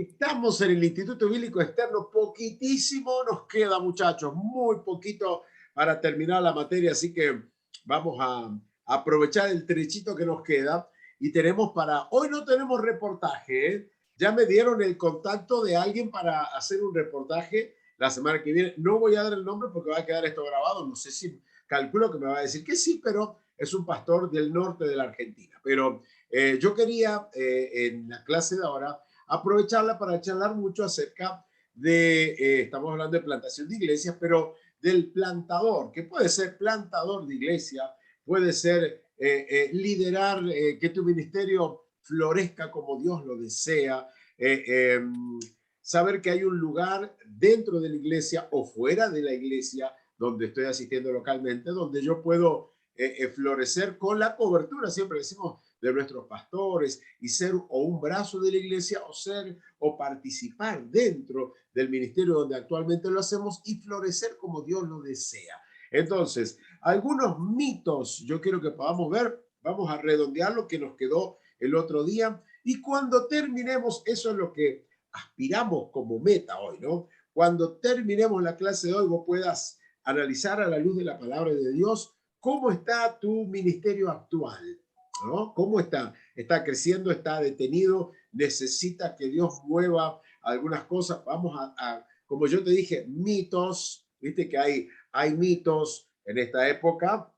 Estamos en el Instituto Bíblico Externo, poquitísimo nos queda, muchachos, muy poquito para terminar la materia, así que vamos a aprovechar el trechito que nos queda y tenemos hoy no tenemos reportaje, ¿eh? Ya me dieron el contacto de alguien para hacer un reportaje la semana que viene. No voy a dar el nombre porque va a quedar esto grabado, no sé si calculo que me va a decir que sí, pero es un pastor del norte de la Argentina. Pero yo quería en la clase de ahora aprovecharla para charlar mucho acerca estamos hablando de plantación de iglesias, pero del plantador, que puede ser plantador de iglesia, puede ser liderar, que tu ministerio florezca como Dios lo desea, saber que hay un lugar dentro de la iglesia o fuera de la iglesia donde estoy asistiendo localmente, donde yo puedo florecer con la cobertura, siempre decimos, de nuestros pastores y ser o un brazo de la iglesia o participar dentro del ministerio donde actualmente lo hacemos y florecer como Dios lo desea. Entonces, algunos mitos yo quiero que podamos ver, vamos a redondear lo que nos quedó el otro día y cuando terminemos, eso es lo que aspiramos como meta hoy, ¿no? Cuando terminemos la clase de hoy, vos puedas analizar a la luz de la palabra de Dios cómo está tu ministerio actual, ¿no? ¿Cómo está? ¿Está creciendo? ¿Está detenido? ¿Necesita que Dios mueva algunas cosas? Vamos como yo te dije, mitos, viste que hay mitos en esta época,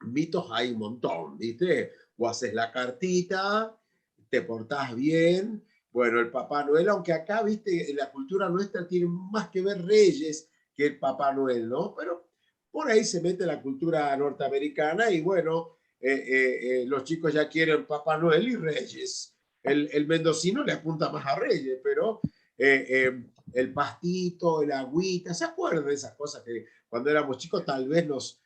mitos hay un montón, viste, o haces la cartita, te portás bien, bueno, el Papá Noel, aunque acá, viste, en la cultura nuestra tiene más que ver reyes que el Papá Noel, ¿no? Pero por ahí se mete la cultura norteamericana y bueno, los chicos ya quieren Papá Noel y Reyes. El mendocino le apunta más a Reyes, pero el pastito, el agüita, ¿se acuerdan de esas cosas que cuando éramos chicos tal vez nos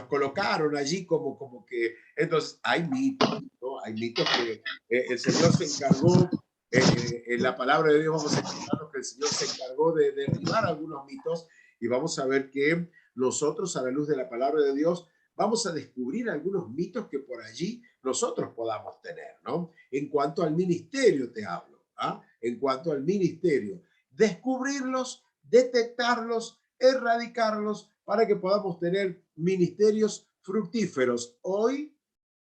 colocaron allí como que... Entonces hay mitos, ¿no? Hay mitos que el Señor se encargó, en la palabra de Dios vamos a encontrarnos que el Señor se encargó de derribar algunos mitos y vamos a ver que nosotros a la luz de la palabra de Dios vamos a descubrir algunos mitos que por allí nosotros podamos tener, ¿no? En cuanto al ministerio te hablo, ¿ah? En cuanto al ministerio, descubrirlos, detectarlos, erradicarlos para que podamos tener ministerios fructíferos. Hoy,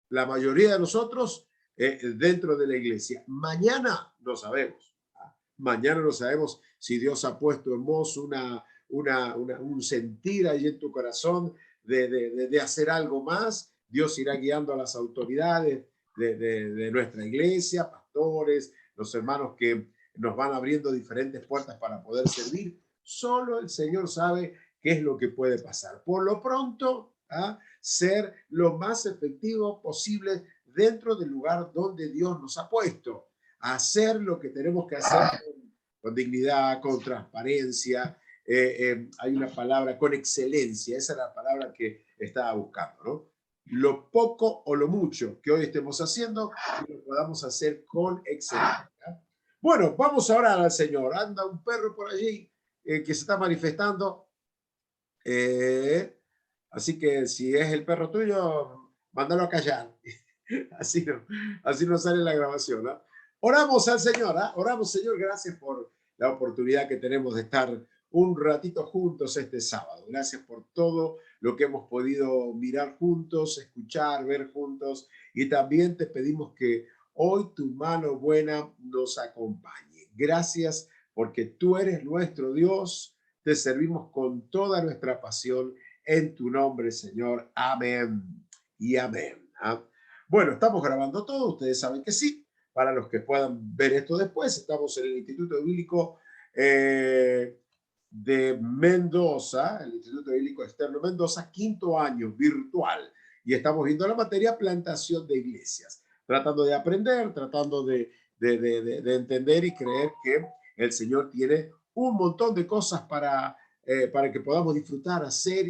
la mayoría de nosotros dentro de la iglesia. Mañana no sabemos. ¿Ah? Mañana no sabemos si Dios ha puesto en vos un sentir ahí en tu corazón de hacer algo más. Dios irá guiando a las autoridades de nuestra iglesia, pastores, los hermanos que nos van abriendo diferentes puertas para poder servir. Solo el Señor sabe qué es lo que puede pasar. Por lo pronto, ¿ah? Ser lo más efectivo posible dentro del lugar donde Dios nos ha puesto. Hacer lo que tenemos que hacer con dignidad, con transparencia. Hay una palabra, con excelencia. Esa es la palabra que estaba buscando, ¿no? Lo poco o lo mucho que hoy estemos haciendo, que lo podamos hacer con excelencia. Bueno, vamos ahora al Señor. Anda un perro por allí que se está manifestando. Así que si es el perro tuyo, mándalo a callar. Así no sale la grabación. ¿No? Oramos al Señor. ¿eh? Oramos, Señor, gracias por la oportunidad que tenemos de estar un ratito juntos este sábado. Gracias por todo lo que hemos podido mirar juntos, escuchar, ver juntos. Y también te pedimos que hoy tu mano buena nos acompañe. Gracias porque tú eres nuestro Dios. Te servimos con toda nuestra pasión en tu nombre, Señor. Amén y amén. ¿Ah? Bueno, estamos grabando todo. Ustedes saben que sí. Para los que puedan ver esto después, estamos en el Instituto Bíblico de Mendoza, el Instituto Bíblico Externo Mendoza, 5º año virtual. Y estamos viendo la materia plantación de iglesias, tratando de aprender, tratando de entender y creer que el Señor tiene un montón de cosas para que podamos disfrutar, hacer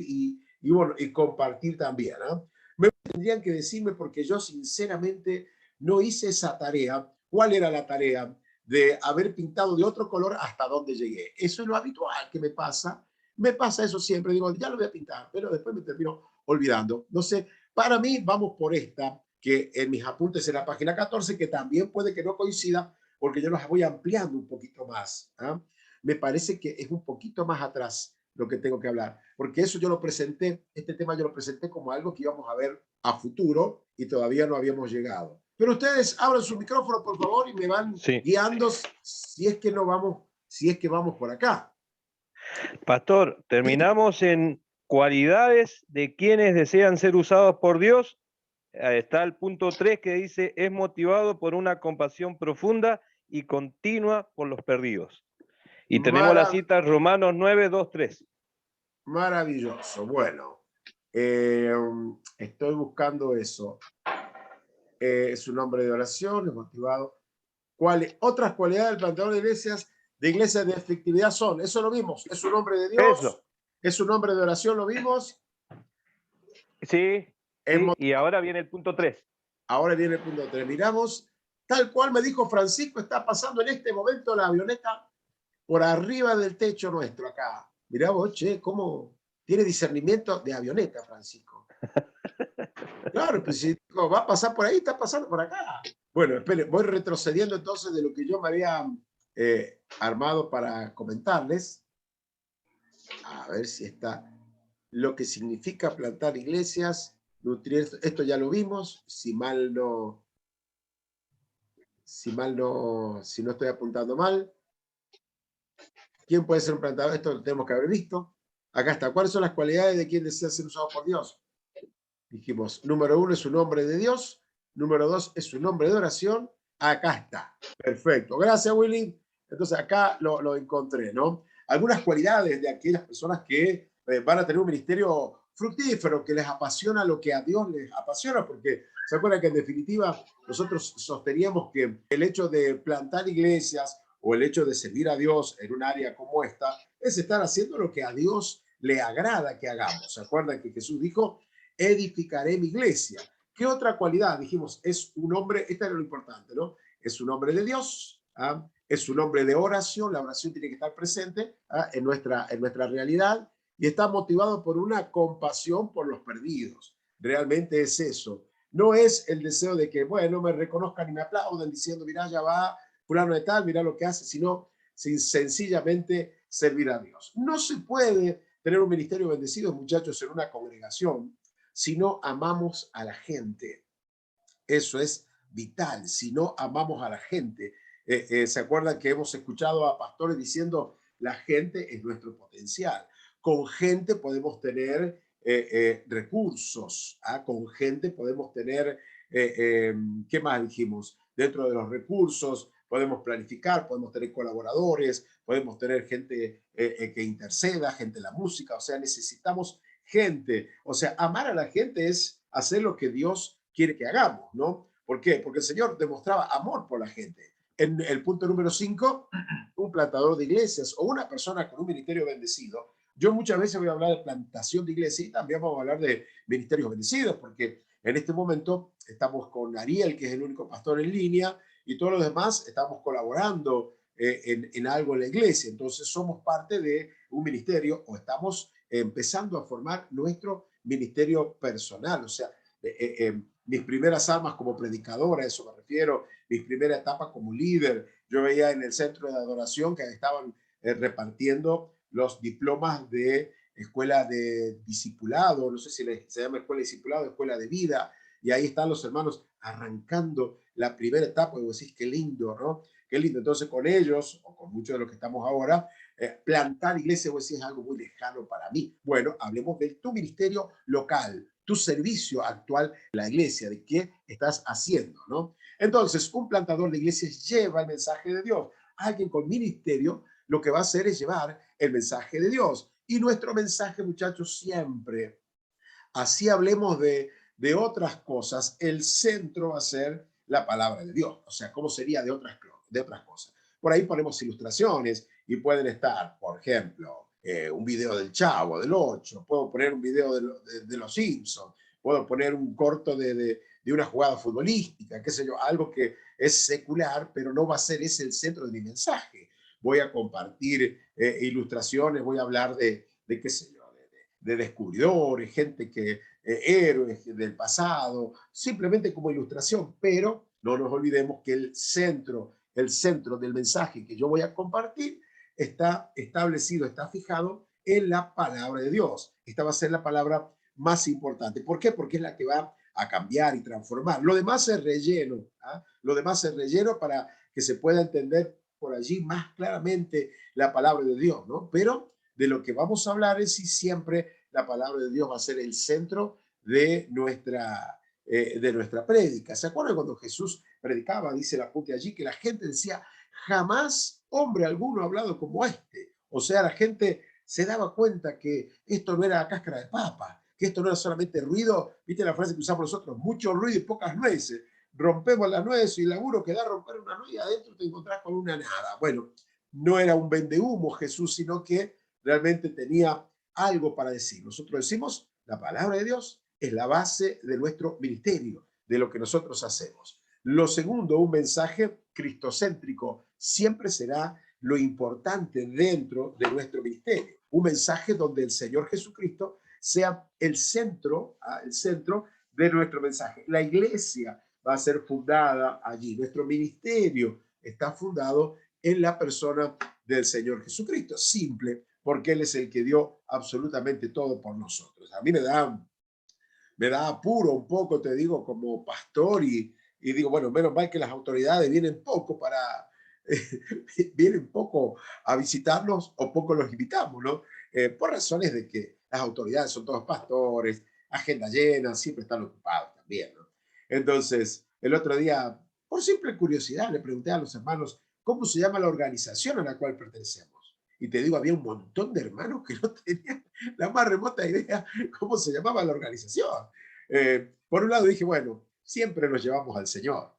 bueno, y compartir también. ¿eh? Me tendrían que decirme porque yo sinceramente no hice esa tarea. ¿Cuál era la tarea? De haber pintado de otro color hasta donde llegué. Eso es lo habitual que me pasa. Me pasa eso siempre. Digo, ya lo voy a pintar, pero después me termino olvidando. No sé, para mí vamos por esta, que en mis apuntes en la página 14, que también puede que no coincida, porque yo las voy ampliando un poquito más. ¿Ah? Me parece que es un poquito más atrás lo que tengo que hablar, porque eso yo lo presenté, este tema yo lo presenté como algo que íbamos a ver a futuro y todavía no habíamos llegado. Pero ustedes abran su micrófono, por favor, y me van Sí. guiando si es que no vamos, si es que vamos por acá. Pastor, terminamos en cualidades de quienes desean ser usados por Dios. Está el punto 3 que dice, es motivado por una compasión profunda y continua por los perdidos. Y tenemos la cita Romanos 9, 2, 3. Maravilloso. Bueno, estoy buscando eso. Es un hombre de oración, es motivado. Otras cualidades del plantador de iglesias de efectividad son? Eso lo vimos. Es un hombre de Dios. Eso. Es un hombre de oración, lo vimos. Sí, sí. Y ahora viene el punto 3. Ahora viene el punto 3. Miramos, tal cual me dijo Francisco, está pasando en este momento la avioneta por arriba del techo nuestro acá. Mirá vos, che, cómo tiene discernimiento de avioneta, Francisco. Claro, pues si va a pasar por ahí, está pasando por acá. Bueno, espere, voy retrocediendo entonces de lo que yo me había armado para comentarles. A ver si está lo que significa plantar iglesias, nutrir. Esto ya lo vimos, si no estoy apuntando mal. ¿Quién puede ser un plantador? Esto lo tenemos que haber visto. Acá está. ¿Cuáles son las cualidades de quien desea ser usado por Dios? Dijimos, número 1 es un hombre de Dios. Número 2 es un hombre de oración. Acá está. Perfecto. Gracias, Willy. Entonces acá lo encontré, ¿no? Algunas cualidades de aquellas personas que van a tener un ministerio fructífero, que les apasiona lo que a Dios les apasiona, porque se acuerdan que en definitiva nosotros sosteníamos que el hecho de plantar iglesias o el hecho de servir a Dios en un área como esta es estar haciendo lo que a Dios le agrada que hagamos. ¿Se acuerdan que Jesús dijo, edificaré mi iglesia? ¿Qué otra cualidad? Dijimos, es un hombre, esta era lo importante, ¿no? Es un hombre de Dios, ¿ah? Es un hombre de oración, la oración tiene que estar presente, ¿ah? en nuestra realidad, y está motivado por una compasión por los perdidos. Realmente es eso. No es el deseo de que, bueno, me reconozcan y me aplauden diciendo, mira, ya va fulano de tal, mira lo que hace, sino sencillamente servir a Dios. No se puede tener un ministerio bendecido, muchachos, en una congregación si no amamos a la gente. Eso es vital, si no amamos a la gente. ¿Se acuerdan que hemos escuchado a pastores diciendo la gente es nuestro potencial? Con gente podemos tener recursos, ¿ah? Con gente podemos tener, ¿qué más dijimos? Dentro de los recursos podemos planificar, podemos tener colaboradores, podemos tener gente que interceda, gente en la música, o sea, necesitamos gente. O sea, amar a la gente es hacer lo que Dios quiere que hagamos, ¿no? ¿Por qué? Porque el Señor demostraba amor por la gente. En el punto número 5, un plantador de iglesias o una persona con un ministerio bendecido. Yo muchas veces voy a hablar de plantación de iglesias y también vamos a hablar de ministerios bendecidos, porque en este momento estamos con Ariel, que es el único pastor en línea, y todos los demás estamos colaborando en algo en la iglesia. Entonces somos parte de un ministerio o estamos empezando a formar nuestro ministerio personal. O sea, mis primeras armas como predicadora, a eso me refiero, mis primeras etapas como líder. Yo veía en el centro de adoración que estaban repartiendo los diplomas de escuela de discipulado, no sé si se llama escuela de discipulado, escuela de vida, y ahí están los hermanos arrancando la primera etapa, y vos decís, qué lindo, ¿no? Qué lindo. Entonces con ellos, o con muchos de los que estamos ahora, plantar iglesia, vos decís, es algo muy lejano para mí. Bueno, hablemos de tu ministerio local, tu servicio actual en la iglesia, de qué estás haciendo, ¿no? Entonces, un plantador de iglesias lleva el mensaje de Dios. Alguien con ministerio lo que va a hacer es llevar el mensaje de Dios. Y nuestro mensaje, muchachos, siempre, así hablemos de otras cosas, el centro va a ser la palabra de Dios. O sea, ¿cómo sería de otras cosas? Por ahí ponemos ilustraciones y pueden estar, por ejemplo, un video del Chavo, del 8, puedo poner un video de los Simpsons, puedo poner un corto de una jugada futbolística, qué sé yo, algo que es secular, pero no va a ser ese el centro de mi mensaje. Voy a compartir ilustraciones, voy a hablar de qué sé yo, de descubridores, gente que, héroes del pasado, simplemente como ilustración, pero no nos olvidemos que el centro el centro del mensaje que yo voy a compartir está establecido, está fijado en la palabra de Dios. Esta va a ser la palabra más importante. ¿Por qué? Porque es la que va a cambiar y transformar. Lo demás es relleno. ¿Ah? Lo demás es relleno para que se pueda entender por allí más claramente la palabra de Dios, ¿no? Pero de lo que vamos a hablar es si siempre la palabra de Dios va a ser el centro de nuestra prédica. ¿Se acuerdan cuando Jesús predicaba? Dice el apunte allí que la gente decía, jamás hombre alguno ha hablado como este. O sea, la gente se daba cuenta que esto no era cáscara de papa, que esto no era solamente ruido. ¿Viste la frase que usamos nosotros? Mucho ruido y pocas nueces. Rompemos las nueces y el laburo que da romper una nuez y adentro te encontrás con una nada. Bueno, no era un vendehumo Jesús, sino que realmente tenía algo para decir. Nosotros decimos, la palabra de Dios es la base de nuestro ministerio, de lo que nosotros hacemos. Lo segundo, un mensaje cristocéntrico siempre será lo importante dentro de nuestro ministerio. Un mensaje donde el Señor Jesucristo sea el centro de nuestro mensaje. La iglesia va a ser fundada allí. Nuestro ministerio está fundado en la persona del Señor Jesucristo. Simple, porque Él es el que dio absolutamente todo por nosotros. A mí me da apuro un poco, te digo, como pastor y digo, bueno, menos mal que las autoridades vienen poco vienen poco a visitarnos o poco los invitamos, ¿no? Por razones de que las autoridades son todos pastores, agenda llena, siempre están ocupados también, ¿no? Entonces, el otro día, por simple curiosidad, le pregunté a los hermanos cómo se llama la organización a la cual pertenecemos. Y te digo, había un montón de hermanos que no tenían la más remota idea cómo se llamaba la organización. Por un lado dije, bueno, siempre nos llevamos al Señor.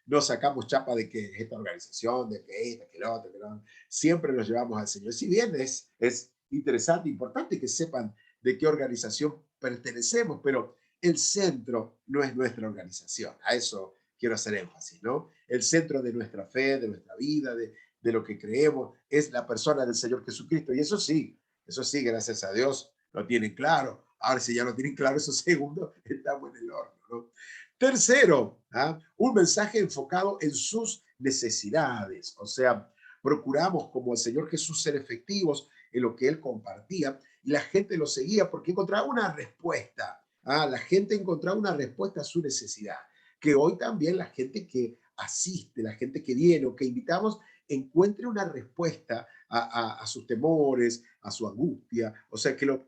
No sacamos chapa de que esta organización, de que esta, que la otra, que la otra. Siempre nos llevamos al Señor. Si bien es interesante, importante que sepan de qué organización pertenecemos, pero el centro no es nuestra organización. A eso quiero hacer énfasis, ¿no? El centro de nuestra fe, de nuestra vida, de lo que creemos, es la persona del Señor Jesucristo. Y eso sí, gracias a Dios, lo tienen claro. Ahora, si ya lo tienen claro, eso segundo, estamos en el horno, ¿no? Tercero, un mensaje enfocado en sus necesidades. O sea, procuramos como el Señor Jesús ser efectivos en lo que Él compartía y la gente lo seguía porque encontraba una respuesta. La gente encontraba una respuesta a su necesidad. Que hoy también la gente que asiste, la gente que viene o que invitamos, encuentre una respuesta a sus temores, a su angustia. O sea, que lo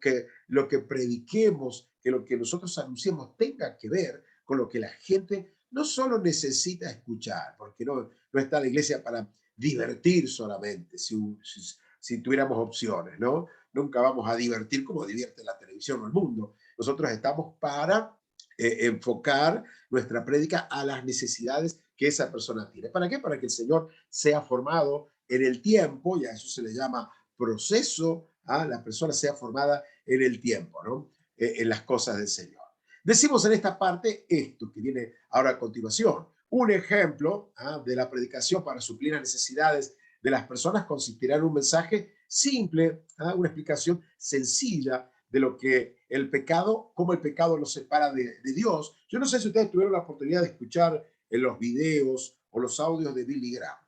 que prediquemos, que lo que nosotros anunciemos tenga que ver con lo que la gente no solo necesita escuchar, porque no está la iglesia para divertir solamente, si tuviéramos opciones, ¿no? Nunca vamos a divertir como divierte la televisión o el mundo. Nosotros estamos para enfocar nuestra prédica a las necesidades que esa persona tiene. ¿Para qué? Para que el Señor sea formado en el tiempo, y a eso se le llama proceso, la persona sea formada en el tiempo, ¿no? En las cosas del Señor. Decimos en esta parte esto que viene ahora a continuación. Un ejemplo de la predicación para suplir las necesidades de las personas consistirá en un mensaje simple, una explicación sencilla de lo que el pecado, cómo el pecado los separa de Dios. Yo no sé si ustedes tuvieron la oportunidad de escuchar en los videos o los audios de Billy Graham.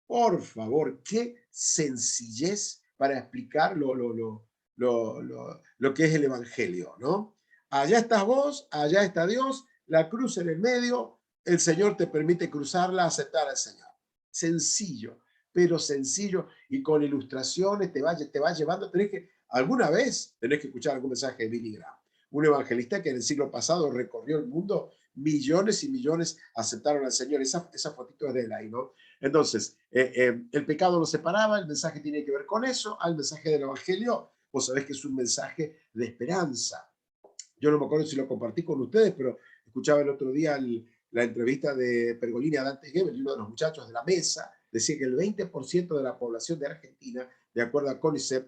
Por favor, qué sencillez para explicar lo que es el Evangelio, ¿no? Allá estás vos, allá está Dios, la cruz en el medio, el Señor te permite cruzarla, aceptar al Señor. Sencillo, pero sencillo y con ilustraciones te va llevando. Alguna vez tenés que escuchar algún mensaje de Billy Graham, un evangelista que en el siglo pasado recorrió el mundo, millones y millones aceptaron al Señor. Esa fotito es de él ahí, ¿no? Entonces, el pecado lo separaba, el mensaje tiene que ver con eso, al mensaje del evangelio, vos sabés que es un mensaje de esperanza. Yo no me acuerdo si lo compartí con ustedes, pero escuchaba el otro día la entrevista de Pergolini a Dante Gebel, uno de los muchachos de la mesa, decía que el 20% de la población de Argentina, de acuerdo a CONICET,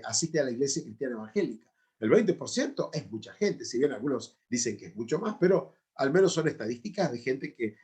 asiste a la iglesia cristiana evangélica. El 20% es mucha gente, si bien algunos dicen que es mucho más, pero al menos son estadísticas de gente que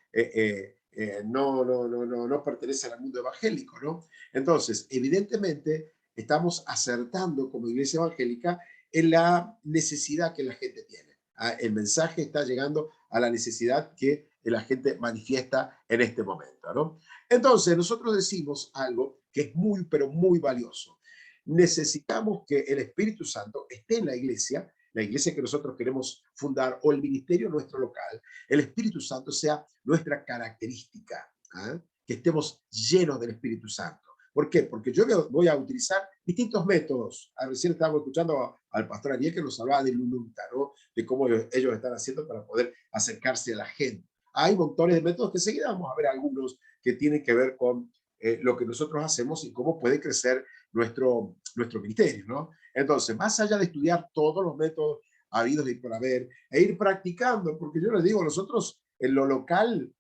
no pertenece al mundo evangélico, ¿no? Entonces, evidentemente, estamos acertando como iglesia evangélica en la necesidad que la gente tiene. El mensaje está llegando a la necesidad que la gente manifiesta en este momento, ¿no? Entonces, nosotros decimos algo que es muy, pero muy valioso. Necesitamos que el Espíritu Santo esté en la iglesia que nosotros queremos fundar o el ministerio nuestro local, el Espíritu Santo sea nuestra característica, ¿ah? Que estemos llenos del Espíritu Santo. ¿Por qué? Porque yo voy a utilizar distintos métodos. Recién estábamos escuchando al pastor Ariel que nos hablaba del Ulunta, ¿no? De cómo ellos están haciendo para poder acercarse a la gente. Hay montones de métodos que enseguida vamos a ver algunos que tienen que ver con lo que nosotros hacemos y cómo puede crecer nuestro ministerio, ¿no? Entonces, más allá de estudiar todos los métodos habidos y por haber, e ir practicando, porque yo les digo, nosotros en lo local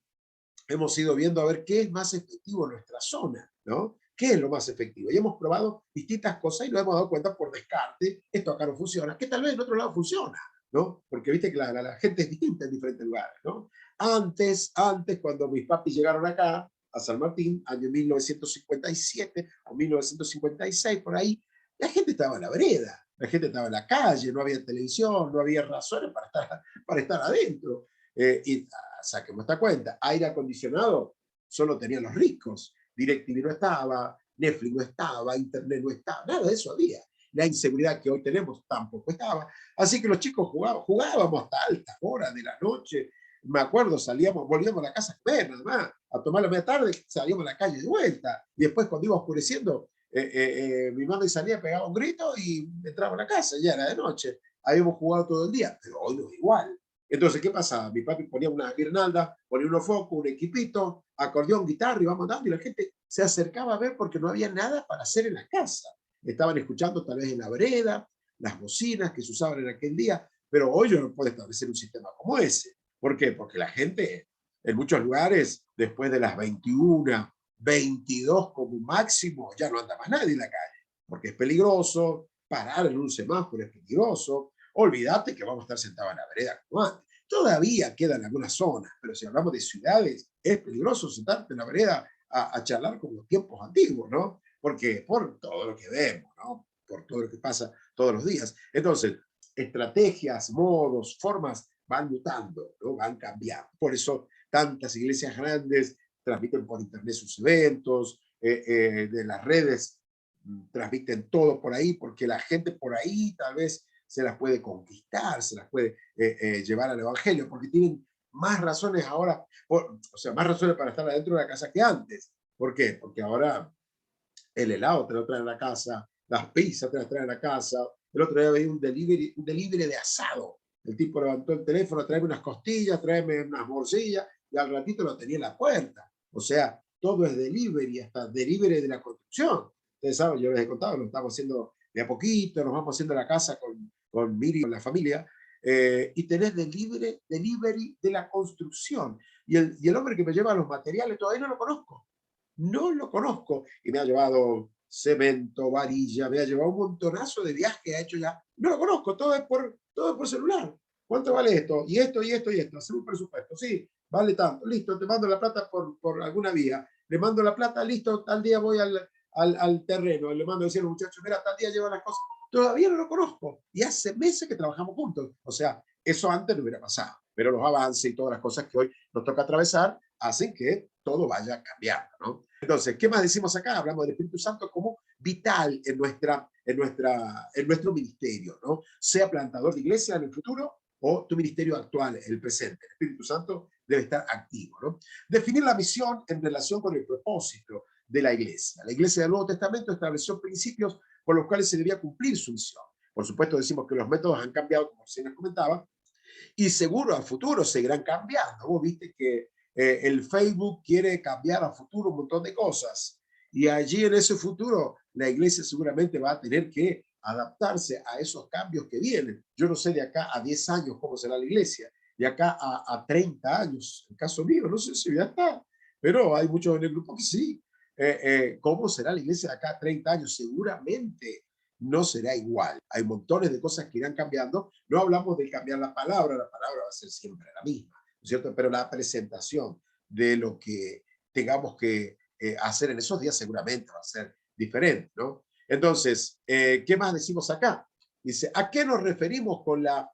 hemos ido viendo a ver qué es más efectivo en nuestra zona, ¿no? ¿Qué es lo más efectivo? Y hemos probado distintas cosas y nos hemos dado cuenta por descarte, esto acá no funciona, que tal vez en otro lado funciona, ¿no? Porque viste que la gente es distinta en diferentes lugares, ¿no? Antes, cuando mis papis llegaron acá, a San Martín, año 1957 o 1956, por ahí, la gente estaba en la vereda, la gente estaba en la calle, no había televisión, no había razones para estar adentro. Y saquemos esta cuenta, aire acondicionado solo tenían los ricos, DirecTV no estaba, Netflix no estaba, Internet no estaba, nada de eso había. La inseguridad que hoy tenemos tampoco estaba. Así que los chicos jugábamos hasta altas horas de la noche. Me acuerdo, volvíamos a la casa a comer, nada más, a tomar la media tarde, salíamos a la calle de vuelta. Y después, cuando iba oscureciendo, mi mamá salía, pegaba un grito y entraba a la casa, ya era de noche. Habíamos jugado todo el día, pero hoy no es igual. Entonces, ¿qué pasaba? Mi papi ponía una guirnalda, ponía unos focos, un equipito, acordeón, guitarra, y vamos dando, y la gente se acercaba a ver porque no había nada para hacer en la casa. Estaban escuchando tal vez en la vereda, las bocinas que se usaban en aquel día, pero hoy yo no puedo establecer un sistema como ese. ¿Por qué? Porque la gente en muchos lugares, después de las 21, 22 como máximo, ya no anda más nadie en la calle, porque es peligroso, parar en un semáforo es peligroso, olvídate que vamos a estar sentados en la vereda como antes. Todavía quedan algunas zonas, pero si hablamos de ciudades, es peligroso sentarte en la vereda a charlar como los tiempos antiguos, ¿no? Porque por todo lo que vemos, ¿no? Por todo lo que pasa todos los días. Entonces, estrategias, modos, formas van mutando, ¿no? Van cambiando. Por eso tantas iglesias grandes transmiten por internet sus eventos, de las redes transmiten todo por ahí, porque la gente por ahí tal vez se las puede conquistar, se las puede llevar al evangelio, porque tienen más razones ahora, o sea, más razones para estar adentro de la casa que antes. ¿Por qué? Porque ahora el helado te lo traen a la casa, las pizzas te las traen a la casa. El otro día veía un delivery de asado. El tipo levantó el teléfono, tráeme unas costillas, tráeme unas morcillas, y al ratito lo tenía en la puerta. O sea, todo es delivery, hasta delivery de la construcción. Ustedes saben, yo les he contado, lo estamos haciendo de a poquito, nos vamos haciendo la casa con Miri y con la familia, y tenés delivery de la construcción. Y el hombre que me lleva los materiales todavía no lo conozco. No lo conozco y me ha llevado cemento, varilla, me ha llevado un montonazo de viajes que ha hecho ya. No lo conozco, todo es por celular. ¿Cuánto vale esto? Y esto, y esto, y esto. Hacer un presupuesto. Sí, vale tanto. Listo, te mando la plata por alguna vía. Le mando la plata, listo, tal día voy al terreno. Le mando a decir a los muchachos, mira, tal día llevan las cosas. Todavía no lo conozco. Y hace meses que trabajamos juntos. O sea, eso antes no hubiera pasado. Pero los avances y todas las cosas que hoy nos toca atravesar hacen que todo vaya cambiando, ¿no? Entonces, ¿qué más decimos acá? Hablamos del Espíritu Santo como vital en nuestro ministerio, ¿no? Sea plantador de iglesia en el futuro o tu ministerio actual, el presente. El Espíritu Santo debe estar activo, ¿no? Definir la misión en relación con el propósito de la iglesia. La iglesia del Nuevo Testamento estableció principios por los cuales se debía cumplir su misión. Por supuesto, decimos que los métodos han cambiado, como se les comentaba, y seguro al futuro seguirán cambiando. Vos viste que el Facebook quiere cambiar a futuro un montón de cosas y allí en ese futuro la iglesia seguramente va a tener que adaptarse a esos cambios que vienen. Yo no sé de acá a 10 años cómo será la iglesia, de acá a 30 años, en el caso mío, no sé si ya está, pero hay muchos en el grupo que sí. ¿Cómo será la iglesia de acá a 30 años? Seguramente no será igual. Hay montones de cosas que irán cambiando. No hablamos de cambiar la palabra va a ser siempre la misma, ¿no es cierto? Pero la presentación de lo que tengamos que hacer en esos días seguramente va a ser diferente, ¿no? Entonces, ¿qué más decimos acá? Dice, ¿a qué nos referimos con la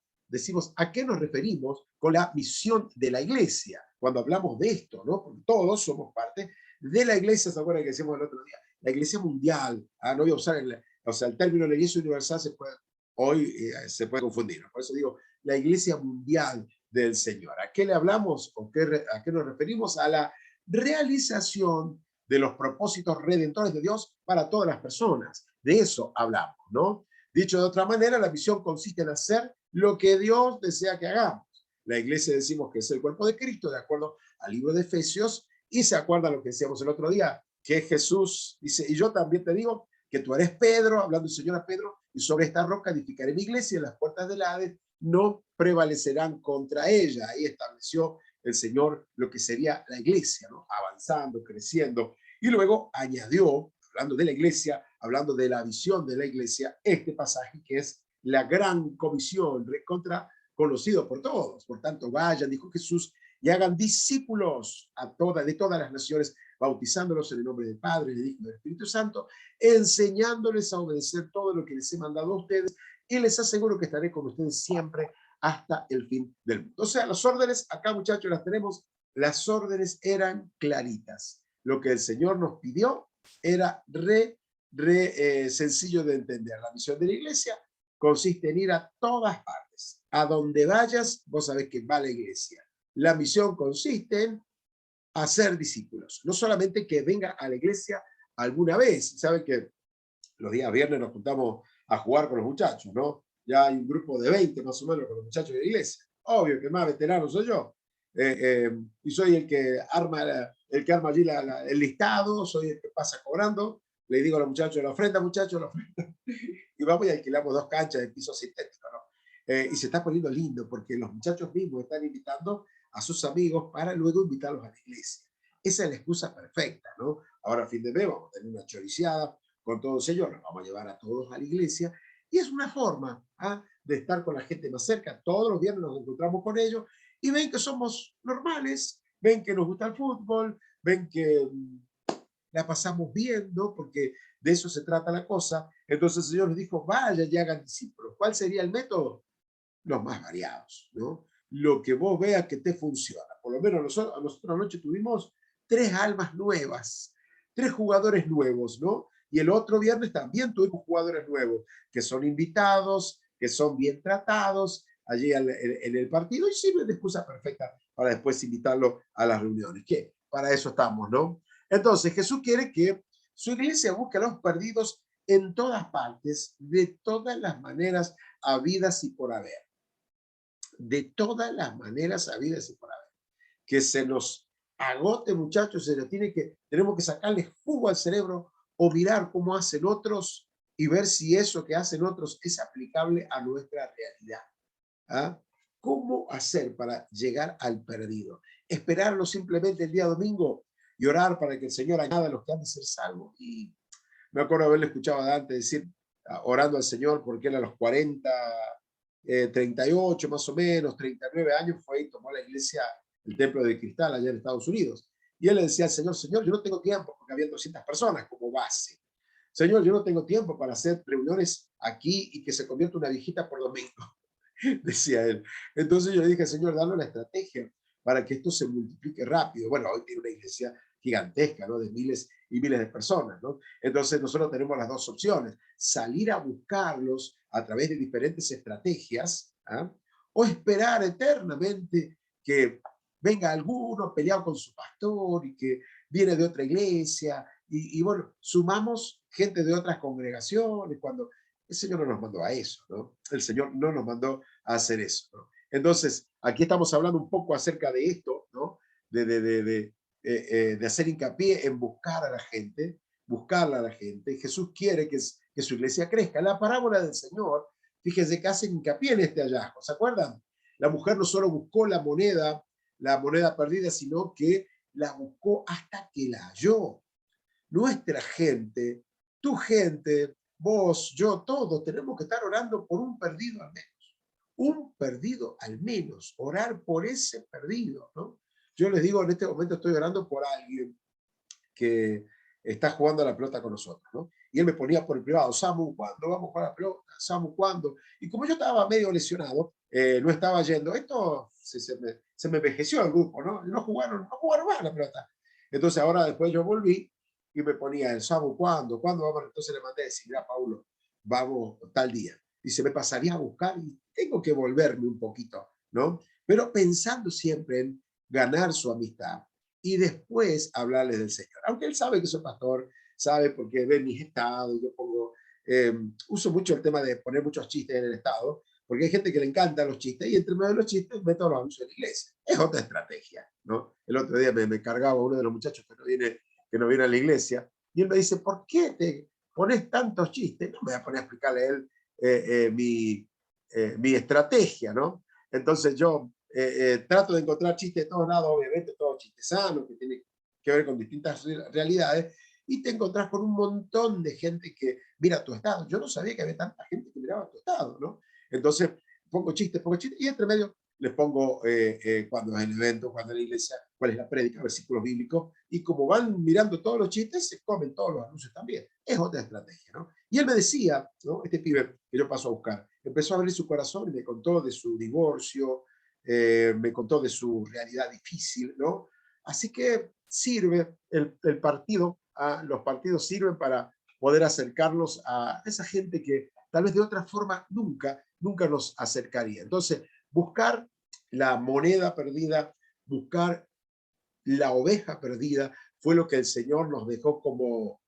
misión de la iglesia? cuando hablamos de esto, ¿no? Porque todos somos parte de la iglesia, ¿se acuerdan que decíamos el otro día? La iglesia mundial, no voy a usar el término de la iglesia universal, hoy se puede confundir, ¿no? Por eso digo, la iglesia mundial del Señor. ¿A qué le hablamos? ¿A qué nos referimos? A la realización de los propósitos redentores de Dios para todas las personas. De eso hablamos, ¿no? Dicho de otra manera, la misión consiste en hacer lo que Dios desea que hagamos. La iglesia decimos que es el cuerpo de Cristo, de acuerdo al libro de Efesios, y se acuerda lo que decíamos el otro día, que Jesús dice, y yo también te digo que tú eres Pedro, hablando el Señor a Pedro, y sobre esta roca edificaré mi iglesia, y las puertas del Hades no prevalecerán contra ella. Ahí estableció el Señor lo que sería la iglesia, ¿no? Avanzando, creciendo, y luego añadió, hablando de la iglesia, hablando de la visión de la iglesia, este pasaje que es la gran comisión, recontra conocido por todos. Por tanto, vayan, dijo Jesús, y hagan discípulos de todas las naciones, bautizándolos en el nombre del Padre, del Hijo y del Espíritu Santo, enseñándoles a obedecer todo lo que les he mandado a ustedes, y les aseguro que estaré con ustedes siempre hasta el fin del mundo. O sea, las órdenes, acá muchachos las tenemos, las órdenes eran claritas. Lo que el Señor nos pidió era sencillo de entender. La misión de la iglesia consiste en ir a todas partes. A donde vayas, vos sabés que va la iglesia. La misión consiste en hacer discípulos. No solamente que venga a la iglesia alguna vez. Saben que los días viernes nos juntamos a jugar con los muchachos, ¿no? Ya hay un grupo de 20 más o menos con los muchachos de la iglesia. Obvio que más veterano soy yo. Y soy el que arma, allí el listado, soy el que pasa cobrando. Le digo a los muchachos, la ofrenda, muchachos, la ofrenda. Y vamos y alquilamos 2 canchas de piso sintético, ¿no? Y se está poniendo lindo porque los muchachos mismos están invitando a sus amigos para luego invitarlos a la iglesia. Esa es la excusa perfecta, ¿no? Ahora a fin de mes vamos a tener una choriciada con todos ellos, los vamos a llevar a todos a la iglesia, y es una forma de estar con la gente más cerca. Todos los viernes nos encontramos con ellos y ven que somos normales, ven que nos gusta el fútbol, ven que la pasamos viendo, porque de eso se trata la cosa. Entonces el Señor les dijo, vayan y hagan discípulos. ¿Cuál sería el método? Los más variados, ¿no? Lo que vos veas que te funciona. Por lo menos nosotros anoche tuvimos 3 almas nuevas, 3 jugadores nuevos, ¿no? Y el otro viernes también tuvimos jugadores nuevos, que son invitados, que son bien tratados allí en el partido, y sirve de excusa perfecta para después invitarlo a las reuniones, que para eso estamos, ¿no? Entonces, Jesús quiere que su iglesia busque a los perdidos en todas partes, de todas las maneras habidas y por haber. De todas las maneras habidas y por haber. Que se nos agote, muchachos, tenemos que sacarle jugo al cerebro o mirar cómo hacen otros y ver si eso que hacen otros es aplicable a nuestra realidad. ¿Cómo hacer para llegar al perdido? ¿Esperarlo simplemente el día domingo y orar para que el Señor añada a los que han de ser salvos? Y me acuerdo haberle escuchado a Dante decir, orando al Señor, porque él a los 38 más o menos, 39 años, fue y tomó la iglesia, el Templo de Cristal, allá en Estados Unidos. Y él le decía al Señor, Señor, yo no tengo tiempo, porque había 200 personas como base. Señor, yo no tengo tiempo para hacer reuniones aquí y que se convierta una viejita por domingo, decía él. Entonces yo le dije, Señor, danos la estrategia para que esto se multiplique rápido. Bueno, hoy tiene una iglesia gigantesca, ¿no? De miles y miles de personas, ¿no? Entonces nosotros tenemos las 2 opciones: salir a buscarlos a través de diferentes estrategias, o esperar eternamente que venga alguno peleado con su pastor y que viene de otra iglesia, y bueno, sumamos gente de otras congregaciones, cuando el Señor no nos mandó a eso, ¿no? El Señor no nos mandó a hacer eso, ¿no? Entonces, aquí estamos hablando un poco acerca de esto, ¿no? De hacer hincapié en buscar a la gente, buscarla a la gente. Jesús quiere que su iglesia crezca. La parábola del Señor, fíjense que hace hincapié en este hallazgo, ¿se acuerdan? La mujer no solo buscó la moneda perdida, sino que la buscó hasta que la halló. Nuestra gente, tu gente, vos, yo, todos tenemos que estar orando por un perdido al menos. Un perdido al menos, orar por ese perdido, ¿no? Yo les digo, en este momento estoy orando por alguien que está jugando a la pelota con nosotros, ¿no? Y él me ponía por el privado, Samu, ¿cuándo vamos a jugar a la pelota? Samu, ¿cuándo? Y como yo estaba medio lesionado, no estaba yendo. Esto se me envejeció el grupo, ¿no? No jugaron más la pelota. Entonces ahora después yo volví y me ponía el sábado, ¿cuándo vamos? Entonces le mandé a decir, mira, Paulo, vamos tal día. Y se me pasaría a buscar y tengo que volverme un poquito, ¿no? Pero pensando siempre en ganar su amistad y después hablarles del Señor. Aunque él sabe que soy pastor, sabe porque ve mis estados, yo pongo, uso mucho el tema de poner muchos chistes en el estado, porque hay gente que le encantan los chistes y entre medio de los chistes meto los anuncios de la iglesia. Es otra estrategia, ¿no? El otro día me cargaba uno de los muchachos que no viene a la iglesia y él me dice, ¿por qué te pones tantos chistes? No me voy a poner a explicarle a él mi estrategia, ¿no? Entonces yo trato de encontrar chistes de todos lados, obviamente todos chistes sanos, que tienen que ver con distintas realidades, y te encontrás con un montón de gente que mira tu estado. Yo no sabía que había tanta gente que miraba tu estado, ¿no? Entonces pongo chistes, y entre medio les pongo cuando es el evento, cuando es la iglesia, cuál es la prédica, versículos bíblicos, y como van mirando todos los chistes, se comen todos los anuncios también. Es otra estrategia, ¿no? Y él me decía, ¿no? Este pibe que yo paso a buscar, empezó a abrir su corazón y me contó de su divorcio, me contó de su realidad difícil, ¿no? Así que sirve el partido, los partidos sirven para poder acercarlos a esa gente que tal vez de otra forma nunca nos acercaría. Entonces, buscar la moneda perdida, buscar la oveja perdida, fue lo que el Señor nos dejó como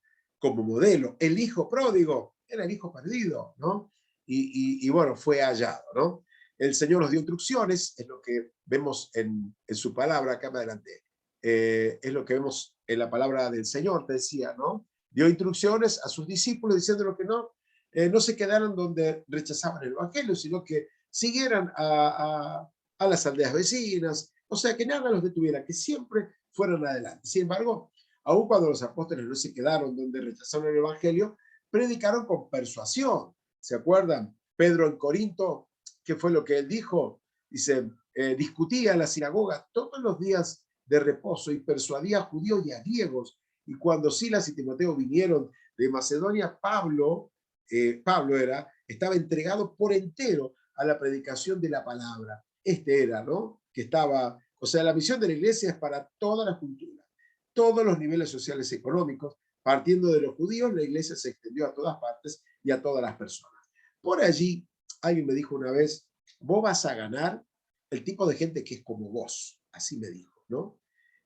modelo. El hijo pródigo era el hijo perdido, ¿no? Y bueno, fue hallado, ¿no? El Señor nos dio instrucciones, es lo que vemos en su palabra, acá más adelante, es lo que vemos en la palabra del Señor, te decía, ¿no? Dio instrucciones a sus discípulos diciendo lo que no se quedaran donde rechazaban el evangelio, sino que siguieran a las aldeas vecinas, o sea, que nada los detuviera, que siempre fueran adelante. Sin embargo, aun cuando los apóstoles no se quedaron donde rechazaron el evangelio, predicaron con persuasión. ¿Se acuerdan? Pedro en Corinto, ¿qué fue lo que él dijo? Dice, discutía en la sinagoga todos los días de reposo y persuadía a judíos y a griegos. Y cuando Silas y Timoteo vinieron de Macedonia, Pablo estaba entregado por entero a la predicación de la palabra. Este era, ¿no? Que estaba, o sea, la misión de la iglesia es para toda la cultura, todos los niveles sociales y económicos. Partiendo de los judíos, la iglesia se extendió a todas partes y a todas las personas. Por allí, alguien me dijo una vez, vos vas a ganar el tipo de gente que es como vos, así me dijo, ¿no?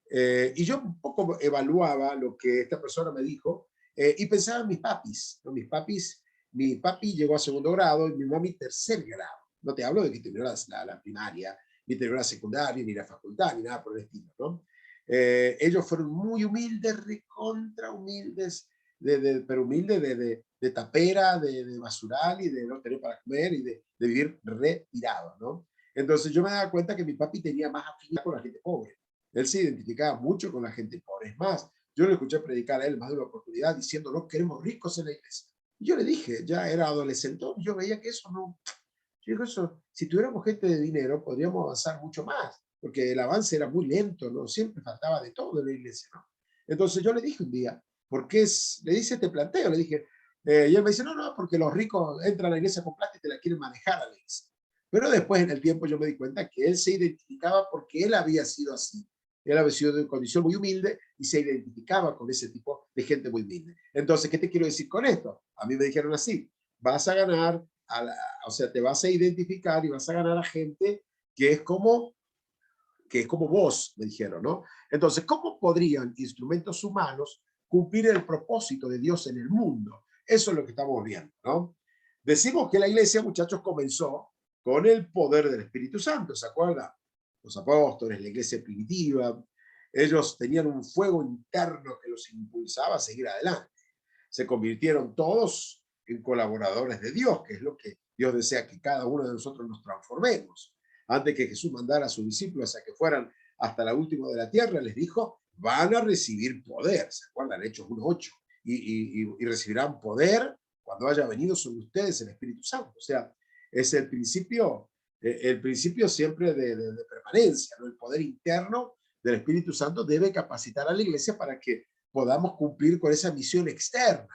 Y yo un poco evaluaba lo que esta persona me dijo y pensaba en mis papis, ¿no? Mi papi llegó a segundo grado y mi mami tercer grado. No te hablo de que terminó la primaria, ni terminó la secundaria, ni la facultad, ni nada por el estilo, ¿no? Ellos fueron muy humildes, recontra humildes, pero humildes de tapera, de basural y de no tener para comer y de vivir retirados, ¿no? Entonces yo me daba cuenta que mi papi tenía más afinidad con la gente pobre. Él se identificaba mucho con la gente pobre. Es más, yo lo escuché predicar a él más de una oportunidad diciendo, no queremos ricos en la iglesia. Y yo le dije, ya era adolescente, yo veía que eso no, yo digo eso, si tuviéramos gente de dinero, podríamos avanzar mucho más, porque el avance era muy lento, ¿no? Siempre faltaba de todo en la iglesia, ¿no? Entonces yo le dije un día, ¿por qué le hice este planteo? Le dije, y él me dice, no, porque los ricos entran a la iglesia con plata y te la quieren manejar a la iglesia. Pero después en el tiempo yo me di cuenta que él se identificaba porque él había sido así. Él había sido de condición muy humilde y se identificaba con ese tipo de gente muy humilde. Entonces, ¿qué te quiero decir con esto? A mí me dijeron así, vas a ganar, o sea, te vas a identificar y vas a ganar a gente que es como vos, me dijeron, ¿no? Entonces, ¿cómo podrían instrumentos humanos cumplir el propósito de Dios en el mundo? Eso es lo que estamos viendo, ¿no? Decimos que la iglesia, muchachos, comenzó con el poder del Espíritu Santo, ¿se acuerdan? Los apóstoles, la iglesia primitiva, ellos tenían un fuego interno que los impulsaba a seguir adelante. Se convirtieron todos en colaboradores de Dios, que es lo que Dios desea que cada uno de nosotros nos transformemos. Antes que Jesús mandara a sus discípulos a que fueran hasta la última de la tierra, les dijo, van a recibir poder. ¿Se acuerdan? Hechos 1:8. Y recibirán poder cuando haya venido sobre ustedes el Espíritu Santo. O sea, es el principio siempre de permanencia, ¿no? El poder interno del Espíritu Santo debe capacitar a la iglesia para que podamos cumplir con esa misión externa.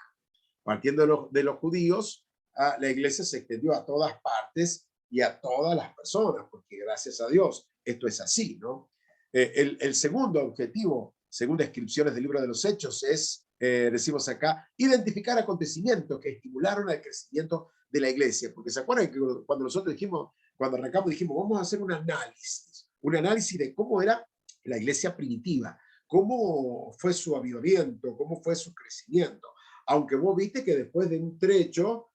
Partiendo de los judíos, la iglesia se extendió a todas partes y a todas las personas, porque gracias a Dios esto es así, ¿no? El segundo objetivo, según descripciones del libro de los Hechos, es, decimos acá, identificar acontecimientos que estimularon el crecimiento de la iglesia. Porque se acuerdan que cuando nosotros dijimos, cuando arrancamos, dijimos, vamos a hacer un análisis de cómo era la iglesia primitiva, cómo fue su avivamiento, cómo fue su crecimiento. Aunque vos viste que después de un trecho,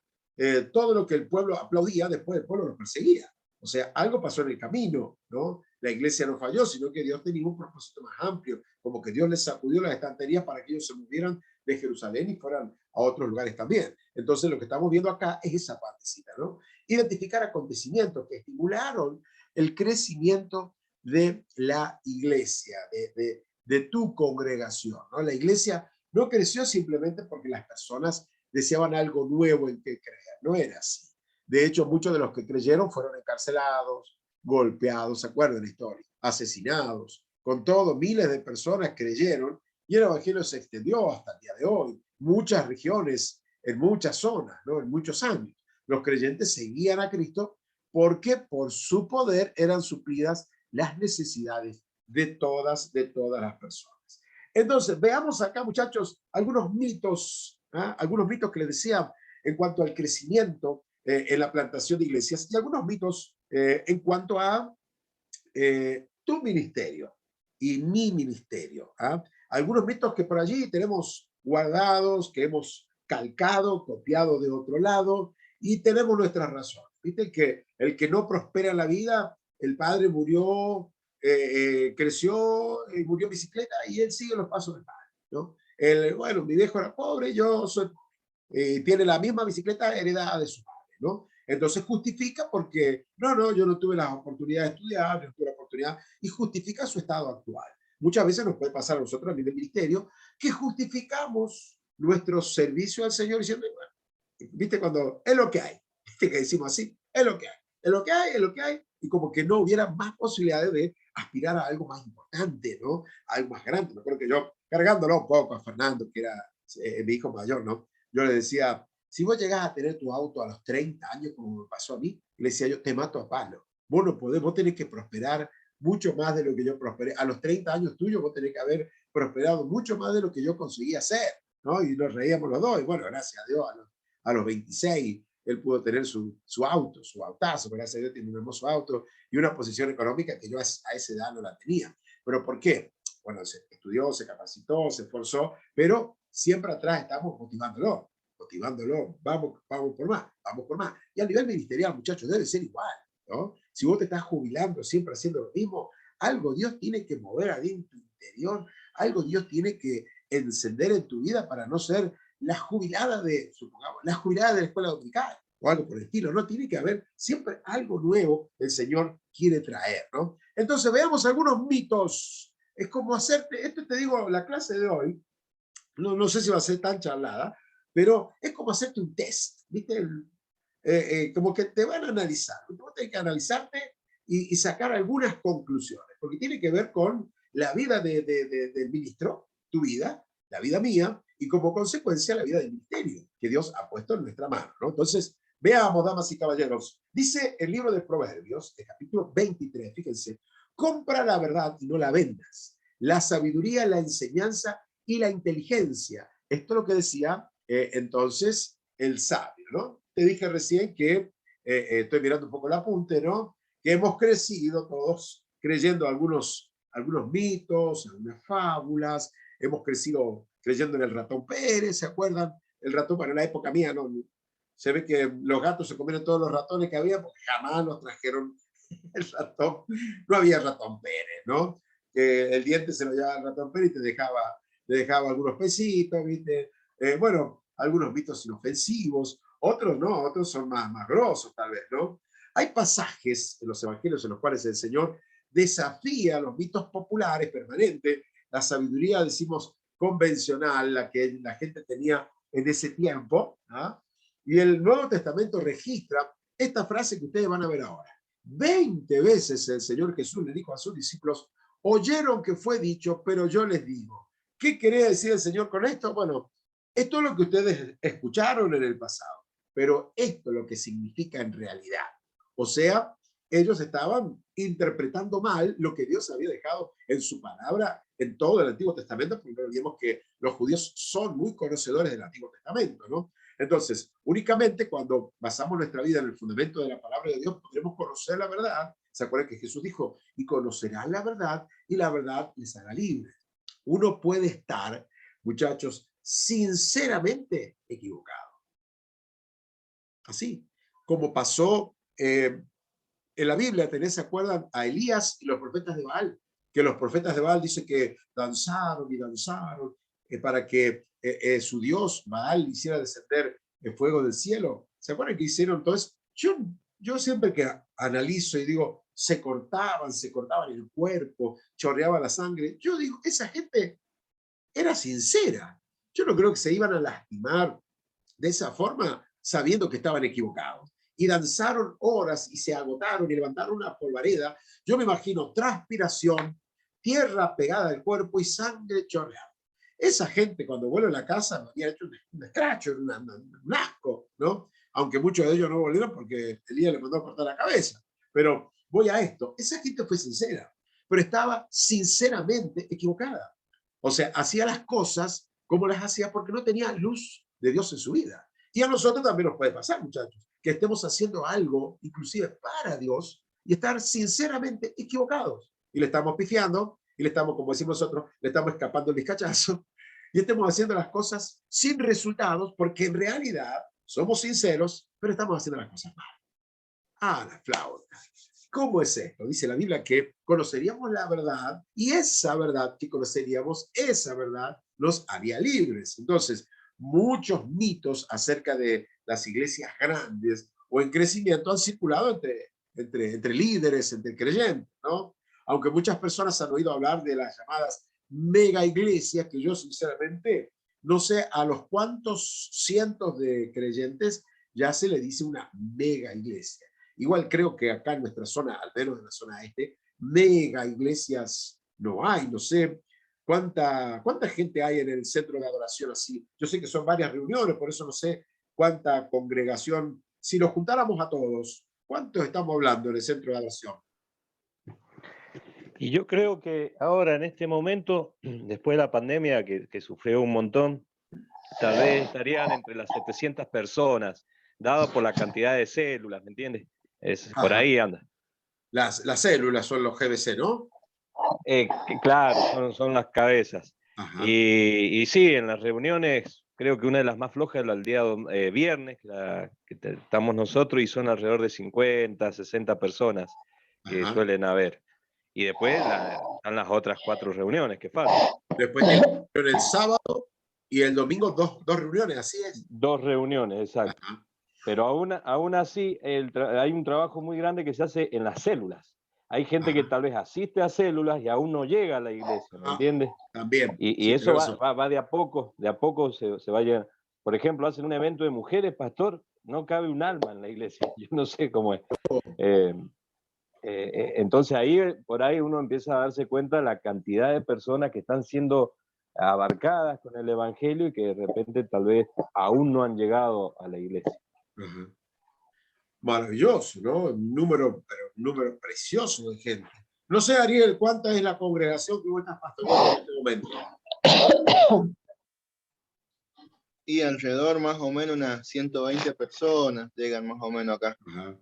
todo lo que el pueblo aplaudía, después el pueblo lo perseguía. O sea, algo pasó en el camino, ¿no? La iglesia no falló, sino que Dios tenía un propósito más amplio, como que Dios les sacudió las estanterías para que ellos se movieran de Jerusalén y fueran a otros lugares también. Entonces, lo que estamos viendo acá es esa partecita, ¿no? Identificar acontecimientos que estimularon el crecimiento de la iglesia, de tu congregación, ¿no? La iglesia no creció simplemente porque las personas deseaban algo nuevo en que creer, no era así. De hecho, muchos de los que creyeron fueron encarcelados, golpeados, ¿se acuerdan la historia? Asesinados. Con todo, miles de personas creyeron y el evangelio se extendió hasta el día de hoy. Muchas regiones, en muchas zonas, ¿no? En muchos años. Los creyentes seguían a Cristo porque por su poder eran suplidas las necesidades de todas las personas. Entonces, veamos acá, muchachos, algunos mitos que les decía en cuanto al crecimiento en la plantación de iglesias y algunos mitos en cuanto a tu ministerio y mi ministerio. Algunos mitos que por allí tenemos guardados, que hemos calcado, copiado de otro lado y tenemos nuestras razones. Viste que el que no prospera en la vida, el padre murió, creció, murió en bicicleta y él sigue los pasos del padre, ¿no? Bueno, mi viejo era pobre, yo soy, tiene la misma bicicleta heredada de su padre, ¿no? Entonces justifica porque, no, yo no tuve la oportunidad de estudiar, no tuve la oportunidad, y justifica su estado actual. Muchas veces nos puede pasar a nosotros a nivel ministerio que justificamos nuestro servicio al Señor diciendo, bueno, viste cuando es lo que hay, viste que decimos así, es lo que hay, es lo que hay, es lo que hay, y como que no hubiera más posibilidades de aspirar a algo más importante, ¿no? A algo más grande. Me acuerdo que yo, cargándolo un poco a Fernando, que era mi hijo mayor, ¿no? Yo le decía, si vos llegás a tener tu auto a los 30 años, como me pasó a mí, le decía yo, te mato a palo. Vos no podés, vos tenés que prosperar mucho más de lo que yo prosperé. A los 30 años tuyos vos tenés que haber prosperado mucho más de lo que yo conseguí hacer, ¿no? Y nos reíamos los dos. Y bueno, gracias a Dios, a los 26, él pudo tener su auto, su autazo. Gracias a Dios tiene un hermoso auto y una posición económica que yo a esa edad no la tenía. ¿Pero por qué? Bueno, se estudió, se capacitó, se esforzó, pero siempre atrás estamos motivándolo, vamos por más, vamos por más. Y a nivel ministerial, muchachos, debe ser igual, ¿no? Si vos te estás jubilando siempre haciendo lo mismo, algo Dios tiene que mover ahí en tu interior, algo Dios tiene que encender en tu vida para no ser la jubilada de, supongamos, la jubilada de la escuela dominical o algo por el estilo, ¿no? Tiene que haber siempre algo nuevo el Señor quiere traer, ¿no? Entonces veamos algunos mitos. Es como hacerte, esto te digo, la clase de hoy, no sé si va a ser tan charlada, pero es como hacerte un test, ¿viste? Como que te van a analizar. Vos tenés que analizarte y sacar algunas conclusiones, porque tiene que ver con la vida del ministro, tu vida, la vida mía, y como consecuencia la vida del ministerio que Dios ha puesto en nuestra mano, ¿no? Entonces, veamos, damas y caballeros. Dice el libro de Proverbios, el capítulo 23, fíjense, compra la verdad y no la vendas. La sabiduría, la enseñanza y la inteligencia. Esto es lo que decía entonces el sabio, ¿no? Te dije recién que, estoy mirando un poco el apunte, ¿no? Que hemos crecido todos creyendo algunos mitos, algunas fábulas, hemos crecido creyendo en el ratón Pérez, ¿se acuerdan? El ratón, para la época mía, ¿no? Se ve que los gatos se comieron todos los ratones que había porque jamás nos trajeron el ratón. No había ratón Pérez, ¿no? Que el diente se lo llevaba el ratón Pérez y te dejaba algunos pesitos, ¿viste? Bueno, algunos mitos inofensivos, otros no, otros son más grosos tal vez, ¿no? Hay pasajes en los evangelios en los cuales el Señor desafía los mitos populares permanentes, la sabiduría, decimos, convencional, la que la gente tenía en ese tiempo, ¿ah? Y el Nuevo Testamento registra esta frase que ustedes van a ver ahora. 20 veces el Señor Jesús le dijo a sus discípulos, oyeron que fue dicho, pero yo les digo. ¿Qué quería decir el Señor con esto? Bueno, esto es lo que ustedes escucharon en el pasado, pero esto es lo que significa en realidad. O sea, ellos estaban interpretando mal lo que Dios había dejado en su palabra en todo el Antiguo Testamento, porque no olvidemos que los judíos son muy conocedores del Antiguo Testamento, ¿no? Entonces, únicamente cuando basamos nuestra vida en el fundamento de la palabra de Dios, podremos conocer la verdad. ¿Se acuerdan que Jesús dijo, y conocerán la verdad, y la verdad les hará libres? Uno puede estar, muchachos, sinceramente equivocado. Así como pasó en la Biblia, ¿se acuerdan? A Elías y los profetas de Baal, que los profetas de Baal dicen que danzaron y danzaron para que su Dios, Baal, hiciera descender el fuego del cielo. ¿Se acuerdan que hicieron? Entonces, yo siempre que analizo y digo, se cortaban el cuerpo, chorreaba la sangre, yo digo, esa gente era sincera. Yo no creo que se iban a lastimar de esa forma sabiendo que estaban equivocados. Y danzaron horas y se agotaron y levantaron una polvareda. Yo me imagino transpiración, tierra pegada al cuerpo y sangre chorreada. Esa gente cuando vuelve a la casa me había hecho un escracho, un asco, ¿no? Aunque muchos de ellos no volvieron porque Elías le mandó a cortar la cabeza. Pero voy a esto, esa gente fue sincera, pero estaba sinceramente equivocada. O sea, hacía las cosas como las hacía porque no tenía luz de Dios en su vida. Y a nosotros también nos puede pasar, muchachos, que estemos haciendo algo, inclusive para Dios, y estar sinceramente equivocados. Y le estamos pifiando, y le estamos, como decimos nosotros, le estamos escapando el vizcachazo, y estamos haciendo las cosas sin resultados, porque en realidad somos sinceros, pero estamos haciendo las cosas mal. Ah, la flauta. ¿Cómo es esto? Dice la Biblia que conoceríamos la verdad, y esa verdad que conoceríamos, esa verdad nos haría libres. Entonces, muchos mitos acerca de las iglesias grandes o en crecimiento han circulado entre líderes, entre creyentes, ¿no? Aunque muchas personas han oído hablar de las llamadas mega iglesias, que yo sinceramente no sé a los cuántos cientos de creyentes ya se le dice una mega iglesia. Igual creo que acá en nuestra zona, al menos en la zona este, mega iglesias no hay, no sé. ¿Cuánta gente hay en el centro de adoración así? Yo sé que son varias reuniones, por eso no sé cuánta congregación. Si nos juntáramos a todos, ¿cuántos estamos hablando en el centro de adoración? Y yo creo que ahora, en este momento, después de la pandemia, que sufrió un montón, tal vez estarían entre las 700 personas, dado por la cantidad de células, ¿me entiendes? Por Ajá. ahí anda. Las células son los GBC, ¿no? Claro, son las cabezas. Ajá. Y sí, en las reuniones, creo que una de las más flojas es el día viernes, estamos nosotros, y son alrededor de 50, 60 personas que Ajá. suelen haber. Y después están las otras 4 reuniones que faltan. Después tienen el sábado y el domingo dos reuniones, así es. 2 reuniones, exacto. Ajá. Pero aún así hay un trabajo muy grande que se hace en las células. Hay gente que tal vez asiste a células y aún no llega a la iglesia, ¿me entiendes? También. Y Sí, eso eso. va de a poco se va a llegar. Por ejemplo, hacen un evento de mujeres, pastor, no cabe un alma en la iglesia. Yo no sé cómo es. Entonces por ahí uno empieza a darse cuenta de la cantidad de personas que están siendo abarcadas con el evangelio y que de repente tal vez aún no han llegado a la iglesia. Ajá. Maravilloso, ¿no? Un número precioso de gente. No sé, Ariel, ¿cuánta es la congregación que vos estás pastoreando en este momento? Y alrededor más o menos unas 120 personas llegan más o menos acá. Ajá.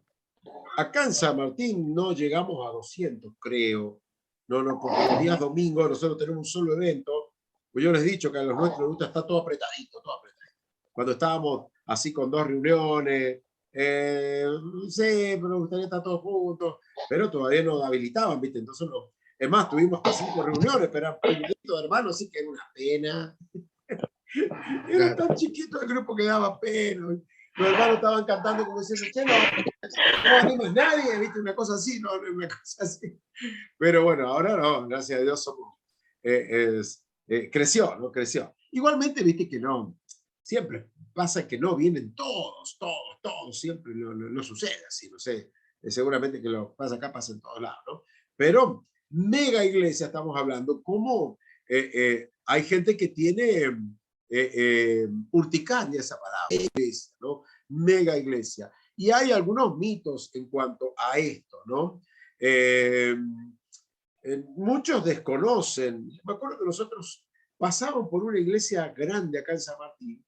Acá en San Martín no llegamos a 200, creo. No, porque los días domingos nosotros tenemos un solo evento. Pues yo les he dicho que a los nuestros les gusta estar todo apretadito, todo apretadito. Cuando estábamos así con 2 reuniones, sí, pero me gustaría estar todos juntos, pero todavía no habilitaban, ¿viste? Entonces, es más, tuvimos hasta 5 reuniones, pero eran puñaditos de hermanos, así que era una pena. Era tan chiquito el grupo que daba pena. Los hermanos estaban cantando como diciendo, che, no anima nadie, ¿viste? Una cosa así, no, una cosa así. Pero bueno, ahora no, gracias a Dios somos, creció, ¿no? Creció. Igualmente, viste que no, siempre pasa que no vienen todos, siempre no sucede así, no sé, seguramente que lo pasa acá, pasa en todos lados, ¿no? Pero mega iglesia estamos hablando, como hay gente que tiene urticaria esa palabra, iglesia, ¿no? Mega iglesia. Y hay algunos mitos en cuanto a esto, ¿no? Muchos desconocen. Me acuerdo que nosotros pasamos por una iglesia grande acá en San Martín,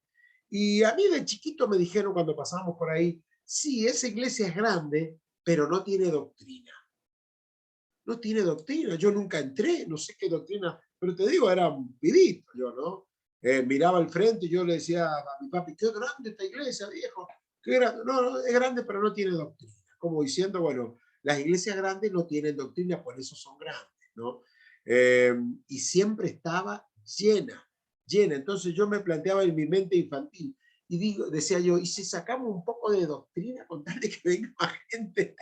y a mí de chiquito me dijeron cuando pasamos por ahí, sí, esa iglesia es grande, pero no tiene doctrina. No tiene doctrina. Yo nunca entré, no sé qué doctrina, pero te digo, era un pibito yo, ¿no? Miraba al frente y yo le decía a mi papi, qué grande esta iglesia, viejo. Qué grande. No, no, es grande, pero no tiene doctrina. Como diciendo, bueno, las iglesias grandes no tienen doctrina, por eso son grandes, ¿no? Y siempre estaba llena, llena. Entonces yo me planteaba en mi mente infantil y digo, decía yo, ¿y si sacamos un poco de doctrina con tal de que venga más gente?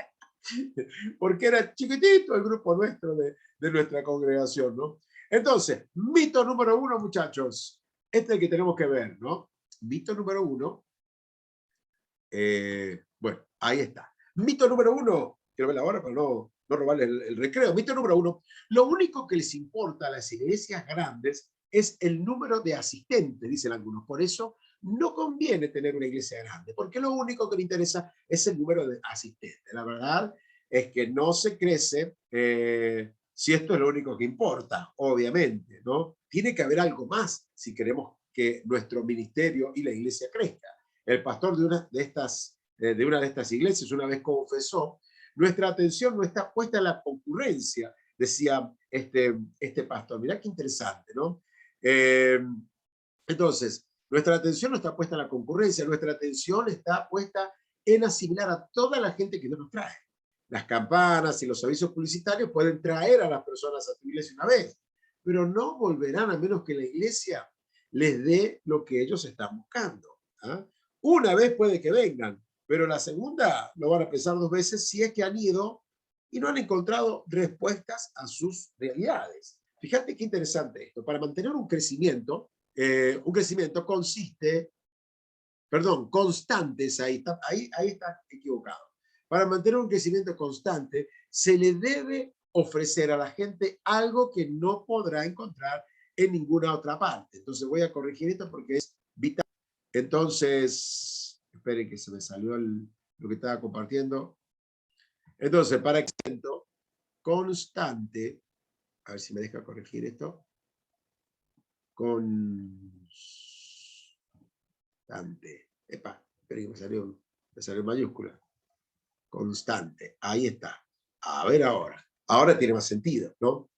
Porque era chiquitito el grupo nuestro de nuestra congregación, ¿no? Entonces, mito número 1, muchachos. Este es el que tenemos que ver, ¿no? Mito número 1. Bueno, ahí está. Mito número 1. Quiero ver ahora para no robarle el recreo. Mito número 1. Lo único que les importa a las iglesias grandes es el número de asistentes, dicen algunos. Por eso no conviene tener una iglesia grande, porque lo único que le interesa es el número de asistentes. La verdad es que no se crece si esto es lo único que importa, obviamente, ¿no? Tiene que haber algo más si queremos que nuestro ministerio y la iglesia crezca. El pastor de una de estas iglesias una vez confesó, nuestra atención no está puesta en la concurrencia, decía este pastor. Mirá qué interesante, ¿no? Entonces, nuestra atención no está puesta en la concurrencia, nuestra atención está puesta en asimilar a toda la gente que Dios nos trae. Las campanas y los avisos publicitarios pueden traer a las personas a tu iglesia una vez, pero no volverán a menos que la iglesia les dé lo que ellos están buscando. ¿Ah? Una vez puede que vengan, pero la segunda lo van a pensar 2 veces si es que han ido y no han encontrado respuestas a sus realidades. Fíjate qué interesante esto. Para mantener un crecimiento consiste, perdón, constantes, ahí está equivocado. Para mantener un crecimiento constante, se le debe ofrecer a la gente algo que no podrá encontrar en ninguna otra parte. Entonces voy a corregir esto porque es vital. Entonces, esperen que se me salió lo que estaba compartiendo. Entonces, para crecimiento constante, a ver si me deja corregir esto. Constante. Epa, esperen que me salió en mayúscula. Constante. Ahí está. A ver ahora. Ahora tiene más sentido, ¿no?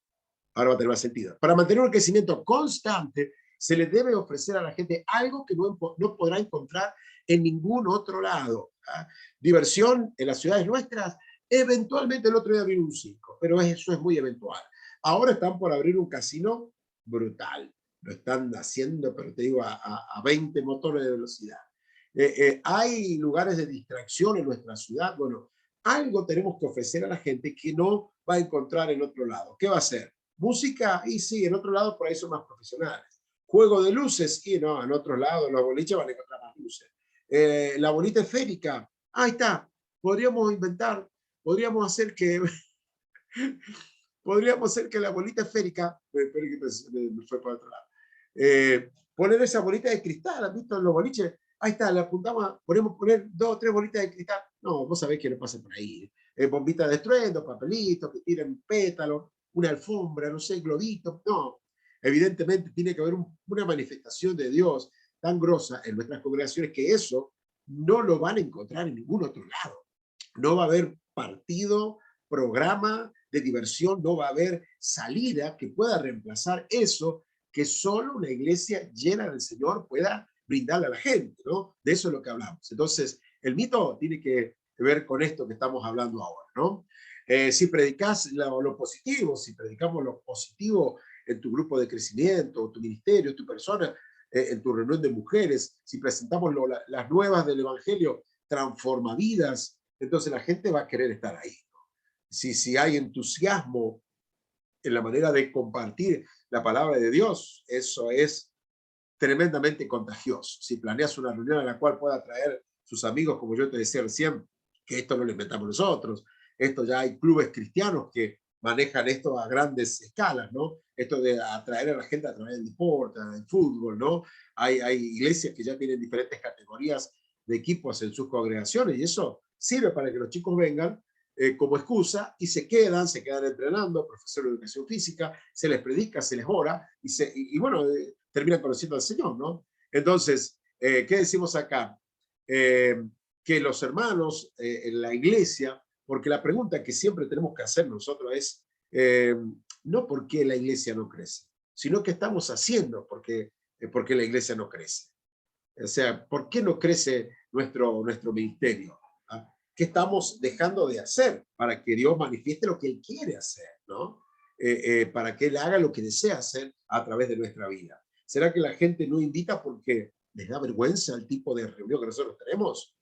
Ahora va a tener más sentido. Para mantener un crecimiento constante, se le debe ofrecer a la gente algo que no podrá encontrar en ningún otro lado. ¿Ah? Diversión en las ciudades nuestras, eventualmente el otro día abrir un circo, pero eso es muy eventual. Ahora están por abrir un casino brutal. Lo están haciendo, pero te digo, a 20 motores de velocidad. Hay lugares de distracción en nuestra ciudad. Bueno, algo tenemos que ofrecer a la gente que no va a encontrar en otro lado. ¿Qué va a ser? Música, y sí, en otro lado por ahí son más profesionales. Juego de luces, y no, en otro lado los boliches van a encontrar más luces. La bolita esférica, ahí está. Podríamos hacer que la bolita esférica, me fue para otro lado, poner esa bolita de cristal, ¿has visto en los boliches? Ahí está, le apuntamos, podemos poner 2 o 3 bolitas de cristal. No, vos sabés que no pasa por ahí. Bombitas de estruendo, papelitos, que tiren pétalos, una alfombra, no sé, globitos. No, evidentemente tiene que haber una manifestación de Dios tan grosa en nuestras congregaciones que eso no lo van a encontrar en ningún otro lado. No va a haber partido, programa de diversión, no va a haber salida que pueda reemplazar eso que solo una iglesia llena del Señor pueda brindarle a la gente, ¿no? De eso es lo que hablamos. Entonces, el mito tiene que ver con esto que estamos hablando ahora, ¿no? Si predicas lo positivo, si predicamos lo positivo en tu grupo de crecimiento, tu ministerio, tu persona, en tu reunión de mujeres, si presentamos las nuevas del Evangelio, transforma vidas, entonces la gente va a querer estar ahí, ¿no? Si hay entusiasmo en la manera de compartir la palabra de Dios, eso es tremendamente contagioso. Si planeas una reunión a la cual pueda traer sus amigos, como yo te decía recién, que esto no lo inventamos nosotros, esto ya hay clubes cristianos que manejan esto a grandes escalas, ¿no? Esto de atraer a la gente a través del deporte, del fútbol, ¿no? Hay iglesias que ya tienen diferentes categorías de equipos en sus congregaciones y eso sirve para que los chicos vengan como excusa y se quedan entrenando, profesor de educación física, se les predica, se les ora y bueno, terminan conociendo al Señor, ¿no? Entonces, ¿qué decimos acá? Que los hermanos en la iglesia, porque la pregunta que siempre tenemos que hacer nosotros es no por qué la iglesia no crece, sino qué estamos haciendo porque la iglesia no crece. O sea, ¿por qué no crece nuestro ministerio? ¿Ah? ¿Qué estamos dejando de hacer para que Dios manifieste lo que Él quiere hacer, ¿no? Para que Él haga lo que desea hacer a través de nuestra vida. ¿Será que la gente no invita porque les da vergüenza el tipo de reunión que nosotros tenemos?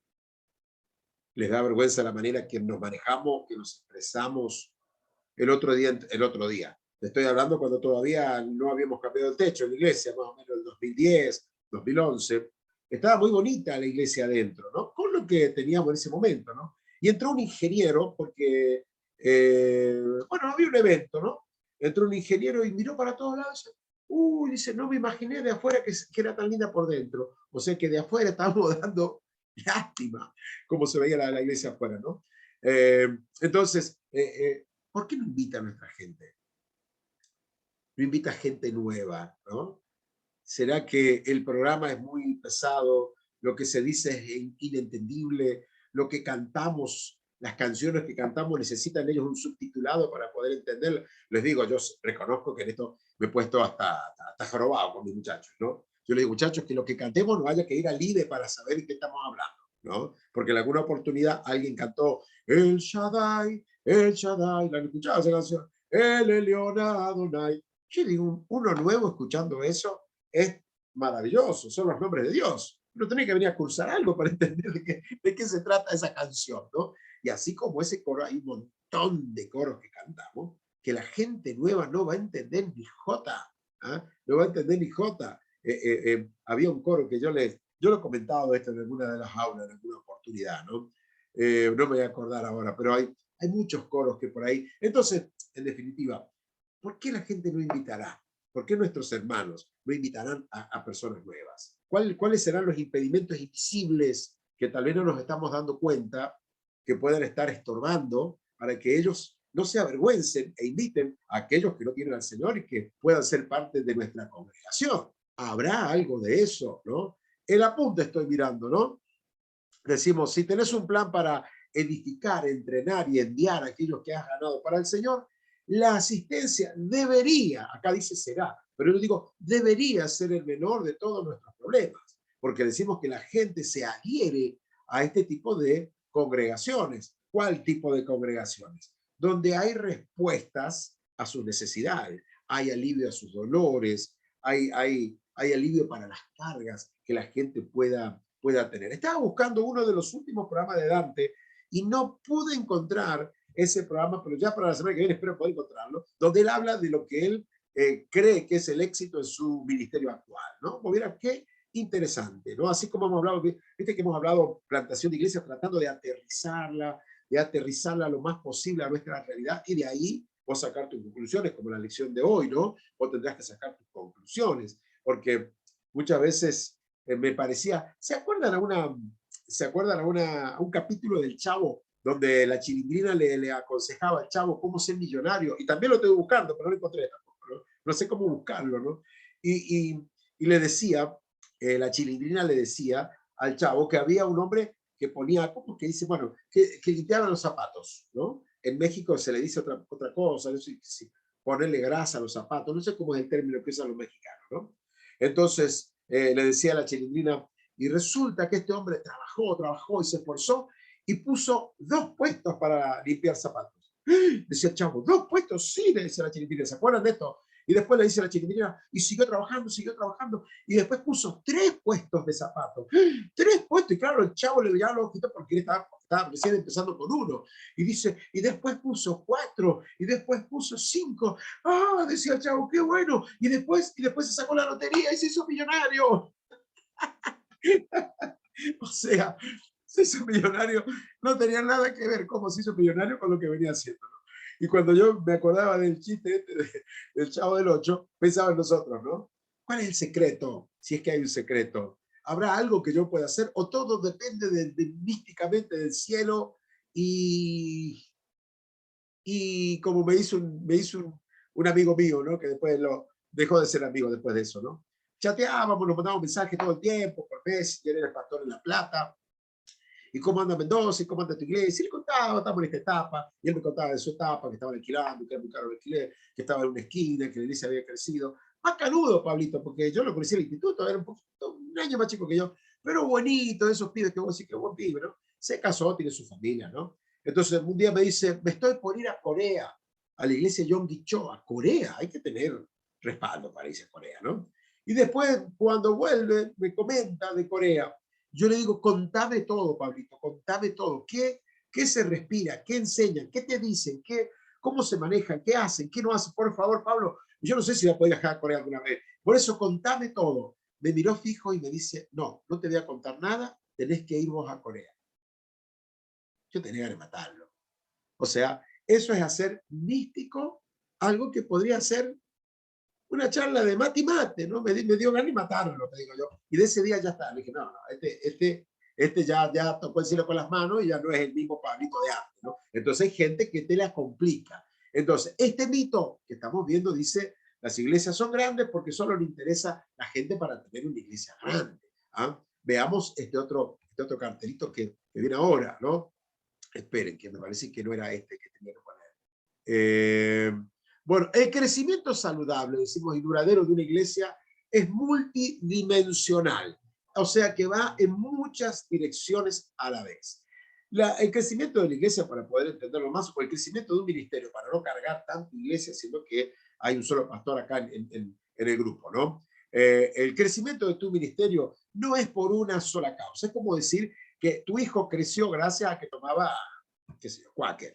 ¿Les da vergüenza la manera que nos manejamos, que nos expresamos? El otro día, te estoy hablando cuando todavía no habíamos cambiado el techo en la iglesia, más o menos el 2010, 2011. Estaba muy bonita la iglesia adentro, ¿no? Con lo que teníamos en ese momento, ¿no? Y entró un ingeniero, porque, bueno, había un evento, ¿no? Entró un ingeniero y miró para todos lados. Uy, dice, no me imaginé de afuera que era tan linda por dentro. O sea que de afuera estábamos dando lástima cómo se veía la iglesia afuera, ¿no? Entonces, ¿por qué no invita a nuestra gente? No invita a gente nueva, ¿no? ¿Será que el programa es muy pesado? Lo que se dice es inentendible. Lo que cantamos, las canciones que cantamos, necesitan ellos un subtitulado para poder entender. Les digo, yo reconozco que en esto me he puesto hasta jorobado con mis muchachos, ¿no? Yo les digo, muchachos, que lo que cantemos no haya que ir al IDE para saber de qué estamos hablando, ¿no? Porque en alguna oportunidad alguien cantó El Shaddai, ¿la han escuchado esa canción? El Elyon Adonai. Yo digo, uno nuevo escuchando eso es maravilloso, son los nombres de Dios. Uno tiene que venir a cursar algo para entender de qué se trata esa canción, ¿no? Y así como ese coro, hay un montón de coros que cantamos, que la gente nueva no va a entender ni jota, ¿eh? No va a entender ni jota. Había un coro que yo lo he comentado esto en alguna de las aulas, en alguna oportunidad, ¿no? No me voy a acordar ahora, pero hay muchos coros que por ahí. Entonces, en definitiva, ¿por qué la gente no invitará? ¿Por qué nuestros hermanos no invitarán a personas nuevas? ¿Cuáles serán los impedimentos invisibles que tal vez no nos estamos dando cuenta que puedan estar estorbando para que ellos no se avergüencen e inviten a aquellos que no tienen al Señor y que puedan ser parte de nuestra congregación? ¿Habrá algo de eso, no? El apunte estoy mirando, ¿no? Decimos, si tenés un plan para edificar, entrenar y enviar a aquellos que has ganado para el Señor, la asistencia debería, acá dice será, pero yo digo, debería ser el menor de todos nuestros problemas, porque decimos que la gente se adhiere a este tipo de congregaciones. ¿Cuál tipo de congregaciones? Donde hay respuestas a sus necesidades, hay alivio a sus dolores, hay alivio para las cargas que la gente pueda tener. Estaba buscando uno de los últimos programas de Dante y no pude encontrar ese programa, pero ya para la semana que viene espero poder encontrarlo, donde él habla de lo que él cree que es el éxito en su ministerio actual, ¿no? Pues mira, qué interesante, ¿no? Así como hemos hablado, viste que hemos hablado plantación de iglesias, tratando de aterrizarla lo más posible a nuestra realidad y de ahí vos sacar tus conclusiones, como la lección de hoy, ¿no? Vos tendrás que sacar tus conclusiones, porque muchas veces me parecía, ¿se acuerdan a un capítulo del Chavo donde la Chilindrina le aconsejaba al Chavo cómo ser millonario? Y también lo estoy buscando, pero no lo encontré tampoco, ¿no? No sé cómo buscarlo, ¿no? Y le decía, la Chilindrina le decía al Chavo que había un hombre que ponía, ¿cómo que dice? Bueno, que limpiaba los zapatos, ¿no? En México se le dice otra cosa, no sé si ponerle grasa a los zapatos, no sé cómo es el término que usan los mexicanos, ¿no? Entonces, le decía a la Chilindrina, y resulta que este hombre trabajó y se esforzó y puso 2 puestos para limpiar zapatos. Decía el Chavo, 2 puestos, sí, le decía la Chilindrina, ¿se acuerdan de esto? Y después le dice a la Chilindrina, y siguió trabajando, y después puso 3 puestos de zapatos. 3 puestos, y claro, el Chavo le veía los ojitos porque él estaba recién empezando con 1. Y dice, y después puso 4, y después puso 5. Ah, decía el Chavo, qué bueno. Y después se sacó la lotería y se hizo millonario. O sea, se hizo millonario, no tenía nada que ver cómo se hizo millonario con lo que venía haciendo, ¿no? Y cuando yo me acordaba del chiste del Chavo del 8, pensaba en nosotros, ¿no? ¿Cuál es el secreto? Si es que hay un secreto. ¿Habrá algo que yo pueda hacer? ¿O todo depende místicamente del cielo? Y como me hizo un amigo mío, ¿no? Que después dejó de ser amigo después de eso, ¿no? Chateábamos, nos mandábamos mensajes todo el tiempo, por Messenger, era el pastor en La Plata. ¿Y cómo anda Mendoza? ¿Y cómo anda tu iglesia? Y le contaba, estamos en esta etapa. Y él me contaba de su etapa, que estaban alquilando, que era muy caro el alquiler, que estaba en una esquina, que la iglesia había crecido. Más canudo, Pablito, porque yo lo conocí en el instituto, era un año más chico que yo, pero bonito, esos pibes que vos decís que buen pibe, ¿no? Se casó, tiene su familia, ¿no? Entonces un día me dice, me estoy por ir a Corea, a la iglesia Yonggi Cho, a Corea. Hay que tener respaldo para irse a Corea, ¿no? Y después, cuando vuelve, me comenta de Corea. Yo le digo, contame todo, Pablito, contame todo. ¿Qué se respira? ¿Qué enseñan? ¿Qué te dicen? ¿Cómo se manejan? ¿Qué hacen? ¿Qué no hacen? Por favor, Pablo, yo no sé si voy a poder viajar a Corea alguna vez. Por eso, contame todo. Me miró fijo y me dice, no, no te voy a contar nada, tenés que ir vos a Corea. Yo tenía que matarlo. O sea, eso es hacer místico algo que podría ser una charla de mate y mate, ¿no? Me dio ganas y mataron, lo que digo yo. Y de ese día ya está. Le dije, no, este ya tocó el cielo con las manos y ya no es el mismo Pablito de antes, ¿no? Entonces hay gente que te la complica. Entonces, este mito que estamos viendo dice, las iglesias son grandes porque solo le interesa la gente para tener una iglesia grande. ¿Ah? Veamos este otro cartelito que viene ahora, ¿no? Esperen, que me parece que no era este que tenía que poner. Bueno, el crecimiento saludable, decimos, y duradero de una iglesia es multidimensional, o sea que va en muchas direcciones a la vez. El crecimiento de la iglesia, para poder entenderlo más, o el crecimiento de un ministerio, para no cargar tanto iglesia, sino que hay un solo pastor acá en el grupo, ¿no? El crecimiento de tu ministerio no es por una sola causa, es como decir que tu hijo creció gracias a que tomaba, qué sé yo, Quaker.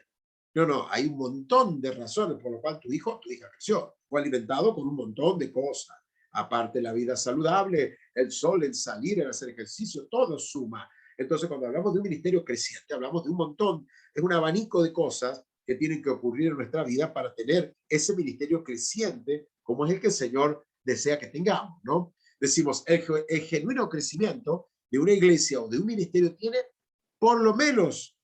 No, hay un montón de razones por las cuales tu hija creció. Fue alimentado con un montón de cosas. Aparte la vida saludable, el sol, el salir, el hacer ejercicio, todo suma. Entonces, cuando hablamos de un ministerio creciente, hablamos de un montón, es un abanico de cosas que tienen que ocurrir en nuestra vida para tener ese ministerio creciente, como es el que el Señor desea que tengamos, ¿no? Decimos, el genuino crecimiento de una iglesia o de un ministerio tiene por lo menos,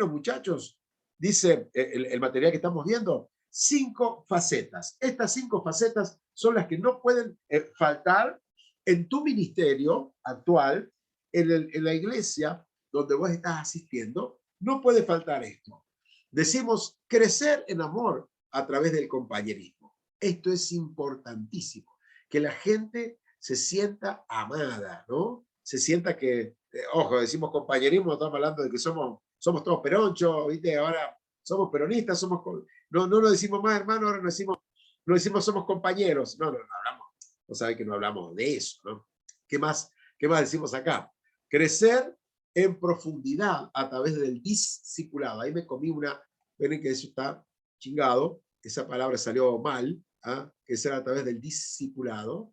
muchachos, dice el material que estamos viendo, 5 facetas. Estas 5 facetas son las que no pueden faltar en tu ministerio actual, en la iglesia donde vos estás asistiendo. No puede faltar esto. Decimos crecer en amor a través del compañerismo. Esto es importantísimo, que la gente se sienta amada, ¿no? Se sienta que, ojo, decimos compañerismo, estamos hablando de que somos todos peronchos, ¿viste? Ahora somos peronistas, no lo decimos más, hermano, ahora no decimos somos compañeros. No hablamos, no saben que no hablamos de eso, ¿no? ¿Qué más decimos acá? Crecer en profundidad a través del discipulado. Ahí me comí ven que eso está chingado, esa palabra salió mal, ¿ah? Crecer a través del discipulado.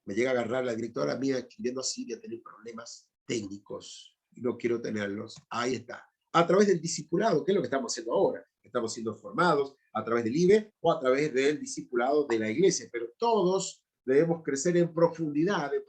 Me llega a agarrar la directora mía escribiendo así, voy a tener problemas técnicos y no quiero tenerlos. Ahí está. A través del discipulado, que es lo que estamos haciendo ahora. Estamos siendo formados a través del IBE o a través del discipulado de la iglesia, pero todos debemos crecer en profundidad de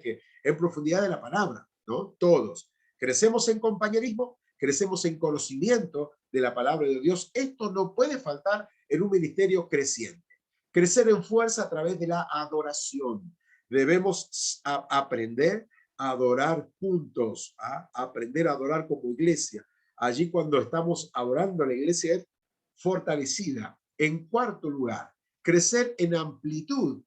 qué? En profundidad de la palabra, ¿no? Todos. Crecemos en compañerismo, crecemos en conocimiento de la palabra de Dios. Esto no puede faltar en un ministerio creciente. Crecer en fuerza a través de la adoración. Debemos aprender a adorar juntos, ¿ah? Aprender a adorar como iglesia. Allí cuando estamos adorando, la iglesia es fortalecida. En cuarto lugar, crecer en amplitud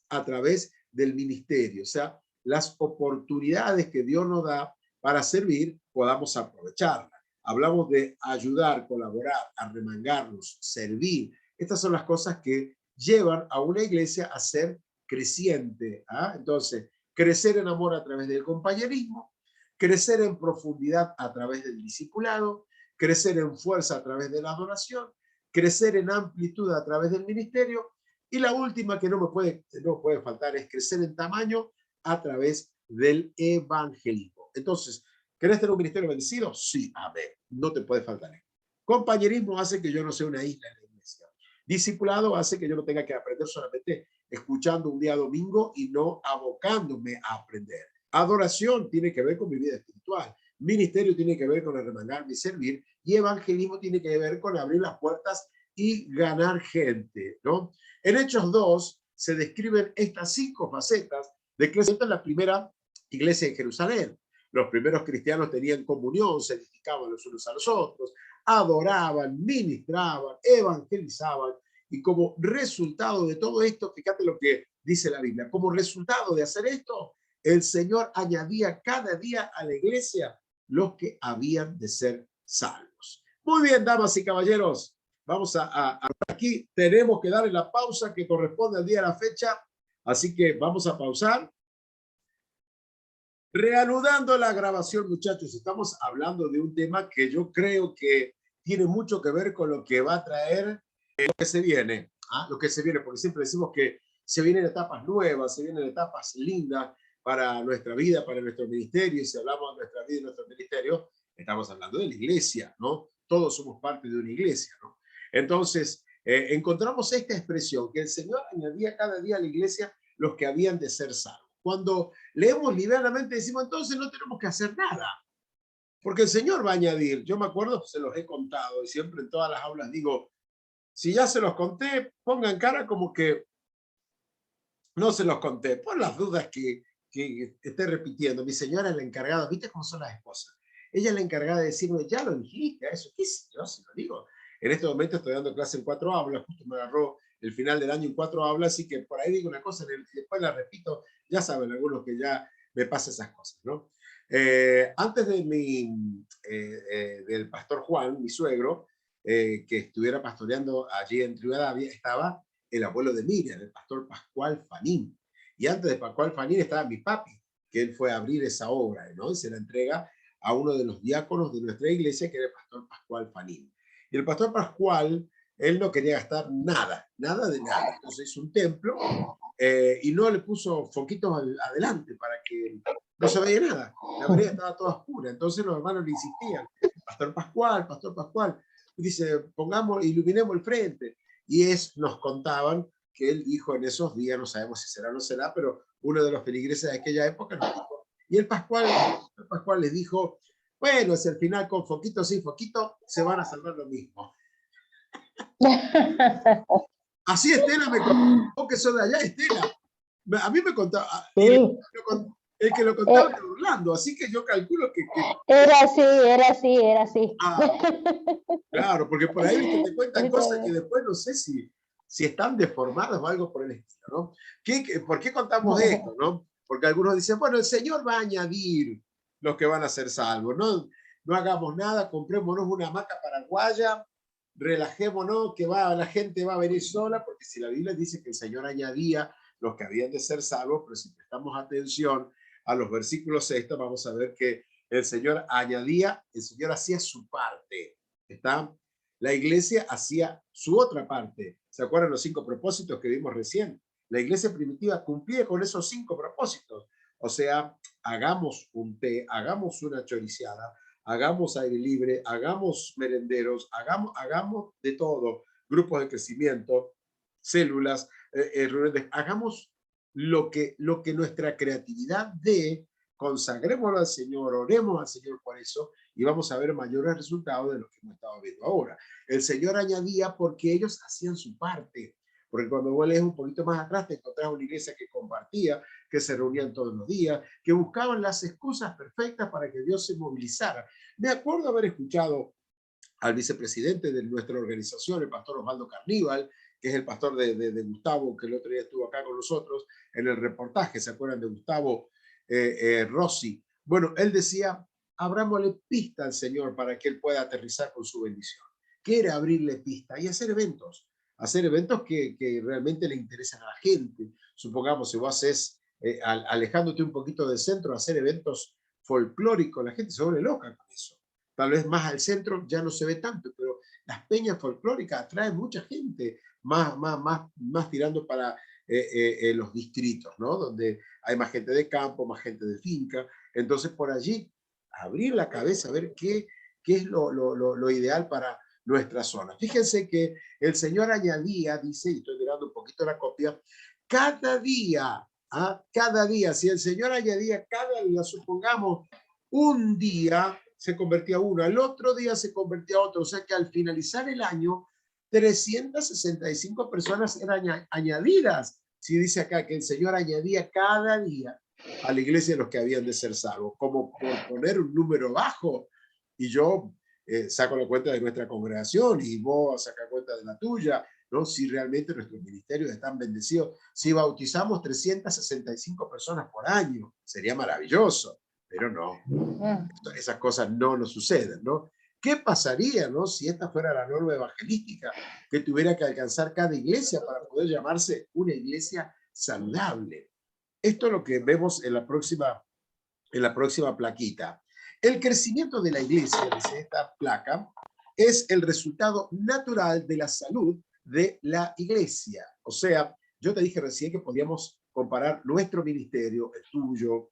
a través del ministerio. O sea, las oportunidades que Dios nos da para servir, podamos aprovecharlas. Hablamos de ayudar, colaborar, arremangarnos, servir. Estas son las cosas que llevan a una iglesia a ser creciente. ¿Ah? Entonces, crecer en amor a través del compañerismo, crecer en profundidad a través del discipulado, crecer en fuerza a través de la adoración, crecer en amplitud a través del ministerio, y la última que no puede faltar es crecer en tamaño a través del evangelismo. Entonces, ¿querés tener un ministerio bendecido? Sí, amén. No te puede faltar. Compañerismo hace que yo no sea una isla en la iglesia. Discipulado hace que yo no tenga que aprender solamente escuchando un día domingo y no abocándome a aprender. Adoración tiene que ver con mi vida espiritual. Ministerio tiene que ver con arremangarme y servir. Y evangelismo tiene que ver con abrir las puertas y ganar gente, ¿no? En Hechos 2 se describen estas 5 facetas de crecimiento en la primera iglesia de Jerusalén. Los primeros cristianos tenían comunión, se edificaban los unos a los otros, adoraban, ministraban, evangelizaban, y como resultado de todo esto, fíjate lo que dice la Biblia, como resultado de hacer esto, el Señor añadía cada día a la iglesia los que habían de ser salvos. Muy bien, damas y caballeros, vamos a aquí, tenemos que darle la pausa que corresponde al día de la fecha, así que vamos a pausar. Reanudando la grabación, muchachos, estamos hablando de un tema que yo creo que tiene mucho que ver con lo que va a traer lo que se viene, lo que se viene, porque siempre decimos que se vienen etapas nuevas, se vienen etapas lindas para nuestra vida, para nuestro ministerio, y si hablamos de nuestra vida y nuestro ministerio, estamos hablando de la iglesia, ¿no? Todos somos parte de una iglesia, ¿no? Entonces, encontramos esta expresión, que el Señor añadía cada día a la iglesia los que habían de ser salvos. Cuando leemos livianamente decimos, entonces no tenemos que hacer nada, porque el Señor va a añadir. Yo me acuerdo, se los he contado, y siempre en todas las aulas digo, si ya se los conté, pongan cara como que no se los conté, por las dudas que esté repitiendo. Mi señora es la encargada, ¿viste cómo son las esposas? Ella es la encargada de decirme, ya lo dijiste, eso, ¿qué sé yo? Se lo digo. En este momento estoy dando clase en 4 aulas, justo me agarró el final del año en 4 aulas, así que por ahí digo una cosa y después la repito, ya saben algunos que ya me pasa esas cosas, ¿no? Antes de del pastor Juan, mi suegro, que estuviera pastoreando allí en Rivadavia, estaba el abuelo de Miriam, el pastor Pascual Fanín. Y antes de Pascual Fanín estaba mi papi, que él fue a abrir esa obra, ¿no? Y se la entrega a uno de los diáconos de nuestra iglesia, que era el pastor Pascual Fanín. Y el pastor Pascual, él no quería gastar nada, nada de nada. Entonces hizo un templo y no le puso foquitos adelante para que no se veía nada. La vereda estaba toda oscura. Entonces los hermanos le insistían, pastor Pascual, dice, pongamos, iluminemos el frente. Y nos contaban que él dijo en esos días, no sabemos si será o no será, pero uno de los feligreses de aquella época nos dijo, y el Pascual les dijo, bueno, si al final con foquito sin foquito se van a salvar lo mismo. Así Estela me contó, que son de allá, Estela. A mí me contaba, sí. El que lo contaba era Orlando, así que yo calculo que... Era así. Claro, porque por ahí ¿viste? Te cuentan cosas que después no sé si están deformadas o algo por el estilo, ¿no? ¿Por qué contamos esto, no? Porque algunos dicen, bueno, el Señor va a añadir los que van a ser salvos, ¿no? No hagamos nada, comprémonos una hamaca paraguaya, relajémonos, que la gente va a venir sola, porque si la Biblia dice que el Señor añadía los que habían de ser salvos, pero si prestamos atención a los versículos estos, vamos a ver que el Señor añadía, el Señor hacía su parte, ¿está? La iglesia hacía su otra parte. ¿Se acuerdan los 5 propósitos que vimos recién? La iglesia primitiva cumplía con esos 5 propósitos. O sea, hagamos un té, hagamos una choriciada, hagamos aire libre, hagamos merenderos, hagamos de todo, grupos de crecimiento, células, hagamos lo que nuestra creatividad dé, consagrémoslo al Señor, oremos al Señor por eso y vamos a ver mayores resultados de lo que hemos estado viendo ahora. El Señor añadía porque ellos hacían su parte, porque cuando vos lees un poquito más atrás te encontrás una iglesia que compartía, que se reunían todos los días, que buscaban las excusas perfectas para que Dios se movilizara. Me acuerdo haber escuchado al vicepresidente de nuestra organización, el pastor Osvaldo Carníbal, que es el pastor de Gustavo, que el otro día estuvo acá con nosotros en el reportaje, ¿se acuerdan de Gustavo Rossi? Bueno, él decía, abrámosle pista al Señor para que él pueda aterrizar con su bendición. Quiere abrirle pista y hacer eventos que realmente le interesan a la gente. Supongamos, si vos haces, alejándote un poquito del centro, hacer eventos folclóricos, la gente se vuelve loca con eso. Tal vez más al centro ya no se ve tanto, pero las peñas folclóricas atraen mucha gente, más tirando para los distritos, ¿no? Donde hay más gente de campo, más gente de finca. Entonces, por allí, abrir la cabeza, a ver qué es lo ideal para nuestra zona. Fíjense que el Señor añadía, dice, y estoy mirando un poquito la copia, cada día, si el Señor añadía cada día, supongamos, un día se convertía uno, al otro día se convertía otro, o sea que al finalizar el año, 365 personas eran añadidas. Si dice acá que el Señor añadía cada día a la iglesia los que habían de ser salvos, como por poner un número bajo, y yo saco la cuenta de nuestra congregación y vos sacas cuenta de la tuya, ¿no? Si realmente nuestros ministerios están bendecidos, si bautizamos 365 personas por año, sería maravilloso, pero no, esas cosas no nos suceden, ¿no? ¿Qué pasaría, ¿no? Si esta fuera la norma evangelística que tuviera que alcanzar cada iglesia para poder llamarse una iglesia saludable? Esto es lo que vemos en la próxima plaquita. El crecimiento de la iglesia, dice esta placa, es el resultado natural de la salud de la iglesia. O sea, yo te dije recién que podíamos comparar nuestro ministerio, el tuyo,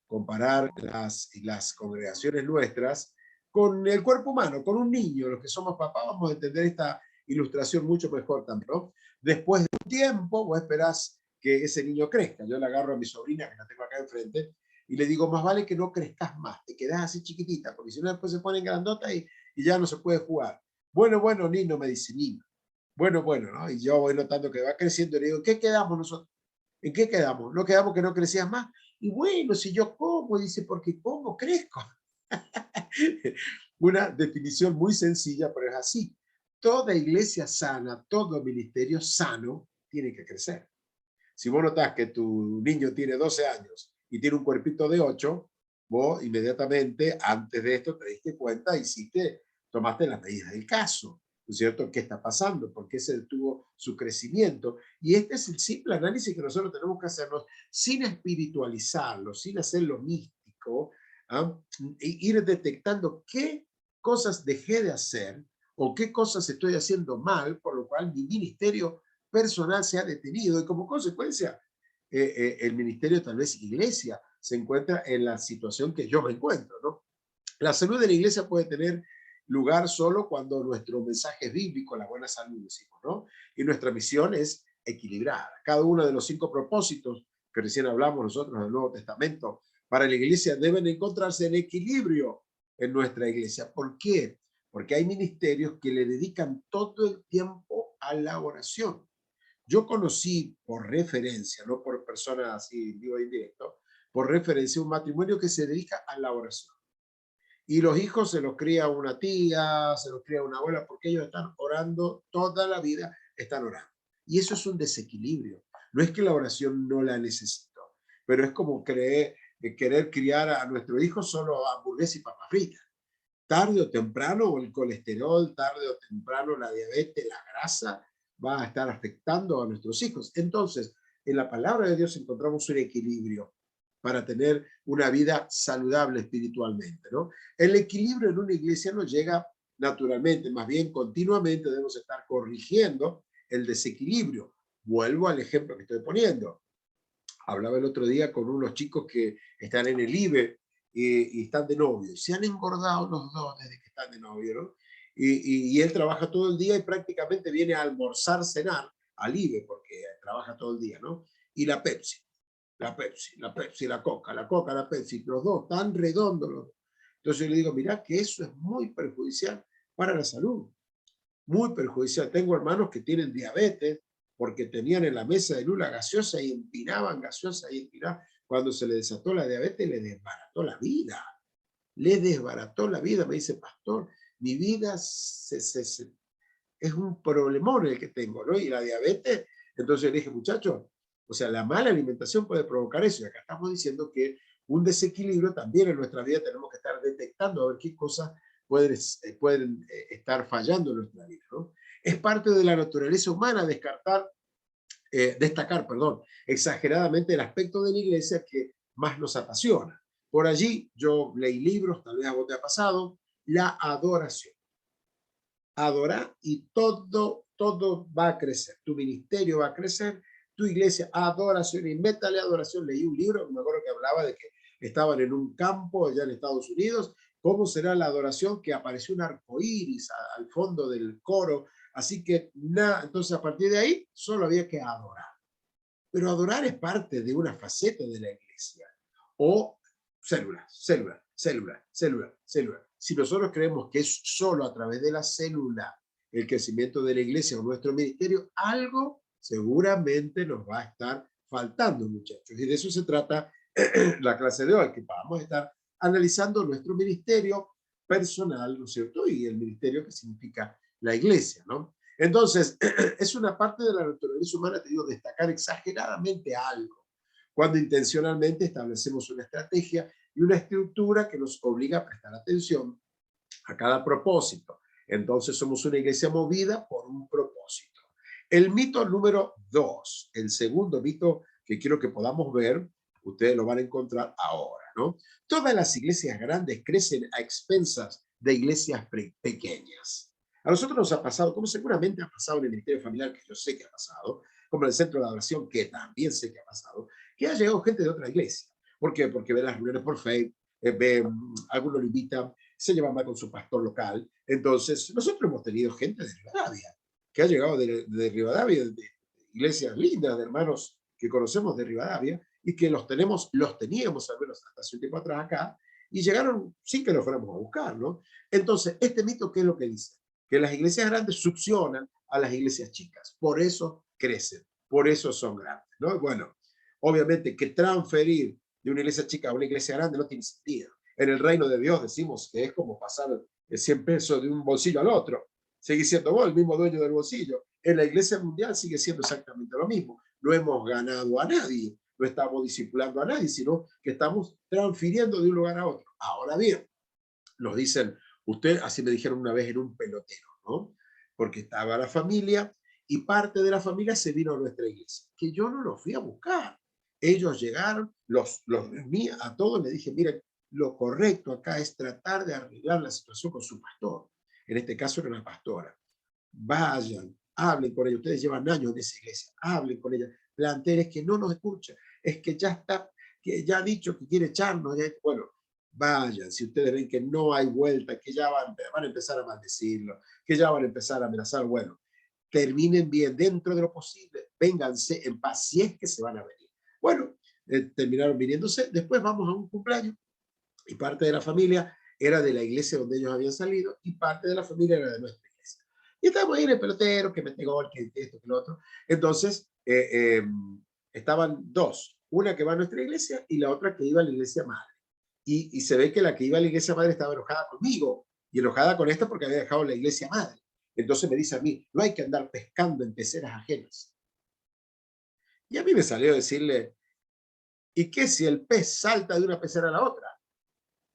comparar las congregaciones nuestras con el cuerpo humano, con un niño. Los que somos papás vamos a entender esta ilustración mucho mejor también, ¿no? Después de un tiempo, vos esperás que ese niño crezca. Yo le agarro a mi sobrina, que la tengo acá enfrente, y le digo, más vale que no crezcas más, te quedas así chiquitita, porque si no después se ponen grandota y ya no se puede jugar. Bueno, Nino, me dice Nino. Bueno, ¿no? Y yo voy notando que va creciendo y le digo, ¿qué quedamos nosotros? ¿En qué quedamos? ¿No quedamos que no crecías más? Y bueno, si yo como, dice, porque como crezco. Una definición muy sencilla, pero es así. Toda iglesia sana, todo ministerio sano tiene que crecer. Si vos notás que tu niño tiene 12 años y tiene un cuerpito de 8, vos inmediatamente antes de esto te diste cuenta y tomaste las medidas del caso, ¿no es cierto? ¿Qué está pasando? ¿Por qué se detuvo su crecimiento? Y este es el simple análisis que nosotros tenemos que hacernos sin espiritualizarlo, sin hacerlo místico, ¿ah? E ir detectando qué cosas dejé de hacer o qué cosas estoy haciendo mal, por lo cual mi ministerio personal se ha detenido y como consecuencia el ministerio, tal vez iglesia, se encuentra en la situación que yo me encuentro, ¿no? La salud de la iglesia puede tener lugar solo cuando nuestro mensaje es bíblico, la buena salud, decimos, ¿no? Y nuestra misión es equilibrada. Cada uno de los 5 propósitos que recién hablamos nosotros del Nuevo Testamento para la iglesia deben encontrarse en equilibrio en nuestra iglesia. ¿Por qué? Porque hay ministerios que le dedican todo el tiempo a la oración. Yo conocí por referencia, no por personas así, digo indirecto, por referencia un matrimonio que se dedica a la oración. Y los hijos se los cría una tía, se los cría una abuela, porque ellos están orando toda la vida, están orando. Y eso es un desequilibrio. No es que la oración no la necesito, pero es como querer criar a nuestro hijo solo a hamburguesa y papas fritas. Tarde o temprano el colesterol, tarde o temprano la diabetes, la grasa, va a estar afectando a nuestros hijos. Entonces, en la palabra de Dios encontramos un equilibrio para tener una vida saludable espiritualmente, ¿no? El equilibrio en una iglesia no llega naturalmente, más bien continuamente debemos estar corrigiendo el desequilibrio. Vuelvo al ejemplo que estoy poniendo. Hablaba el otro día con unos chicos que están en el IBE y están de novio. Se han engordado los dos desde que están de novio, ¿no? Y él trabaja todo el día y prácticamente viene a almorzar, cenar al IBE porque trabaja todo el día, ¿no? Y la Pepsi, la Coca, la Pepsi, los dos tan redondos. Los dos. Entonces yo le digo, mira que eso es muy perjudicial para la salud, muy perjudicial. Tengo hermanos que tienen diabetes porque tenían en la mesa de luz la gaseosa y empinaban gaseosa y empinaban. Cuando se le desató la diabetes, le desbarató la vida. Le desbarató la vida. Me dice, pastor, mi vida es un problemón el que tengo, ¿no? Y la diabetes, entonces le dije, muchachos, o sea, la mala alimentación puede provocar eso. Y acá estamos diciendo que un desequilibrio también en nuestra vida tenemos que estar detectando a ver qué cosas pueden estar fallando en nuestra vida, ¿no? Es parte de la naturaleza humana destacar, exageradamente el aspecto de la iglesia que más nos apasiona. Por allí yo leí libros, tal vez a vos te ha pasado, la adoración. Adorar y todo va a crecer. Tu ministerio va a crecer, tu iglesia, adoración, y métale adoración. Leí un libro, me acuerdo que hablaba de que estaban en un campo allá en Estados Unidos, cómo será la adoración, que apareció un arco iris al fondo del coro, así que nada, entonces a partir de ahí solo había que adorar. pero adorar es parte de una faceta de la iglesia. O célula, célula, célula, célula, célula. Si nosotros creemos que es solo a través de la célula el crecimiento de la iglesia o nuestro ministerio, algo seguramente nos va a estar faltando, muchachos. Y de eso se trata la clase de hoy, que vamos a estar analizando nuestro ministerio personal, ¿no es cierto? Y el ministerio que significa la iglesia, ¿no? Entonces, es una parte de la naturaleza humana, te digo, destacar exageradamente algo, cuando intencionalmente establecemos una estrategia y una estructura que nos obliga a prestar atención a cada propósito. Entonces somos una iglesia movida por un propósito. El mito número 2, el segundo mito que quiero que podamos ver, ustedes lo van a encontrar ahora, ¿no? Todas las iglesias grandes crecen a expensas de iglesias pequeñas. A nosotros nos ha pasado, como seguramente ha pasado en el ministerio familiar, que yo sé que ha pasado, como en el centro de adoración, que también sé que ha pasado, que ha llegado gente de otra iglesia. ¿Por qué? Porque ve las reuniones por Facebook, algunos lo invitan, se lleva mal con su pastor local. Entonces, nosotros hemos tenido gente de Rivadavia, que ha llegado de Rivadavia, de iglesias lindas, de hermanos que conocemos de Rivadavia, y que los teníamos al menos hasta hace un tiempo atrás acá, y llegaron sin que los fuéramos a buscar, ¿no? Entonces, este mito, ¿qué es lo que dice? Que las iglesias grandes succionan a las iglesias chicas, por eso crecen, por eso son grandes, ¿no? Bueno, obviamente que transferir de una iglesia chica a una iglesia grande no tiene sentido. En el reino de Dios decimos que es como pasar 100 pesos de un bolsillo al otro. Sigue siendo vos el mismo dueño del bolsillo. En la iglesia mundial sigue siendo exactamente lo mismo. No hemos ganado a nadie, no estamos discipulando a nadie, sino que estamos transfiriendo de un lugar a otro. Ahora bien, nos dicen, usted, así me dijeron una vez en un pelotero, ¿no? Porque estaba la familia y parte de la familia se vino a nuestra iglesia, que yo no los fui a buscar. Ellos llegaron, los reuní a todos, le dije, miren, lo correcto acá es tratar de arreglar la situación con su pastor. En este caso era una pastora. Vayan, hablen con ella. Ustedes llevan años en esa iglesia. Hablen con ella. Planteles que no nos escucha. Es que ya está, que ya ha dicho que quiere echarnos. Bueno, vayan. Si ustedes ven que no hay vuelta, que ya van a empezar a maldecirlo, que ya van a empezar a amenazar, bueno, terminen bien dentro de lo posible. Vénganse en paz si es que se van a venir. Bueno, terminaron viniéndose. Después vamos a un cumpleaños y parte de la familia era de la iglesia donde ellos habían salido y parte de la familia era de nuestra iglesia. Y estábamos ahí en el pelotero, que mete gol, que esto, que lo otro. Entonces, estaban dos, una que va a nuestra iglesia y la otra que iba a la iglesia madre. Y se ve que la que iba a la iglesia madre estaba enojada conmigo y enojada con esta porque había dejado la iglesia madre. Entonces me dice a mí, no hay que andar pescando en peceras ajenas. Y a mí me salió a decirle, ¿y qué si el pez salta de una pecera a la otra?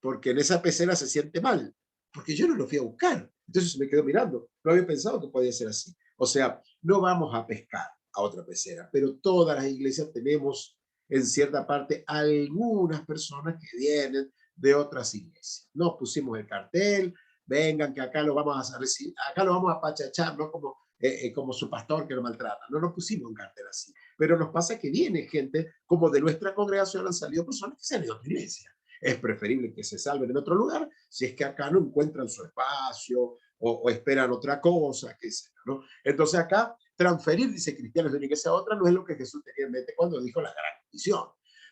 Porque en esa pecera se siente mal, porque yo no lo fui a buscar. Entonces me quedó mirando, no había pensado que podía ser así. O sea, no vamos a pescar a otra pecera, pero todas las iglesias tenemos en cierta parte algunas personas que vienen de otras iglesias. Nos pusimos el cartel, vengan que acá lo vamos a recibir, acá lo vamos a pachachar, no como su pastor que lo maltrata. No nos pusimos un cartel así, pero nos pasa que viene gente como de nuestra congregación, han salido personas que se han ido a otra iglesia. Es preferible que se salven en otro lugar si es que acá no encuentran su espacio o esperan otra cosa, qué sé yo, ¿no? Entonces acá transferir, dice, cristianos de una iglesia a otra no es lo que Jesús tenía en mente cuando dijo la gran comisión.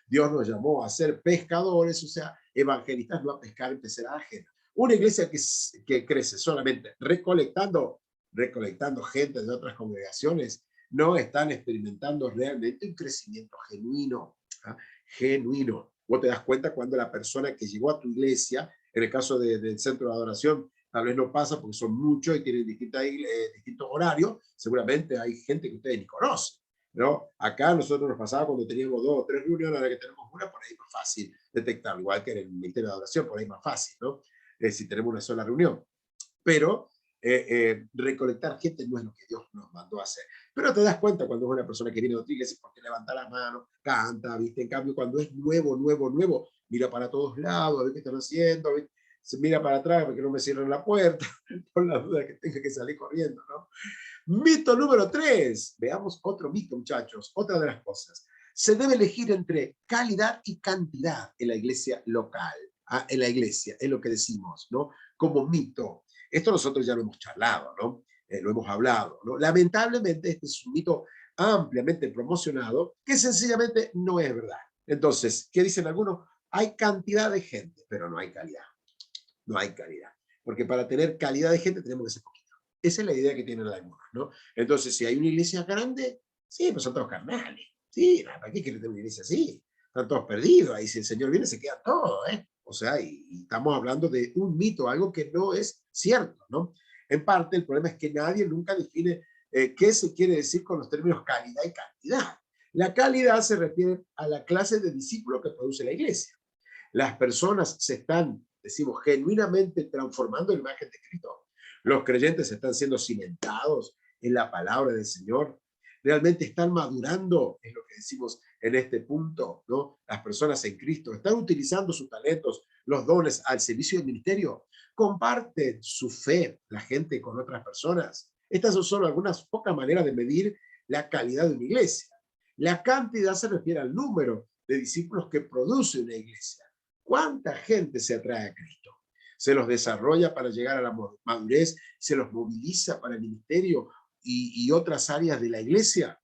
Dios nos llamó a ser pescadores, o sea, evangelistas, no a pescar en peceras ajenas. Una iglesia que crece solamente recolectando gente de otras congregaciones, no están experimentando realmente un crecimiento genuino, ¿ah? Genuino. Vos te das cuenta cuando la persona que llegó a tu iglesia, en el caso del centro de adoración, tal vez no pasa porque son muchos y tienen distintos horarios, seguramente hay gente que ustedes ni conocen, ¿no? Acá nosotros nos pasaba cuando teníamos 2 o 3 reuniones, ahora que tenemos una, por ahí es más fácil detectarlo, igual que en el ministerio de adoración, por ahí es más fácil, ¿no? Si tenemos una sola reunión. Pero recolectar gente no es lo que Dios nos mandó a hacer. Pero te das cuenta cuando es una persona que viene de otra iglesia porque levanta las manos, canta, ¿viste? En cambio, cuando es nuevo, mira para todos lados, a ver qué están haciendo, ¿viste? Se mira para atrás porque no me cierran la puerta, por la duda que tenga que salir corriendo, ¿no? Mito número 3. Veamos otro mito, muchachos. Otra de las cosas. Se debe elegir entre calidad y cantidad en la iglesia local. En la iglesia, es lo que decimos, ¿no? Como mito. Esto nosotros ya lo hemos charlado, ¿no? Lo hemos hablado, ¿no? Lamentablemente este es un mito ampliamente promocionado, que sencillamente no es verdad. Entonces, ¿qué dicen algunos? Hay cantidad de gente, pero no hay calidad. No hay calidad. Porque para tener calidad de gente tenemos que ser poquito. Esa es la idea que tienen algunos, ¿no? Entonces, si hay una iglesia grande, sí, pues son todos carnales. Sí, ¿para qué quieren tener una iglesia así? Están todos perdidos. Ahí si el Señor viene, se quedan todos, ¿eh? O sea, y estamos hablando de un mito, algo que no es cierto, ¿no? En parte, el problema es que nadie nunca define qué se quiere decir con los términos calidad y cantidad. La calidad se refiere a la clase de discípulos que produce la iglesia. Las personas se están, decimos, genuinamente transformando en imagen de Cristo. Los creyentes están siendo cimentados en la palabra del Señor. Realmente están madurando, es lo que decimos en este punto, ¿no? Las personas en Cristo están utilizando sus talentos, los dones al servicio del ministerio. Comparten su fe, la gente, con otras personas. Estas son solo algunas pocas maneras de medir la calidad de una iglesia. La cantidad se refiere al número de discípulos que produce una iglesia. ¿Cuánta gente se atrae a Cristo? Se los desarrolla para llegar a la madurez, se los moviliza para el ministerio y otras áreas de la iglesia.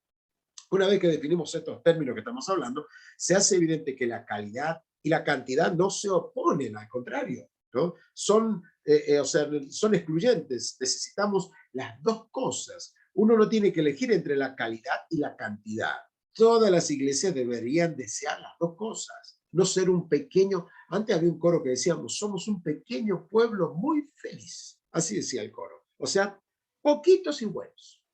Una vez que definimos estos términos que estamos hablando, se hace evidente que la calidad y la cantidad no se oponen, al contrario, ¿no? Son excluyentes. Necesitamos las dos cosas. Uno no tiene que elegir entre la calidad y la cantidad. Todas las iglesias deberían desear las dos cosas. No ser un pequeño, antes había un coro que decíamos, somos un pequeño pueblo muy feliz. Así decía el coro. O sea, poquitos y buenos,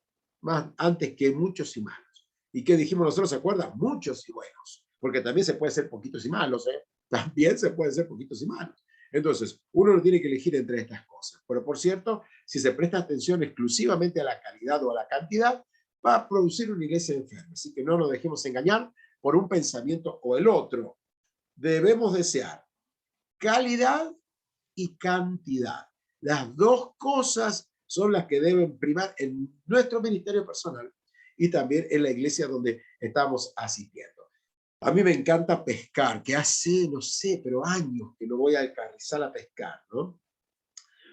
más antes que muchos y malos. ¿Y qué dijimos nosotros? ¿Se acuerdan? Muchos y buenos, porque también se puede ser poquitos y malos, ¿eh? También se puede ser poquitos y malos. Entonces, uno no tiene que elegir entre estas cosas. Pero, por cierto, si se presta atención exclusivamente a la calidad o a la cantidad, va a producir una iglesia enferma. Así que no nos dejemos engañar por un pensamiento o el otro. Debemos desear calidad y cantidad. Las dos cosas son las que deben primar en nuestro ministerio personal y también en la iglesia donde estamos asistiendo. A mí me encanta pescar, que hace, no sé, pero años que no voy al Carrizal a pescar, ¿no?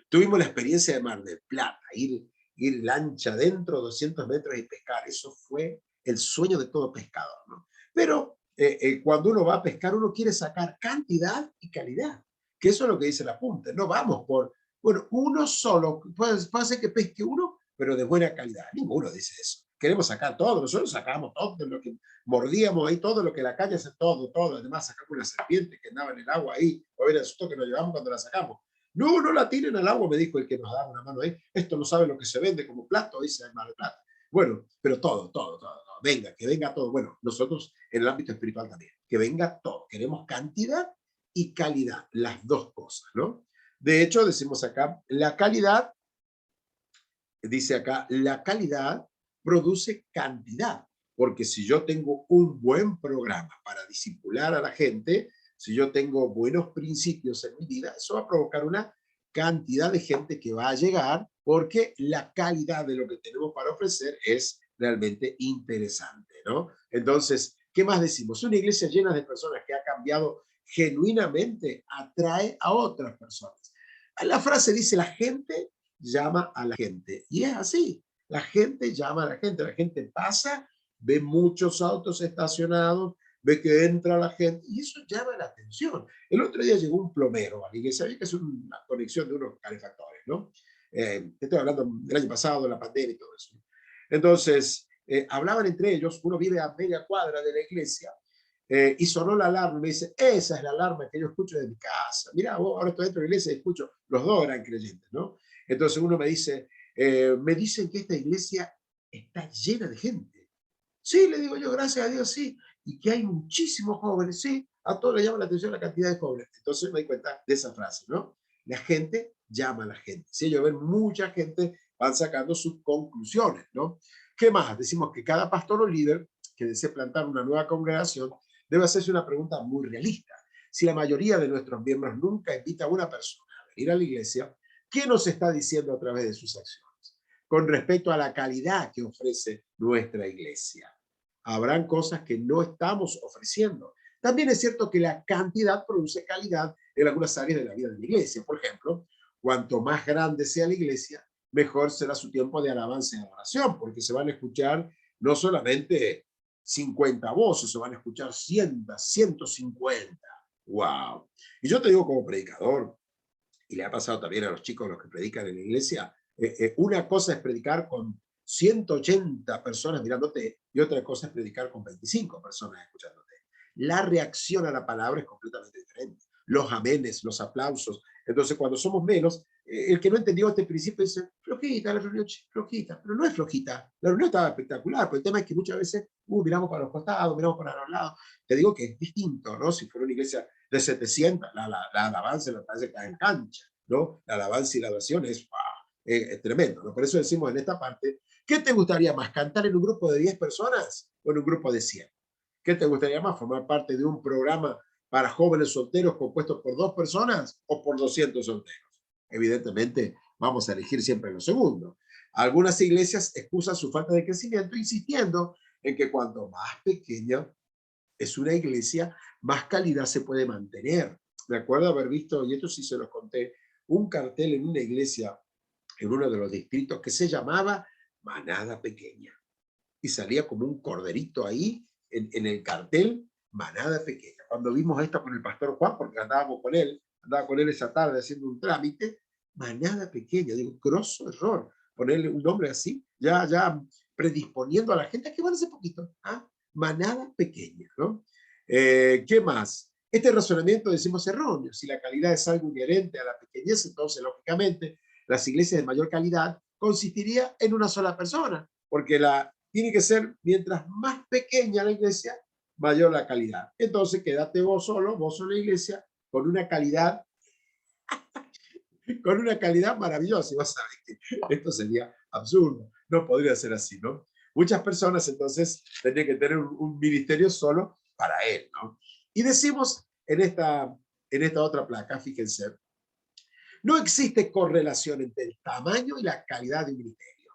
Tuvimos la experiencia de Mar del Plata, ir lancha dentro, 200 metros y pescar. Eso fue el sueño de todo pescador, ¿no? Pero cuando uno va a pescar, uno quiere sacar cantidad y calidad, que eso es lo que dice el apunte. No vamos por, bueno, uno solo, puede ser que pesque uno, pero de buena calidad. Ninguno dice eso. Queremos sacar todo, nosotros sacamos todo de lo que mordíamos ahí, todo lo que la calle hace, todo. Además sacamos una serpiente que andaba en el agua ahí, o era el susto que nos llevamos cuando la sacamos. No, no la tiren al agua, me dijo el que nos daba una mano ahí. Esto no sabe lo que se vende como plato, dice el Mar del Plata. Bueno, pero todo. Venga, que venga todo. Bueno, nosotros en el ámbito espiritual también. Que venga todo. Queremos cantidad y calidad, las dos cosas, ¿no? De hecho, decimos acá, la calidad, dice acá, la calidad produce cantidad. Porque si yo tengo un buen programa para discipular a la gente, si yo tengo buenos principios en mi vida, eso va a provocar una cantidad de gente que va a llegar porque la calidad de lo que tenemos para ofrecer es realmente interesante, ¿no? Entonces, ¿qué más decimos? Una iglesia llena de personas que ha cambiado genuinamente atrae a otras personas. La frase dice, la gente llama a la gente. Y es así, la gente llama a la gente pasa, ve muchos autos estacionados, ve que entra la gente y eso llama la atención. El otro día llegó un plomero a la iglesia, había que hacer una conexión de unos calefactores, ¿no? Estoy hablando del año pasado, de la pandemia y todo eso. Entonces, hablaban entre ellos, uno vive a media cuadra de la iglesia, y sonó la alarma y me dice, esa es la alarma que yo escucho de mi casa. Mira, vos ahora estoy dentro de la iglesia y escucho, los dos eran creyentes, ¿no? Entonces uno me dice, me dicen que esta iglesia está llena de gente. Sí, le digo yo, gracias a Dios, sí. Y que hay muchísimos jóvenes, sí. A todos les llama la atención la cantidad de jóvenes. Entonces me di cuenta de esa frase, ¿no? La gente llama a la gente. Si ellos ven mucha gente, van sacando sus conclusiones, ¿no? ¿Qué más? Decimos que cada pastor o líder que desee plantar una nueva congregación debe hacerse una pregunta muy realista. Si la mayoría de nuestros miembros nunca invita a una persona a venir a la iglesia, ¿qué nos está diciendo a través de sus acciones? Con respecto a la calidad que ofrece nuestra iglesia. Habrán cosas que no estamos ofreciendo. También es cierto que la cantidad produce calidad en algunas áreas de la vida de la iglesia. Por ejemplo, cuanto más grande sea la iglesia, mejor será su tiempo de alabanza y adoración, porque se van a escuchar no solamente 50 voces, se van a escuchar 100, 150. ¡Wow! Y yo te digo como predicador, y le ha pasado también a los chicos, los que predican en la iglesia, una cosa es predicar con 180 personas mirándote y otra cosa es predicar con 25 personas escuchándote. La reacción a la palabra es completamente diferente. Los amenes, los aplausos. Entonces, cuando somos menos, el que no entendió este principio dice, flojita la reunión, flojita, pero no es flojita. La reunión estaba espectacular, pero el tema es que muchas veces miramos para los costados, miramos para los lados. Te digo que es distinto, ¿no? Si fuera una iglesia de 700, la alabanza la parece que está en cancha, ¿no? La alabanza y la oración es, wow, es tremendo, ¿no? Por eso decimos en esta parte, ¿qué te gustaría más, cantar en un grupo de 10 personas o en un grupo de 100? ¿Qué te gustaría más, formar parte de un programa para jóvenes solteros compuesto por 2 personas o por 200 solteros? Evidentemente, vamos a elegir siempre lo segundo. Algunas iglesias excusan su falta de crecimiento insistiendo en que cuanto más pequeña es una iglesia, más calidad se puede mantener. Me acuerdo haber visto, y esto sí se los conté, un cartel en una iglesia en uno de los distritos que se llamaba Manada Pequeña. Y salía como un corderito ahí en el cartel, Manada Pequeña. Cuando vimos esto con el pastor Juan, porque andaba con él esa tarde haciendo un trámite, Manada Pequeña, digo, grosso error, ponerle un nombre así, ya predisponiendo a la gente a que van hace poquito, ¿ah? Manada Pequeña, ¿no? ¿Qué más? Este razonamiento decimos erróneo. Si la calidad es algo inherente a la pequeñez, entonces, lógicamente, las iglesias de mayor calidad consistiría en una sola persona, porque tiene que ser, mientras más pequeña la iglesia, mayor la calidad. Entonces, quédate vos solo, vos en la iglesia, con una calidad maravillosa. Y vas a ver que esto sería absurdo. No podría ser así, ¿no? Muchas personas, entonces, tendrían que tener un ministerio solo para él, ¿no? Y decimos en esta otra placa, fíjense, no existe correlación entre el tamaño y la calidad de un ministerio.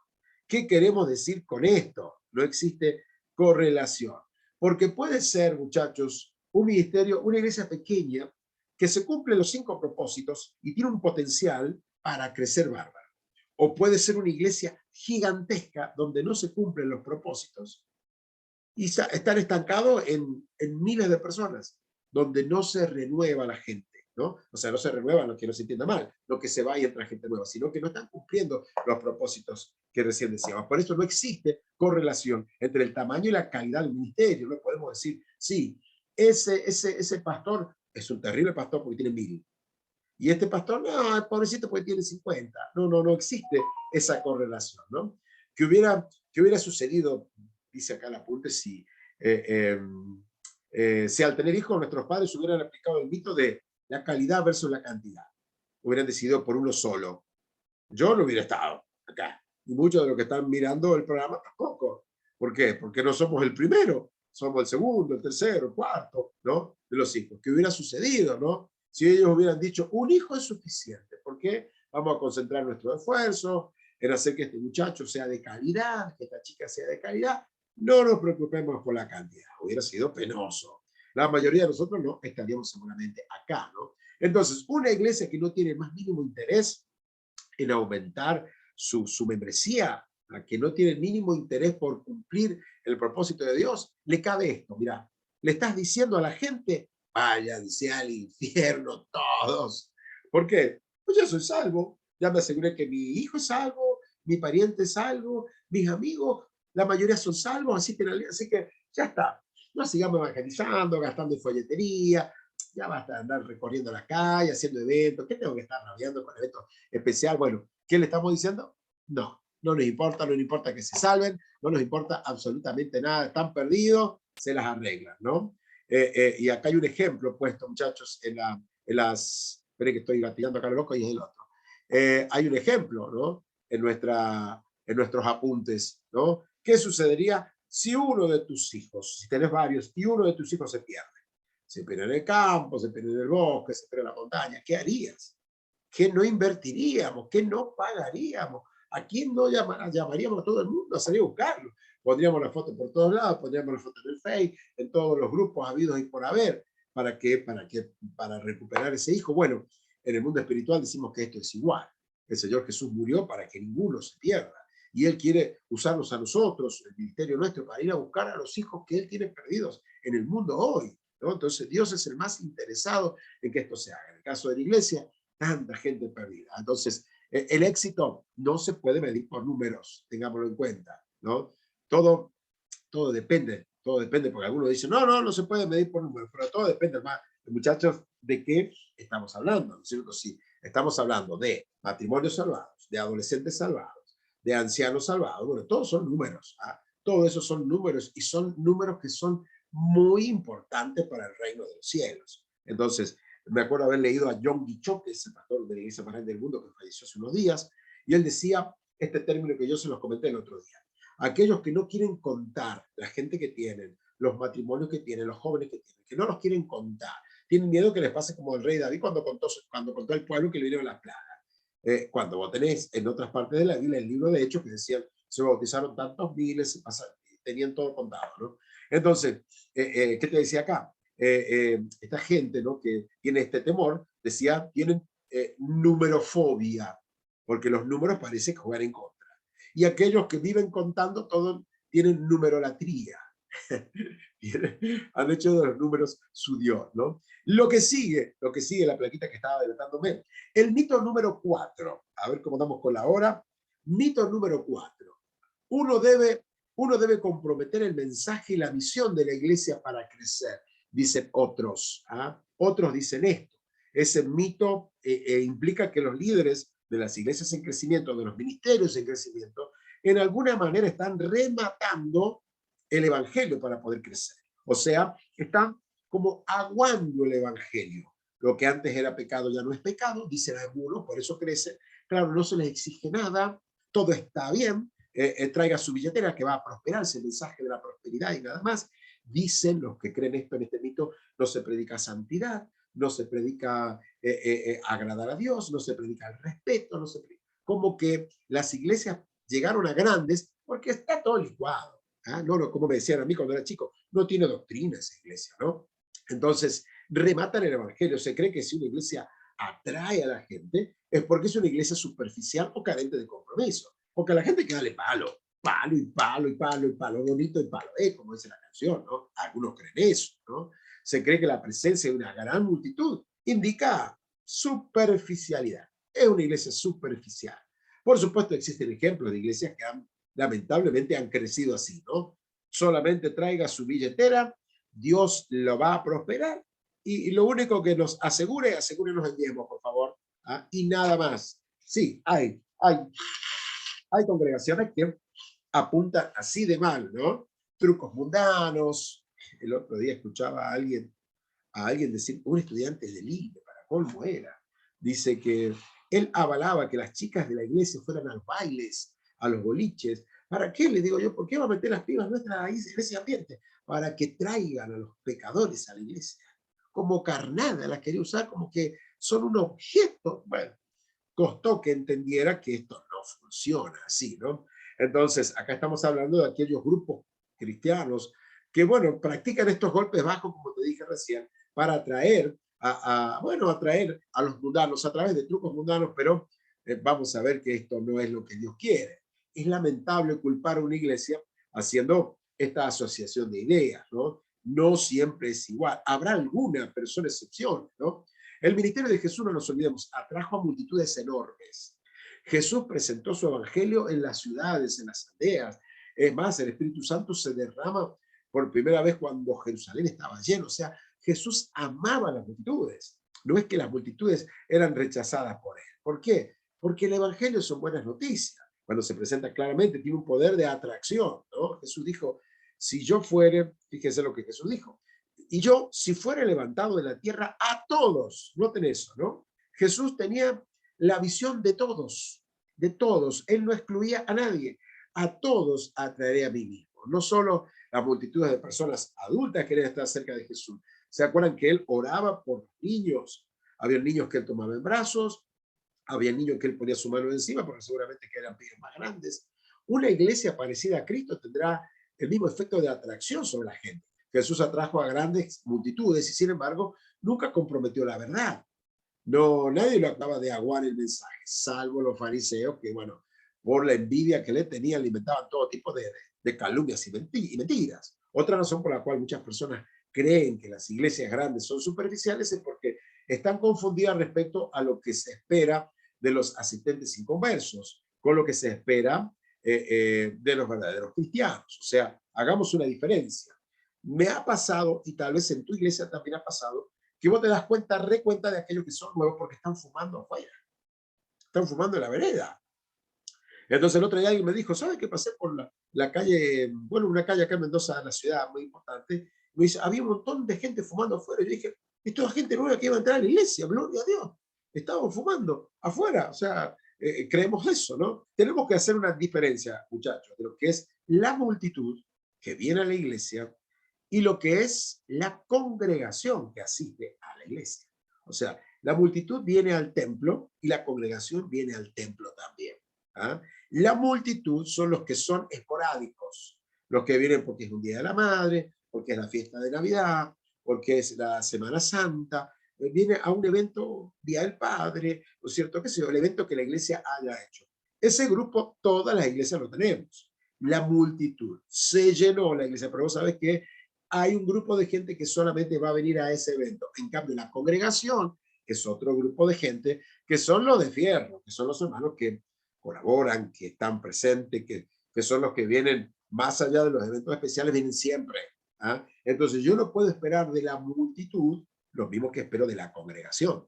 ¿Qué queremos decir con esto? No existe correlación. Porque puede ser, muchachos, un ministerio, una iglesia pequeña, que se cumple los 5 propósitos y tiene un potencial para crecer bárbaro. O puede ser una iglesia gigantesca donde no se cumplen los propósitos y estar estancado en miles de personas, donde no se renueva la gente, ¿no? O sea, no se renueva, no que no se entienda mal, no que se vaya y entra gente nueva, sino que no están cumpliendo los propósitos que recién decíamos. Por eso no existe correlación entre el tamaño y la calidad del ministerio. No podemos decir, sí, ese pastor es un terrible pastor porque tiene 1000. Y este pastor, no, pobrecito porque tiene 50. No existe esa correlación, ¿no? ¿Qué hubiera sucedido? Dice acá el apunte, si al tener hijos nuestros padres hubieran aplicado el mito de la calidad versus la cantidad. Hubieran decidido por uno solo. Yo no hubiera estado acá. Y muchos de los que están mirando el programa tampoco. ¿Por qué? Porque no somos el primero. Somos el segundo, el tercero, el cuarto, ¿no? De los hijos. ¿Qué hubiera sucedido, no? Si ellos hubieran dicho, un hijo es suficiente. ¿Por qué? Vamos a concentrar nuestro esfuerzo en hacer que este muchacho sea de calidad, que esta chica sea de calidad. No nos preocupemos por la cantidad. Hubiera sido penoso. La mayoría de nosotros no estaríamos seguramente acá, ¿no? Entonces, una iglesia que no tiene el más mínimo interés en aumentar su membresía, a que no tiene el mínimo interés por cumplir el propósito de Dios, le cabe esto. Mira, le estás diciendo a la gente, váyanse al infierno todos. ¿Por qué? Pues yo soy salvo, ya me aseguré que mi hijo es salvo, mi pariente es salvo, mis amigos, la mayoría son salvos, así que ya está. No sigamos evangelizando, gastando en folletería, ya basta de andar recorriendo las calles, haciendo eventos. ¿Qué tengo que estar rabiando con eventos especiales? Bueno, ¿qué le estamos diciendo? No nos importa, no nos importa que se salven, no nos importa absolutamente nada, están perdidos, se las arreglan, ¿no? Y acá hay un ejemplo puesto, muchachos, en las... Esperen que estoy gatilando acá lo loco y es el otro. Hay un ejemplo, ¿no? En nuestros apuntes, ¿no? ¿Qué sucedería si uno de tus hijos, si tenés varios, y uno de tus hijos se pierde? Se pierde en el campo, se pierde en el bosque, se pierde en la montaña. ¿Qué harías? ¿Qué no invertiríamos? ¿Qué no pagaríamos? ¿A quién no llamaríamos a todo el mundo a salir a buscarlo? Pondríamos la foto por todos lados, pondríamos la foto en el Facebook, en todos los grupos habidos y por haber. ¿Para qué? Para recuperar ese hijo. Bueno, en el mundo espiritual decimos que esto es igual. El Señor Jesús murió para que ninguno se pierda. y Él quiere usarnos a nosotros, el ministerio nuestro, para ir a buscar a los hijos que Él tiene perdidos en el mundo hoy, ¿no? Entonces Dios es el más interesado en que esto se haga. En el caso de la iglesia, tanta gente perdida. Entonces, el éxito no se puede medir por números, tengámoslo en cuenta, ¿no? Todo depende, porque algunos dicen, no se puede medir por números, pero todo depende, hermano, muchachos, de qué estamos hablando, ¿no es cierto? Si estamos hablando de matrimonios salvados, de adolescentes salvados, de ancianos salvados, bueno, todos son números, ¿ah? Todo eso son números, y son números que son muy importantes para el reino de los cielos. Entonces, me acuerdo haber leído a John Guichot, que es el pastor de la iglesia más grande del mundo, que falleció hace unos días, y él decía este término que yo se los comenté el otro día: aquellos que no quieren contar, la gente que tienen, los matrimonios que tienen, los jóvenes que tienen, que no los quieren contar, tienen miedo que les pase como el rey David cuando contó al pueblo que le vinieron las plagas. Cuando vos tenés en otras partes de la Biblia el libro de Hechos que decían, se bautizaron tantos miles, tenían todo contado, ¿no? Entonces, ¿qué te decía acá? Esta gente, ¿no?, que tiene este temor, decía, tienen numerofobia, porque los números parecen jugar en contra. Y aquellos que viven contando todo tienen numerolatría. Han hecho de los números su Dios, ¿no? Lo que sigue, la plaquita que estaba delatándome, el mito número 4. A ver cómo damos con la hora. Mito número 4. Uno debe comprometer el mensaje y la misión de la iglesia para crecer, dicen otros. ¿Ah? Otros dicen esto. Ese mito implica que los líderes de las iglesias en crecimiento, de los ministerios en crecimiento, en alguna manera están rematando el evangelio para poder crecer. O sea, están como aguando el evangelio. Lo que antes era pecado ya no es pecado, dicen algunos, por eso crece. Claro, no se les exige nada, todo está bien, traiga su billetera que va a prosperarse, el mensaje de la prosperidad y nada más. Dicen los que creen esto en este mito, no se predica santidad, no se predica agradar a Dios, no se predica el respeto, no se predica. Como que las iglesias llegaron a grandes porque está todo licuado. ¿Ah? No, como me decían a mí cuando era chico, no tiene doctrina esa iglesia, ¿no? Entonces, rematan el evangelio. Se cree que si una iglesia atrae a la gente es porque es una iglesia superficial o carente de compromiso. Porque a la gente hay que darle palo, palo y palo y palo y palo, bonito y palo, como dice la canción, ¿no? Algunos creen eso, ¿no? Se cree que la presencia de una gran multitud indica superficialidad. Es una iglesia superficial. Por supuesto, existen ejemplos de iglesias que lamentablemente han crecido así, ¿no? Solamente traiga su billetera, Dios lo va a prosperar, y lo único que nos asegúrenos en diezmo, por favor, ¿ah? Y nada más. Sí, hay congregaciones que apuntan así de mal, ¿no? Trucos mundanos. El otro día escuchaba a alguien decir, un estudiante de Lille, para colmo era, dice que él avalaba que las chicas de la iglesia fueran a los bailes, a los boliches. ¿Para qué? Le digo yo, ¿por qué va a meter las pibas nuestras ahí en ese ambiente? Para que traigan a los pecadores a la iglesia. Como carnada, las quería usar como que son un objeto. Bueno, costó que entendiera que esto no funciona así, ¿no? Entonces, acá estamos hablando de aquellos grupos cristianos que, bueno, practican estos golpes bajos, como te dije recién, para atraer atraer a los mundanos a través de trucos mundanos, pero vamos a ver que esto no es lo que Dios quiere. Es lamentable culpar a una iglesia haciendo esta asociación de ideas, ¿no? No siempre es igual. Habrá alguna, pero son excepciones, ¿no? El ministerio de Jesús, no nos olvidemos, atrajo a multitudes enormes. Jesús presentó su evangelio en las ciudades, en las aldeas. Es más, el Espíritu Santo se derrama por primera vez cuando Jerusalén estaba lleno. O sea, Jesús amaba a las multitudes. No es que las multitudes eran rechazadas por él. ¿Por qué? Porque el evangelio son buenas noticias. Cuando se presenta claramente, tiene un poder de atracción, ¿no? Jesús dijo, si yo fuere, fíjense lo que Jesús dijo, y yo, si fuere levantado de la tierra, a todos, noten eso, ¿no? Jesús tenía la visión de todos, él no excluía a nadie, a todos atraeré a mí mismo, no solo las multitudes de personas adultas querían estar cerca de Jesús. ¿Se acuerdan que él oraba por niños? Había niños que él tomaba en brazos, había niños que él ponía su mano encima, porque seguramente que eran pibes más grandes. Una iglesia parecida a Cristo tendrá el mismo efecto de atracción sobre la gente. Jesús atrajo a grandes multitudes y, sin embargo, nunca comprometió la verdad. No, nadie lo acaba de aguar el mensaje, salvo los fariseos que, bueno, por la envidia que le tenían, alimentaban todo tipo de calumnias y mentiras. Otra razón por la cual muchas personas creen que las iglesias grandes son superficiales es porque están confundidas respecto a lo que se espera de los asistentes inconversos, con lo que se espera de los verdaderos cristianos. O sea, hagamos una diferencia. Me ha pasado, y tal vez en tu iglesia también ha pasado, que vos te das cuenta de aquellos que son nuevos porque están fumando afuera. Están fumando en la vereda. Entonces el otro día alguien me dijo, ¿sabes qué? Pasé por la calle, bueno, una calle acá en Mendoza, la ciudad muy importante, me dice, había un montón de gente fumando afuera. Y yo dije, es toda gente nueva que iba a entrar a la iglesia, gloria a Dios. Estaban fumando afuera, o sea, creemos eso, ¿no? Tenemos que hacer una diferencia, muchachos, de lo que es la multitud que viene a la iglesia y lo que es la congregación que asiste a la iglesia. O sea, la multitud viene al templo y la congregación viene al templo también. ¿Ah? La multitud son los que son esporádicos, los que vienen porque es un día de la madre, porque es la fiesta de Navidad, porque es la Semana Santa, viene a un evento, Día del Padre, ¿no es cierto? ¿Qué sé yo? El evento que la iglesia haya hecho. Ese grupo, todas las iglesias lo tenemos. La multitud, se llenó la iglesia, pero vos sabés que hay un grupo de gente que solamente va a venir a ese evento. En cambio, la congregación, que es otro grupo de gente, que son los de fierro, que son los hermanos que colaboran, que están presentes, que son los que vienen más allá de los eventos especiales, vienen siempre. ¿Ah? Entonces yo no puedo esperar de la multitud lo mismo que espero de la congregación.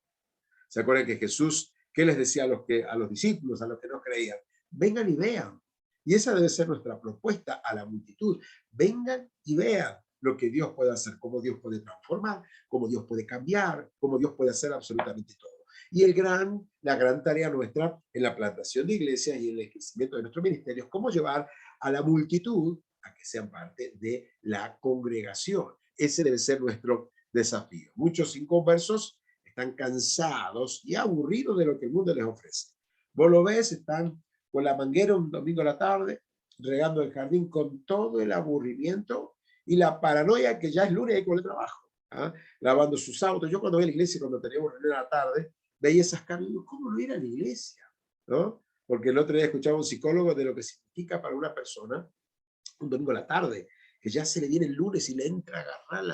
¿Se acuerdan que Jesús, qué les decía a los discípulos, a los que no creían? Vengan y vean. Y esa debe ser nuestra propuesta a la multitud. Vengan y vean lo que Dios puede hacer, cómo Dios puede transformar, cómo Dios puede cambiar, cómo Dios puede hacer absolutamente todo. Y la gran tarea nuestra en la plantación de iglesias y en el crecimiento de nuestros ministerios, cómo llevar a la multitud a que sean parte de la congregación. Ese debe ser nuestro desafío. Muchos inconversos están cansados y aburridos de lo que el mundo les ofrece. Vos lo ves, están con la manguera un domingo a la tarde, regando el jardín con todo el aburrimiento y la paranoia que ya es lunes y con el trabajo, ¿ah? Lavando sus autos. Yo cuando voy a la iglesia, cuando teníamos reunión a la tarde, veía esas caras y digo, ¿cómo no ir a la iglesia? ¿No? Porque el otro día escuchaba a un psicólogo de lo que significa para una persona un domingo a la tarde, que ya se le viene el lunes y le entra a agarrar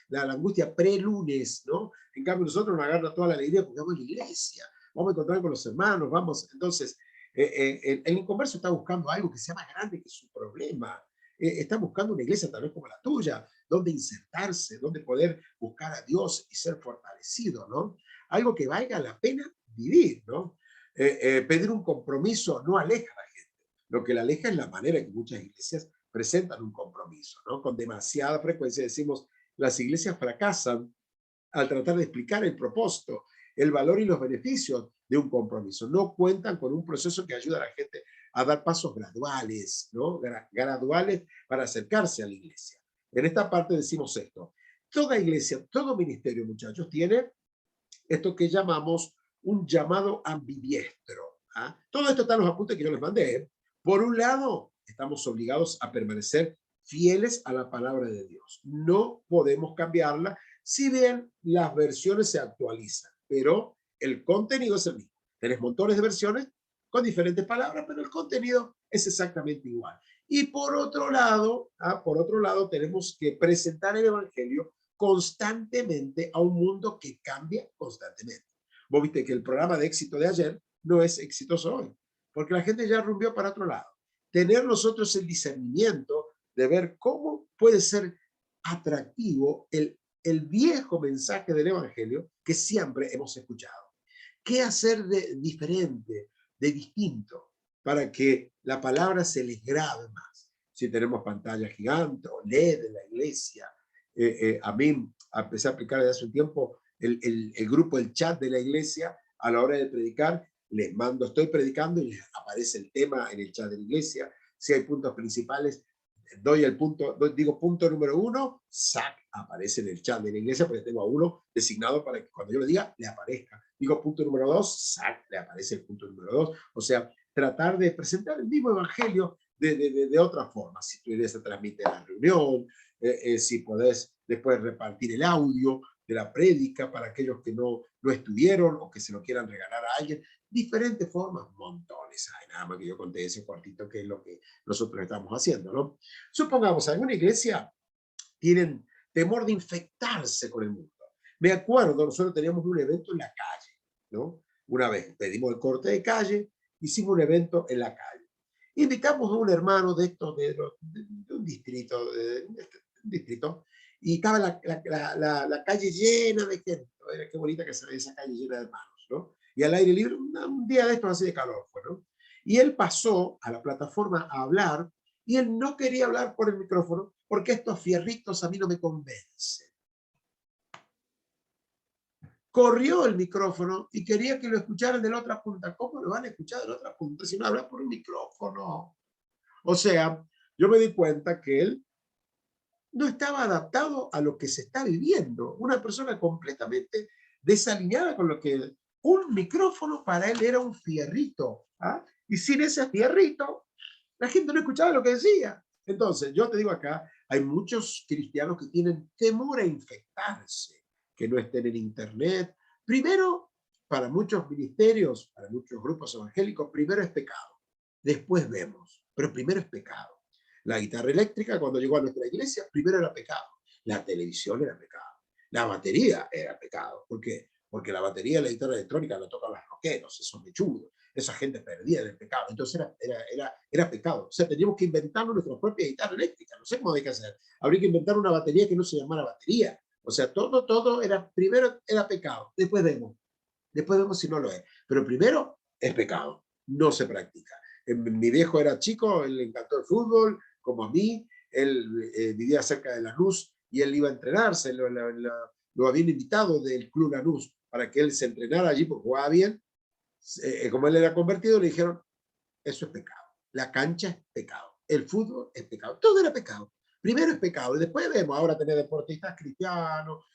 la angustia pre-lunes, ¿no? En cambio nosotros nos agarra toda la alegría porque vamos a la iglesia, vamos a encontrar con los hermanos, vamos. Entonces, el inconverso está buscando algo que sea más grande que su problema. Está buscando una iglesia tal vez como la tuya, donde insertarse, donde poder buscar a Dios y ser fortalecido, ¿no? Algo que valga la pena vivir, ¿no? Pedir un compromiso no aleja a la gente. Lo que la aleja es la manera en que muchas iglesias presentan un compromiso, ¿no? Con demasiada frecuencia decimos, las iglesias fracasan al tratar de explicar el propósito, el valor y los beneficios de un compromiso. No cuentan con un proceso que ayude a la gente a dar pasos graduales, ¿no? Graduales para acercarse a la iglesia. En esta parte decimos esto. Toda iglesia, todo ministerio, muchachos, tiene esto que llamamos un llamado ambidiestro. ¿Ah? Todo esto está en los apuntes que yo les mandé. Por un lado, estamos obligados a permanecer fieles a la palabra de Dios. No podemos cambiarla, si bien las versiones se actualizan, pero el contenido es el mismo. Tenés montones de versiones con diferentes palabras, pero el contenido es exactamente igual. Y por otro lado, tenemos que presentar el evangelio constantemente a un mundo que cambia constantemente. Vos viste que el programa de éxito de ayer no es exitoso hoy, porque la gente ya rumbió para otro lado. Tener nosotros el discernimiento de ver cómo puede ser atractivo el viejo mensaje del evangelio que siempre hemos escuchado. ¿Qué hacer de diferente, de distinto, para que la palabra se les grabe más? Si tenemos pantalla gigante o LED en la iglesia, a mí empecé a aplicar desde hace un tiempo el grupo, el chat de la iglesia a la hora de predicar. Les mando, estoy predicando y les aparece el tema en el chat de la iglesia. Si hay puntos principales, doy el punto, digo punto número 1, ¡sac! Aparece en el chat de la iglesia porque tengo a uno designado para que cuando yo lo diga, le aparezca. Digo punto número 2, ¡sac! Le aparece el punto número 2. O sea, tratar de presentar el mismo evangelio de otra forma. Si tu idea se transmite en la reunión, si podés después repartir el audio, de la prédica para aquellos que no estuvieron o que se lo quieran regalar a alguien. Diferentes formas, montones hay, nada más que yo conté ese cuartito que es lo que nosotros estamos haciendo, ¿no? Supongamos, alguna iglesia tienen temor de infectarse con el mundo. Me acuerdo, nosotros teníamos un evento en la calle, ¿no? Una vez pedimos el corte de calle, hicimos un evento en la calle. Invitamos a un hermano de estos, de un distrito, y estaba la calle llena de gente. Era qué bonita que se ve esa calle llena de hermanos, ¿no? Y al aire libre, un día de estos así de calor fue, ¿no? Y él pasó a la plataforma a hablar, y él no quería hablar por el micrófono, porque estos fierritos a mí no me convencen. Corrió el micrófono y quería que lo escucharan de la otra punta. ¿Cómo lo van a escuchar de la otra punta si no habla por un micrófono? O sea, yo me di cuenta que él no estaba adaptado a lo que se está viviendo. Una persona completamente desalineada con lo que un micrófono para él era un fierrito. ¿Ah? Y sin ese fierrito, la gente no escuchaba lo que decía. Entonces, yo te digo acá, hay muchos cristianos que tienen temor a infectarse, que no estén en internet. Primero, para muchos ministerios, para muchos grupos evangélicos, primero es pecado. Después vemos, pero primero es pecado. La guitarra eléctrica, cuando llegó a nuestra iglesia, primero era pecado. La televisión era pecado. La batería era pecado. ¿Por qué? Porque la batería de la guitarra electrónica la tocan los rockeros, esos mechudos. Esa gente perdía del pecado. Entonces era pecado. O sea, teníamos que inventarnos nuestra propia guitarra eléctrica. No sé cómo hay que hacer. Habría que inventar una batería que no se llamara batería. O sea, todo era, primero era pecado. Después vemos si no lo es. Pero primero es pecado. No se practica. Mi viejo era chico, él le encantó el fútbol, como a mí. Él vivía cerca de Lanús y él iba a entrenarse. Lo habían invitado del Club Lanús para que él se entrenara allí porque jugaba bien. Como él era convertido, le dijeron, eso es pecado. La cancha es pecado. El fútbol es pecado. Todo era pecado. Primero es pecado y después vemos ahora tener deportistas cristianos.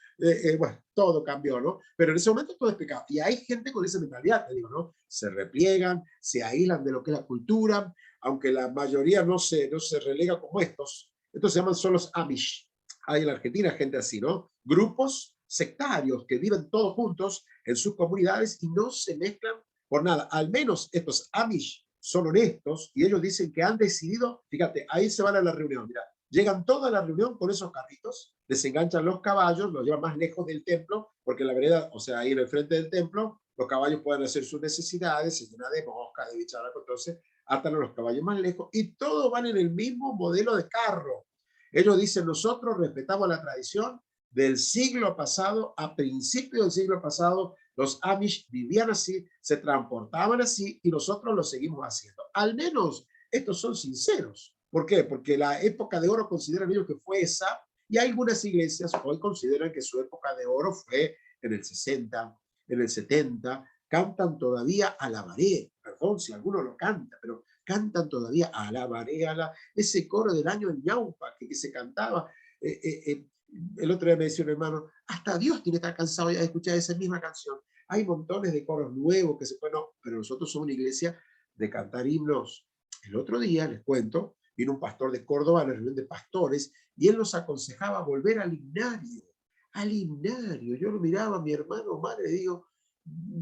Bueno, todo cambió, ¿no? Pero en ese momento todo es pecado. Y hay gente con esa mentalidad, te digo, ¿no? Se repliegan, se aíslan de lo que es la cultura, aunque la mayoría no se relega como estos. Estos se llaman son los Amish. Hay en la Argentina gente así, ¿no? Grupos sectarios que viven todos juntos en sus comunidades y no se mezclan por nada. Al menos estos Amish son honestos y ellos dicen que han decidido, fíjate, ahí se van a la reunión, mira, llegan toda la reunión con esos carritos, desenganchan los caballos, los llevan más lejos del templo, porque la vereda, o sea, ahí en el frente del templo, los caballos pueden hacer sus necesidades, se llena de moscas, de bicharracos, entonces atan a los caballos más lejos y todos van en el mismo modelo de carro. Ellos dicen, nosotros respetamos la tradición del siglo pasado, a principios del siglo pasado, los Amish vivían así, se transportaban así y nosotros lo seguimos haciendo. Al menos estos son sinceros. ¿Por qué? Porque la época de oro consideran ellos que fue esa y algunas iglesias hoy consideran que su época de oro fue en el 60, en el 70. Cantan todavía alabaré, perdón si alguno lo canta, pero cantan todavía alabaré, ese coro del año en Ñaupa que se cantaba. El otro día me decía un hermano, hasta Dios tiene que estar cansado ya de escuchar esa misma canción. Hay montones de coros nuevos que se pueden, no, pero nosotros somos una iglesia de cantar himnos. El otro día, les cuento, vino un pastor de Córdoba a la reunión de pastores y él nos aconsejaba volver al himnario. Al himnario. Yo lo miraba a mi hermano, madre, le digo,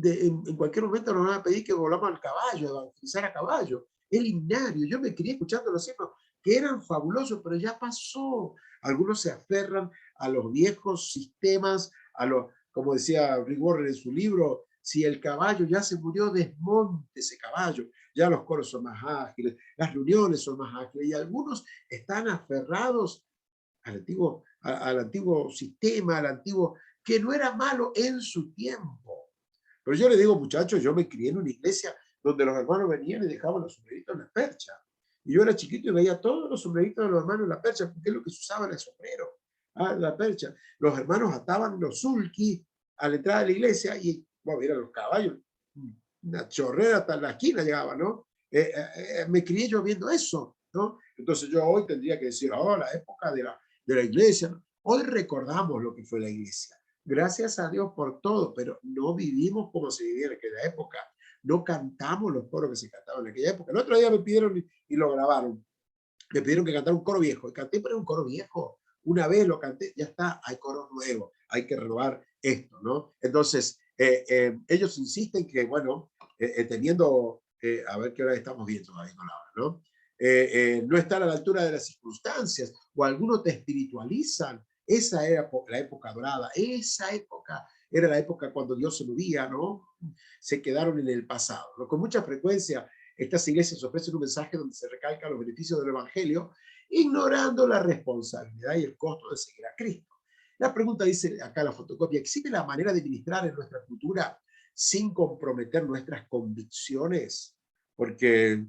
en cualquier momento nos van a pedir que volvamos al caballo, a evangelizar a caballo. El himnario. Yo me crié escuchando los himnos que eran fabulosos, pero ya pasó. Algunos se aferran a los viejos sistemas, a los, como decía Rick Warren en su libro, si el caballo ya se murió, desmonte ese caballo. Ya los coros son más ágiles, las reuniones son más ágiles y algunos están aferrados al antiguo sistema, al antiguo, que no era malo en su tiempo. Pero yo le digo, muchachos, yo me crié en una iglesia donde los hermanos venían y dejaban los sombreritos en la percha. Y yo era chiquito y veía todos los sombreritos de los hermanos en la percha, porque es lo que se usaba en el sombrero, la percha. Los hermanos ataban los sulky a la entrada de la iglesia y, bueno, eran los caballos, una chorrera hasta la esquina llegaba, ¿no? Me crié yo viendo eso, ¿no? Entonces yo hoy tendría que decir, oh, la época de la iglesia, ¿no? Hoy recordamos lo que fue la iglesia. Gracias a Dios por todo, pero no vivimos como se vivía en aquella época. No cantamos los coros que se cantaban en aquella época. El otro día me pidieron y lo grabaron. Me pidieron que cantara un coro viejo. Y canté, pero un coro viejo. una vez lo canté, ya está, hay coros nuevos, hay que renovar esto, ¿no? Entonces, ellos insisten que, bueno, teniendo, a ver qué hora estamos viendo ahí con la hora, ¿no? No están a la altura de las circunstancias, o algunos te espiritualizan. Esa era la época dorada, esa época era la época cuando Dios se movía, ¿no? Se quedaron en el pasado, ¿no? Con mucha frecuencia, estas iglesias ofrecen un mensaje donde se recalcan los beneficios del evangelio, ignorando la responsabilidad y el costo de seguir a Cristo. La pregunta dice acá la fotocopia: ¿existe la manera de ministrar en nuestra cultura sin comprometer nuestras convicciones? Porque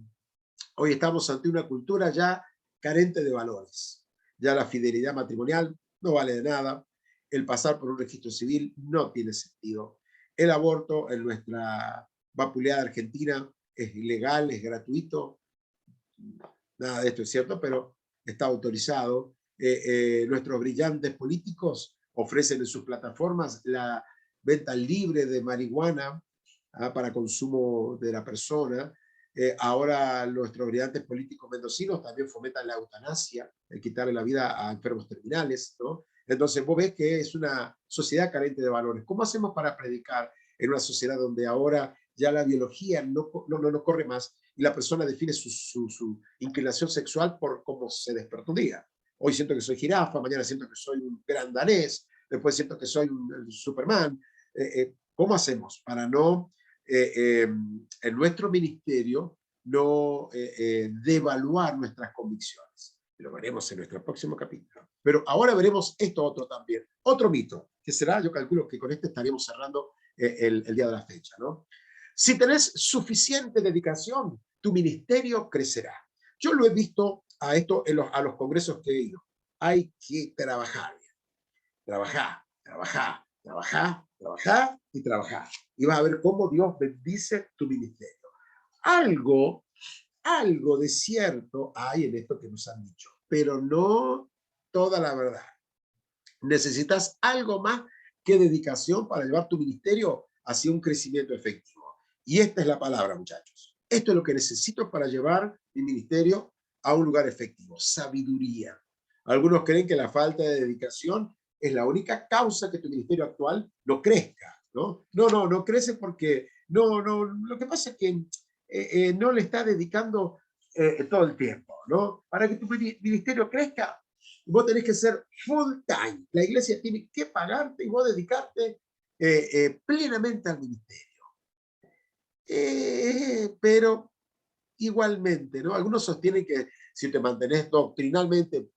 hoy estamos ante una cultura ya carente de valores. Ya la fidelidad matrimonial no vale de nada. El pasar por un registro civil no tiene sentido. El aborto en nuestra vapuleada Argentina es ilegal, es gratuito. Nada de esto es cierto, pero está autorizado. Nuestros brillantes políticos ofrecen en sus plataformas la venta libre de marihuana para consumo de la persona. Ahora nuestros brillantes políticos mendocinos también fomentan la eutanasia, el quitarle la vida a enfermos terminales, ¿no? Entonces vos ves que es una sociedad carente de valores. ¿Cómo hacemos para predicar en una sociedad donde ahora ya la biología no corre más y la persona define su inclinación sexual por cómo se despertó un día? Hoy siento que soy jirafa, mañana siento que soy un gran danés, después siento que soy un Superman. ¿Cómo hacemos para no, en nuestro ministerio, no devaluar nuestras convicciones? Lo veremos en nuestro próximo capítulo. Pero ahora veremos esto otro también, otro mito, que será, yo calculo que con este estaríamos cerrando el día de la fecha, ¿no? Si tenés suficiente dedicación, tu ministerio crecerá. Yo lo he visto a esto a los congresos que he ido. Hay que trabajar, trabajar, trabajar, trabajar, trabajar y trabajar. Y vas a ver cómo Dios bendice tu ministerio. Algo de cierto hay en esto que nos han dicho, pero no toda la verdad. Necesitas algo más que dedicación para llevar tu ministerio hacia un crecimiento efectivo. Y esta es la palabra, muchachos. Esto es lo que necesito para llevar mi ministerio a un lugar efectivo: sabiduría. Algunos creen que la falta de dedicación es la única causa que tu ministerio actual no crezca, ¿no? No crece porque lo que pasa es que no le está dedicando todo el tiempo, ¿no? Para que tu ministerio crezca, vos tenés que ser full time. La iglesia tiene que pagarte y vos dedicarte plenamente al ministerio. Pero igualmente, ¿no? Algunos sostienen que si te mantenés doctrinalmente,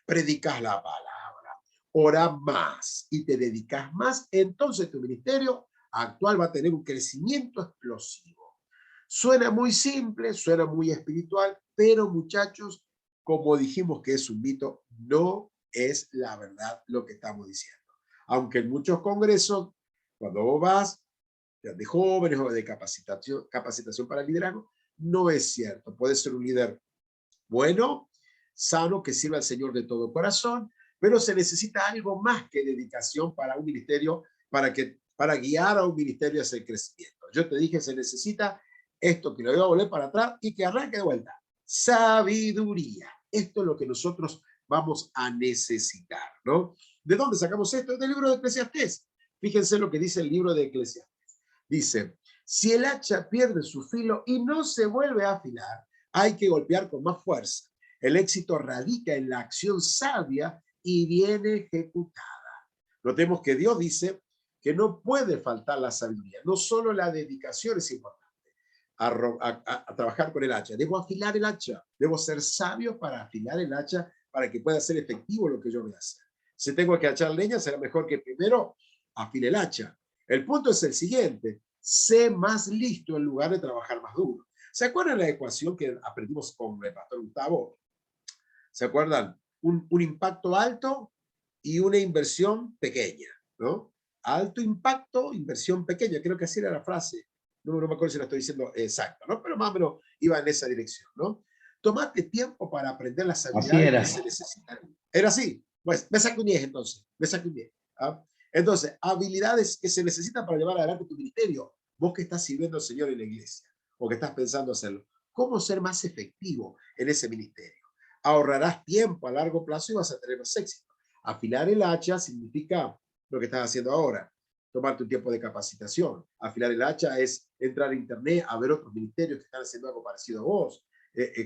predicas la palabra, orás más y te dedicas más, entonces tu ministerio actual va a tener un crecimiento explosivo. Suena muy simple, suena muy espiritual, pero muchachos, como dijimos que es un mito, no es la verdad lo que estamos diciendo. Aunque en muchos congresos, cuando vos vas, de jóvenes o de capacitación para liderazgo, no es cierto. Puedes ser un líder bueno, sano, que sirva al Señor de todo corazón, pero se necesita algo más que dedicación para un ministerio, para guiar a un ministerio hacia el crecimiento. Yo te dije, se necesita esto, que lo voy a volver para atrás y que arranque de vuelta: sabiduría. Esto es lo que nosotros vamos a necesitar, ¿no? ¿De dónde sacamos esto? Del libro de Eclesiastés. Fíjense lo que dice el libro de Eclesiastés. Dice: si el hacha pierde su filo y no se vuelve a afilar, hay que golpear con más fuerza. El éxito radica en la acción sabia y bien ejecutada. Notemos que Dios dice que no puede faltar la sabiduría. No solo la dedicación es importante a trabajar con el hacha. Debo afilar el hacha. Debo ser sabio para afilar el hacha para que pueda ser efectivo lo que yo voy a hacer. Si tengo que echar leña, será mejor que primero afile el hacha. El punto es el siguiente: sé más listo en lugar de trabajar más duro. ¿Se acuerdan la ecuación que aprendimos con el pastor Gustavo? ¿Se acuerdan? Un impacto alto y una inversión pequeña, ¿no? Alto impacto, inversión pequeña. Creo que así era la frase. No me acuerdo si la estoy diciendo exacta, ¿no? Pero más o menos iba en esa dirección, ¿no? Tomate tiempo para aprender las habilidades que se necesitan. Era así. Pues me saco un 10 entonces. Me saco un 10. ¿Ah? Entonces, habilidades que se necesitan para llevar adelante tu ministerio. Vos que estás sirviendo al Señor en la iglesia o que estás pensando hacerlo. ¿Cómo ser más efectivo en ese ministerio? Ahorrarás tiempo a largo plazo y vas a tener más éxito. Afilar el hacha significa lo que estás haciendo ahora, tomarte un tiempo de capacitación. Afilar el hacha es entrar a internet a ver otros ministerios que están haciendo algo parecido a vos.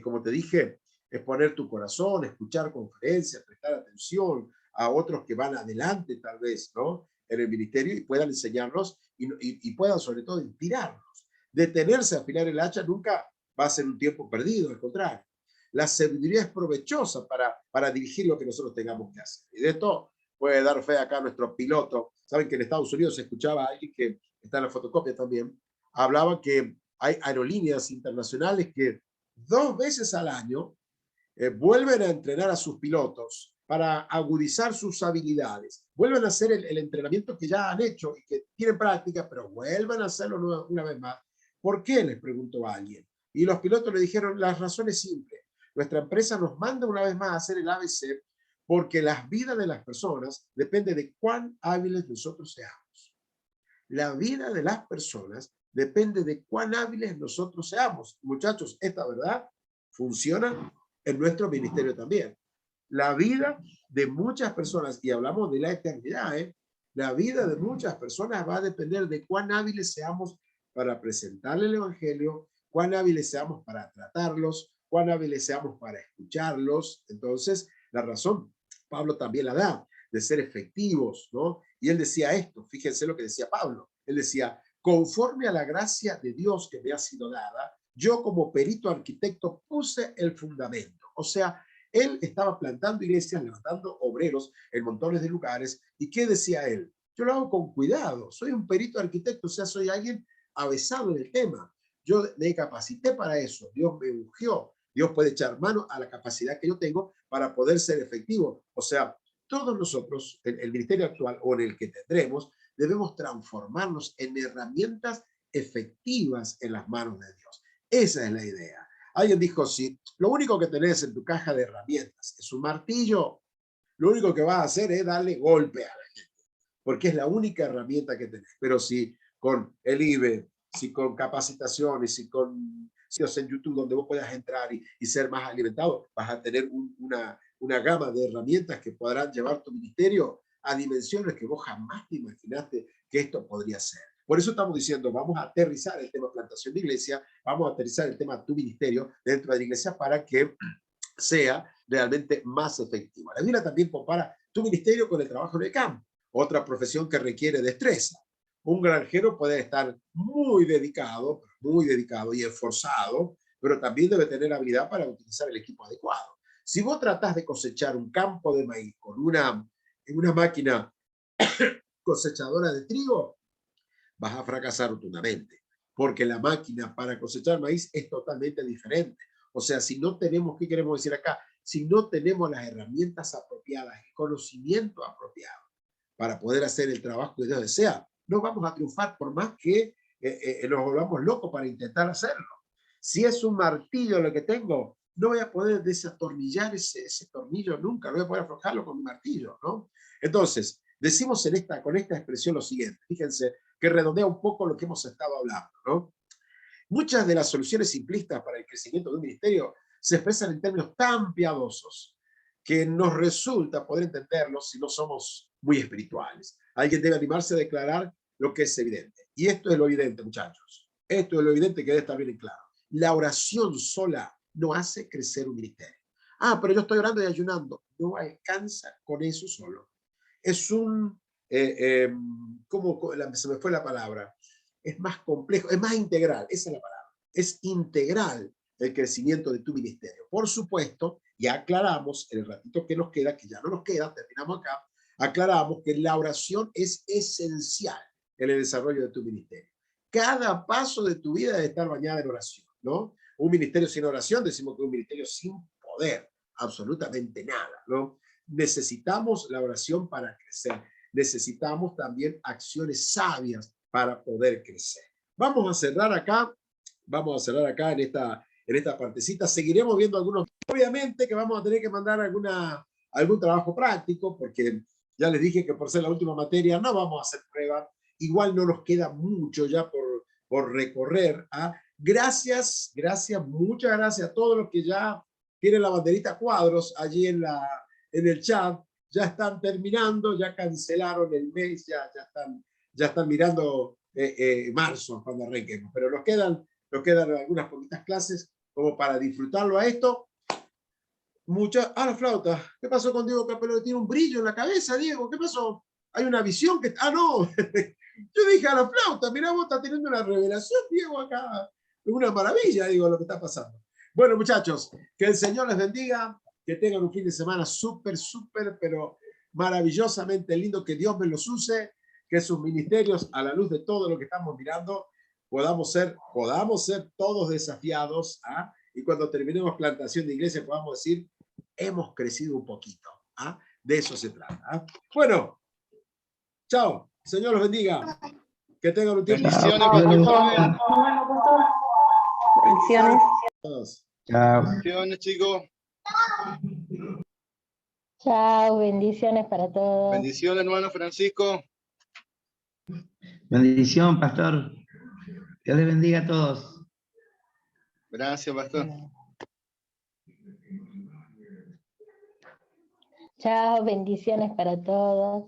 Como te dije, es poner tu corazón, escuchar conferencias, prestar atención a otros que van adelante tal vez, ¿no? En el ministerio y puedan enseñarnos y puedan sobre todo inspirarnos. Detenerse a afilar el hacha nunca va a ser un tiempo perdido, al contrario. La sabiduría es provechosa para dirigir lo que nosotros tengamos que hacer. Y de esto puede dar fe acá nuestro piloto. Saben que en Estados Unidos se escuchaba a alguien que está en la fotocopia también, hablaba que hay aerolíneas internacionales que 2 veces al año vuelven a entrenar a sus pilotos para agudizar sus habilidades. Vuelven a hacer el entrenamiento que ya han hecho y que tienen práctica, pero vuelven a hacerlo una vez más. ¿Por qué? Les preguntó a alguien. Y los pilotos le dijeron, la razón es simple. Nuestra empresa nos manda una vez más a hacer el ABC porque las vidas de las personas depende de cuán hábiles nosotros seamos. La vida de las personas depende de cuán hábiles nosotros seamos. Muchachos, esta verdad funciona en nuestro ministerio también. La vida de muchas personas, y hablamos de la eternidad, la vida de muchas personas va a depender de cuán hábiles seamos para presentarle el evangelio, cuán hábiles seamos para tratarlos, cuán hábiles seamos para escucharlos. Entonces, la razón, Pablo también la da, de ser efectivos, ¿no? Y él decía esto, fíjense lo que decía Pablo. Él decía, conforme a la gracia de Dios que me ha sido dada, yo como perito arquitecto puse el fundamento. O sea, él estaba plantando iglesias, levantando obreros en montones de lugares. ¿Y qué decía él? Yo lo hago con cuidado. Soy un perito arquitecto, o sea, soy alguien avesado en el tema. Yo me capacité para eso. Dios me ungió. Dios puede echar mano a la capacidad que yo tengo para poder ser efectivo. O sea, todos nosotros, en el ministerio actual o en el que tendremos, debemos transformarnos en herramientas efectivas en las manos de Dios. Esa es la idea. Alguien dijo, si lo único que tenés en tu caja de herramientas es un martillo, lo único que vas a hacer es darle golpe a la gente, porque es la única herramienta que tenés. Pero si con el IBE, si con capacitaciones, si con sitios en YouTube donde vos puedas entrar y ser más alimentado, vas a tener una gama de herramientas que podrán llevar tu ministerio a dimensiones que vos jamás te imaginaste que esto podría ser. Por eso estamos diciendo, vamos a aterrizar el tema plantación de iglesia, vamos a aterrizar el tema tu ministerio dentro de la iglesia para que sea realmente más efectivo. La Biblia también compara tu ministerio con el trabajo en el campo, otra profesión que requiere destreza. Un granjero puede estar muy dedicado y esforzado, pero también debe tener habilidad para utilizar el equipo adecuado. Si vos tratás de cosechar un campo de maíz con una máquina cosechadora de trigo, vas a fracasar rotundamente, porque la máquina para cosechar maíz es totalmente diferente. O sea, si no tenemos, ¿qué queremos decir acá? Si no tenemos las herramientas apropiadas, el conocimiento apropiado para poder hacer el trabajo que Dios desea, no vamos a triunfar por más que nos volvamos locos para intentar hacerlo. Si es un martillo lo que tengo, no voy a poder desatornillar ese tornillo nunca, no voy a poder aflojarlo con mi martillo, ¿no? Entonces, decimos con esta expresión lo siguiente, fíjense, que redondea un poco lo que hemos estado hablando, ¿no? Muchas de las soluciones simplistas para el crecimiento de un ministerio se expresan en términos tan piadosos que nos resulta poder entenderlos si no somos muy espirituales. Alguien debe animarse a declarar lo que es evidente. Y esto es lo evidente, muchachos. Esto es lo evidente que debe estar bien claro. La oración sola no hace crecer un ministerio. Ah, pero yo estoy orando y ayunando. No alcanza con eso solo. Es un, ¿cómo se me fue la palabra? Es más complejo, es más integral, esa es la palabra. Es integral el crecimiento de tu ministerio. Por supuesto, ya aclaramos en el ratito que nos queda, que ya no nos queda, terminamos acá, aclaramos que la oración es esencial en el desarrollo de tu ministerio. Cada paso de tu vida debe estar bañada en oración, ¿no? Un ministerio sin oración, decimos que es un ministerio sin poder, absolutamente nada, ¿no? Necesitamos la oración para crecer. Necesitamos también acciones sabias para poder crecer. Vamos a cerrar acá en esta partecita. Seguiremos viendo algunos, obviamente que vamos a tener que mandar algún trabajo práctico, porque ya les dije que por ser la última materia no vamos a hacer prueba, igual no nos queda mucho ya por recorrer. Gracias, muchas gracias a todos los que ya tienen la banderita cuadros allí en el chat. ya están terminando, ya cancelaron el mes, ya están mirando marzo cuando arranquemos, pero nos quedan algunas poquitas clases como para disfrutarlo a esto. La flauta. ¿Qué pasó con Diego Capello? Tiene un brillo en la cabeza, Diego. ¿Qué pasó? Hay una visión que... Ah, no. Yo dije a la flauta, mirá, vos estás teniendo una revelación, Diego, acá. Es una maravilla, digo, lo que está pasando. Bueno, muchachos, que el Señor les bendiga, que tengan un fin de semana súper, pero maravillosamente lindo, que Dios me los use, que sus ministerios, a la luz de todo lo que estamos mirando, podamos ser todos desafiados, ¿ah? Y cuando terminemos plantación de iglesia podamos decir, hemos crecido un poquito, ¿ah? De eso se trata, ¿ah? Bueno, chao, Señor los bendiga, que tengan un tiempo. Bendiciones, pastor. Bendiciones. Chao. Bendiciones, chicos. Chao, bendiciones para todos. Bendiciones, hermano Francisco. Bendición, pastor. Dios les bendiga a todos. Gracias, pastor. Chao, bendiciones para todos.